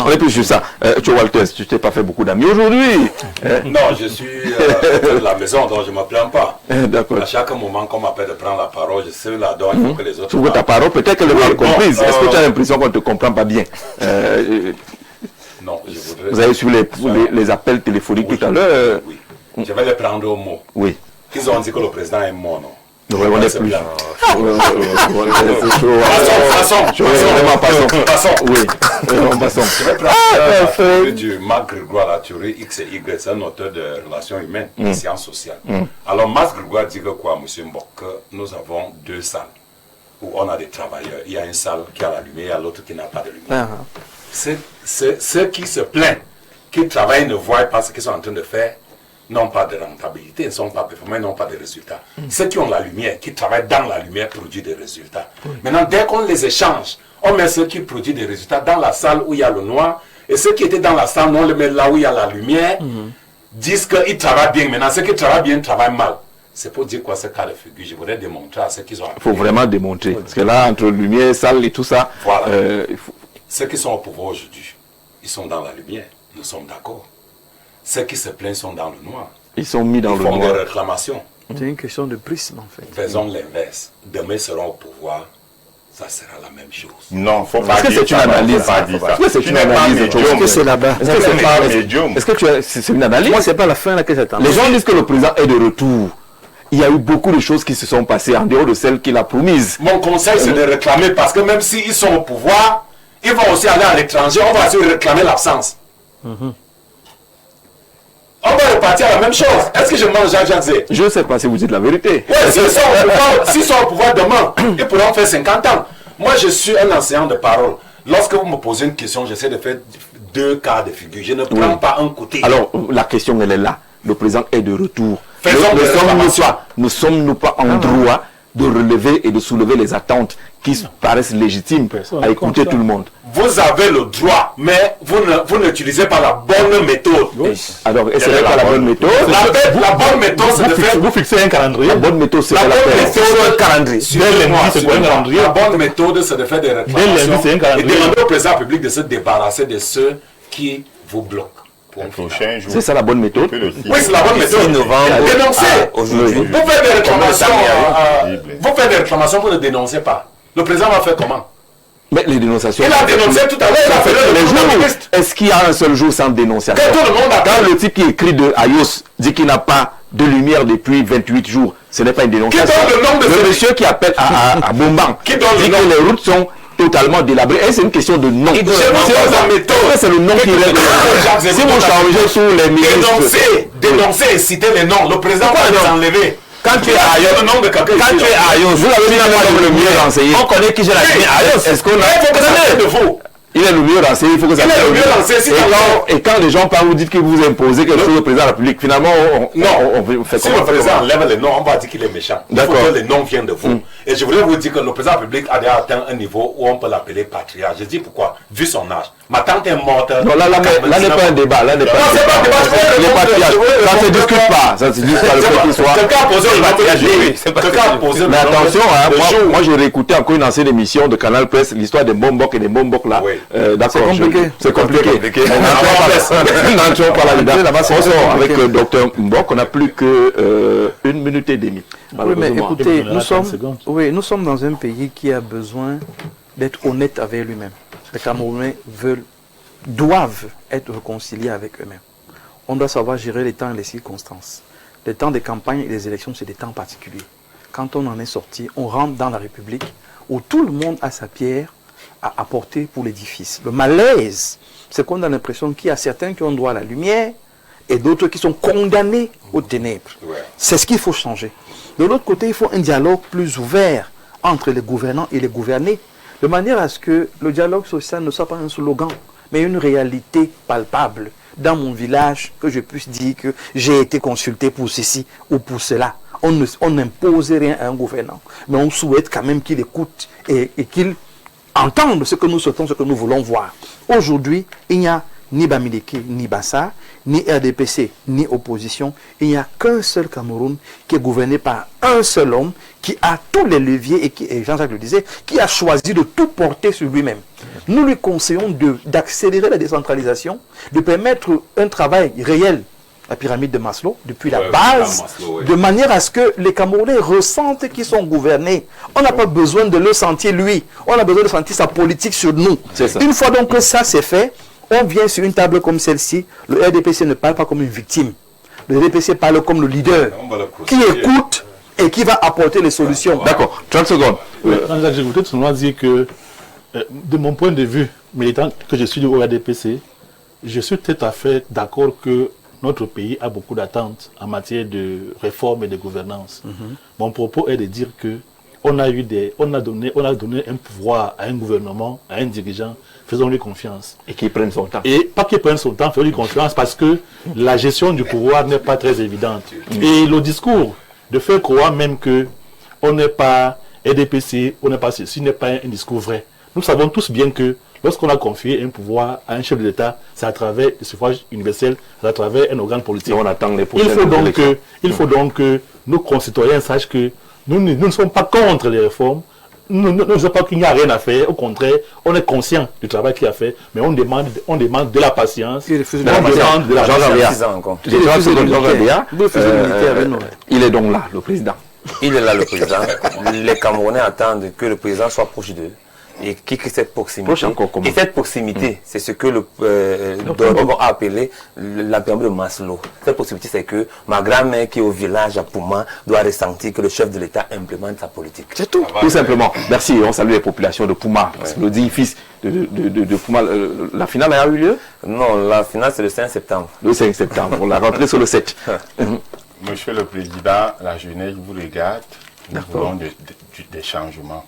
On n'est plus sur ça. Tu Walter, tu t'es pas fait beaucoup d'amis aujourd'hui. Non, je suis de la maison, donc je ne me plains pas. D'accord. À chaque moment qu'on m'appelle de prendre la parole, je sais la donne, il faut que les autres... Tu vois ta parole, peut-être qu'elle est mal comprise. Est-ce que tu as l'impression qu'on ne te comprend pas bien? Non, je voudrais... Vous avez suivi les appels téléphoniques tout à l'heure? Oui. Je vais les prendre au mot. Oui. Ils ont dit que le président est mort, non? Oui, on est plus. Passons. Je vais prendre du Marc Grégoire Laturé, X et Y, c'est un auteur de relations humaines, de sciences sociales. Alors, Marc Grégoire dit que quoi, M. Mbok, nous avons 2 salles où on a des travailleurs. Il y a une salle qui a la lumière, il y a l'autre qui n'a pas de lumière. Ceux qui se plaignent, qui travaillent, ne voient pas ce qu'ils sont en train de faire, n'ont pas de rentabilité, ne sont pas performants, n'ont pas de résultats. Ceux qui ont la lumière, qui travaillent dans la lumière, produisent des résultats. Maintenant, dès qu'on les échange, on met ceux qui produisent des résultats dans la salle où il y a le noir, et ceux qui étaient dans la salle, on les met là où il y a la lumière. disent qu'ils travaillent bien. Maintenant, ceux qui travaillent bien travaillent mal. C'est pour dire quoi ce cas de figure. Je voudrais démontrer à ceux qui sont... Il faut vraiment démontrer. Parce que là, entre lumière, salle et tout ça... Voilà. Ceux qui sont au pouvoir aujourd'hui, ils sont dans la lumière. Nous sommes d'accord. Ceux qui se plaignent sont dans le noir. Ils sont mis dans le noir. Ils font des réclamations. C'est une question de prisme, en fait. Faisons l'inverse. Demain, ils seront au pouvoir. Ça sera la même chose. Non, faut pas dire ça. Est-ce que c'est une analyse? Est-ce que c'est une analyse? Est-ce que c'est là-bas? Est-ce que c'est une analyse? Moi, c'est pas la fin là que j'attends. Les gens disent que le président est de retour. Il y a eu beaucoup de choses qui se sont passées en dehors de celles qu'il a promises. Mon conseil, c'est de réclamer, parce que même s'ils sont au pouvoir, ils vont aussi aller à l'étranger, on va aussi réclamer l'absence. On va repartir à la même chose. Est-ce que je mange Jacques Zé? Je ne sais pas si vous dites la vérité. Oui, s'ils sont au pouvoir demain, ils pourront faire 50 ans. Moi, je suis un enseignant de parole. Lorsque vous me posez une question, j'essaie de faire 2 cas de figure. Je ne prends pas un côté. Alors, la question, elle est là. Le président est de retour. Nous sommes pas en droit de relever et de soulever les attentes qui paraissent légitimes à écouter tout le monde. Vous avez le droit, mais vous n'utilisez pas la bonne méthode. Alors, et c'est pas la bonne méthode. La bonne méthode, c'est de faire... Vous fixez un calendrier. La bonne méthode, c'est la calendrier. La bonne méthode, c'est de faire des réclamations et demander au président public de se débarrasser de ceux qui vous bloquent. C'est ça la bonne méthode? Oui, c'est la bonne méthode. Dénoncer. Vous faites des réclamations, vous ne dénoncez pas. Le président va faire comment? Mais les dénonciations... Il a dénoncé tout à l'heure. Est-ce qu'il y a un seul jour sans dénonciation? Quand le type qui écrit de Ayos dit qu'il n'a pas de lumière depuis 28 jours, ce n'est pas une dénonciation. Le monsieur qui appelle à Bomban dit que les routes sont totalement délabrées. Et c'est une question de nom. C'est le nom qui est... Si vous changez sur les ministres... Dénoncer et citer les noms. Le président va les enlever. Quand tu es à Ayos, vous l'avez mis comme le mieux renseigné. On connaît qui j'ai la ligne Ayos. Est-ce qu'on a... Il faut que ça vienne de vous. Il est le mieux renseigné, il faut que ça vienne de vous. Et quand les gens parlent, vous dites que vous imposez quelque chose au président de la République, finalement, on fait si le président enlève les noms, on va dire qu'il est méchant. Il faut que les noms viennent de vous. Et je voudrais vous dire que le président de la République a déjà atteint un niveau où on peut l'appeler patriarche. Je dis pourquoi? Vu son âge. Ma tante est morte. Non, là n'est pas un débat. Là n'est pas un débat. Les patriarches, ça ne se discute pas. Ça ne se discute pas. Le fait qu'il soit... Quelqu'un a posé le nom. Mais attention, moi j'ai réécouté encore une ancienne émission de Canal Presse, l'histoire des Bombok et des Bombok là. D'accord. C'est compliqué. N'entrons pas là-dedans. On sort avec le docteur Mbok. On n'a plus que 1 minute et demie. Oui, mais écoutez, nous sommes dans un pays qui a besoin d'être honnête avec lui-même. Les Camerounais doivent être réconciliés avec eux-mêmes. On doit savoir gérer les temps et les circonstances. Les temps des campagnes et des élections, c'est des temps particuliers. Quand on en est sorti, on rentre dans la République où tout le monde a sa pierre à apporter pour l'édifice. Le malaise, c'est qu'on a l'impression qu'il y a certains qui ont droit à la lumière et d'autres qui sont condamnés aux ténèbres. C'est ce qu'il faut changer. De l'autre côté, il faut un dialogue plus ouvert entre les gouvernants et les gouvernés, de manière à ce que le dialogue social ne soit pas un slogan, mais une réalité palpable. Dans mon village, que je puisse dire que j'ai été consulté pour ceci ou pour cela. On n'impose rien à un gouvernant, mais on souhaite quand même qu'il écoute et qu'il entende ce que nous souhaitons, ce que nous voulons voir. Aujourd'hui, il n'y a ni Bamileke, ni Bassa, ni RDPC, ni opposition. Il n'y a qu'un seul Cameroun qui est gouverné par un seul homme qui a tous les leviers et Jean-Jacques le disait, qui a choisi de tout porter sur lui-même. Nous lui conseillons d'accélérer la décentralisation, de permettre un travail réel, la pyramide de Maslow, depuis la base, de manière à ce que les Camerounais ressentent qu'ils sont gouvernés. On n'a pas besoin de le sentir lui, on a besoin de sentir sa politique sur nous. Une fois donc que ça c'est fait, on vient sur une table comme celle-ci, le RDPC ne parle pas comme une victime. Le RDPC parle comme le leader, qui écoute et qui va apporter les solutions. D'accord, 30 secondes. J'ai écouté tout le monde dire que, de mon point de vue, militant que je suis du RDPC, je suis tout à fait d'accord que notre pays a beaucoup d'attentes en matière de réforme et de gouvernance. Mon propos est de dire que on a donné un pouvoir à un gouvernement, à un dirigeant, faisons-lui confiance. Et qu'il prenne son temps. Et pas qu'il prenne son temps, faisons-lui confiance parce que la gestion du pouvoir n'est pas très évidente. Et le discours de faire croire même que on n'est pas RDPC, on n'est pas ceci, n'est pas un discours vrai. Nous savons tous bien que Lorsqu'on a confié un pouvoir à un chef de l'État, c'est à travers le suffrage universel, c'est à travers un organe politique. On attend les il faut donc que nos concitoyens sachent que nous ne sommes pas contre les réformes. Nous ne sommes pas qu'il n'y a rien à faire. Au contraire, on est conscient du travail qu'il a fait, mais on demande de la patience. Il est donc là, le président. Il est là, le président. Les Camerounais attendent que le président soit proche d'eux et qui crée cette proximité. Et cette proximité, c'est ce que le a appelé la pyramide de Maslow. Cette proximité, c'est que ma grand-mère qui est au village à Pouma doit ressentir que le chef de l'État implémente sa politique. C'est tout. Tout simplement. Merci. On salue les populations de Pouma. Parce que le dit fils de Pouma, la finale a eu lieu? Non, la finale c'est le 5 septembre. Le 5 septembre. On l'a rentré sur le 7. Monsieur le Président, la jeunesse vous regarde. Nous voulons des changements.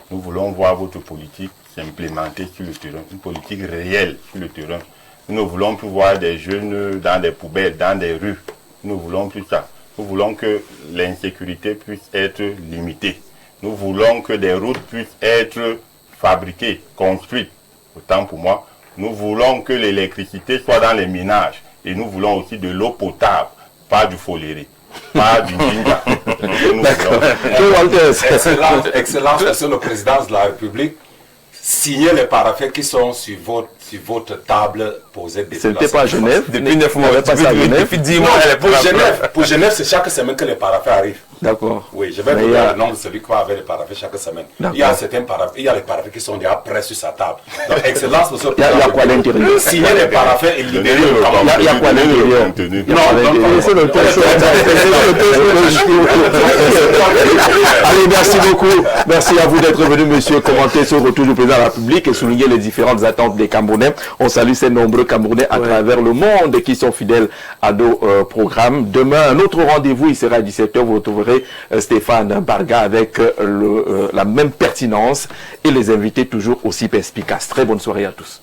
Nous voulons voir votre politique s'implémenter sur le terrain, une politique réelle sur le terrain. Nous ne voulons plus voir des jeunes dans des poubelles, dans des rues. Nous ne voulons plus ça. Nous voulons que l'insécurité puisse être limitée. Nous voulons que des routes puissent être fabriquées, construites. Autant pour moi, nous voulons que l'électricité soit dans les ménages. Et nous voulons aussi de l'eau potable, pas du foléré. Pas du Jinja. Excellence, Monsieur le Président de la République, signez les paraphés qui sont sur votre table posée des Ce n'était pas à Genève. Depuis 9 mois, on n'avait pas ça à Genève. Depuis 10 mois, pour Genève, c'est chaque semaine que les paraphés arrivent. D'accord. Oui, je vais vous donner le nom de celui qui va avec les paraphets chaque semaine. Il y a certains paraphés, il y a les paraphets qui sont déjà prêts sur sa table. Donc, Excellence, Monsieur le Président. Il y a quoi à l'intérieur? Signez les paraphés et libérez le Cameroun. Il y a quoi à l'intérieur? Allez, merci beaucoup. Merci à vous d'être venu, monsieur, commenter ce retour du président de la République et souligner les différentes attentes des Camerounais. On salue ces nombreux Camerounais à travers le monde qui sont fidèles à nos programmes. Demain, un autre rendez-vous, il sera à 17h. Vous retrouverez Stéphane Barga avec la même pertinence et les invités toujours aussi perspicaces. Très bonne soirée à tous.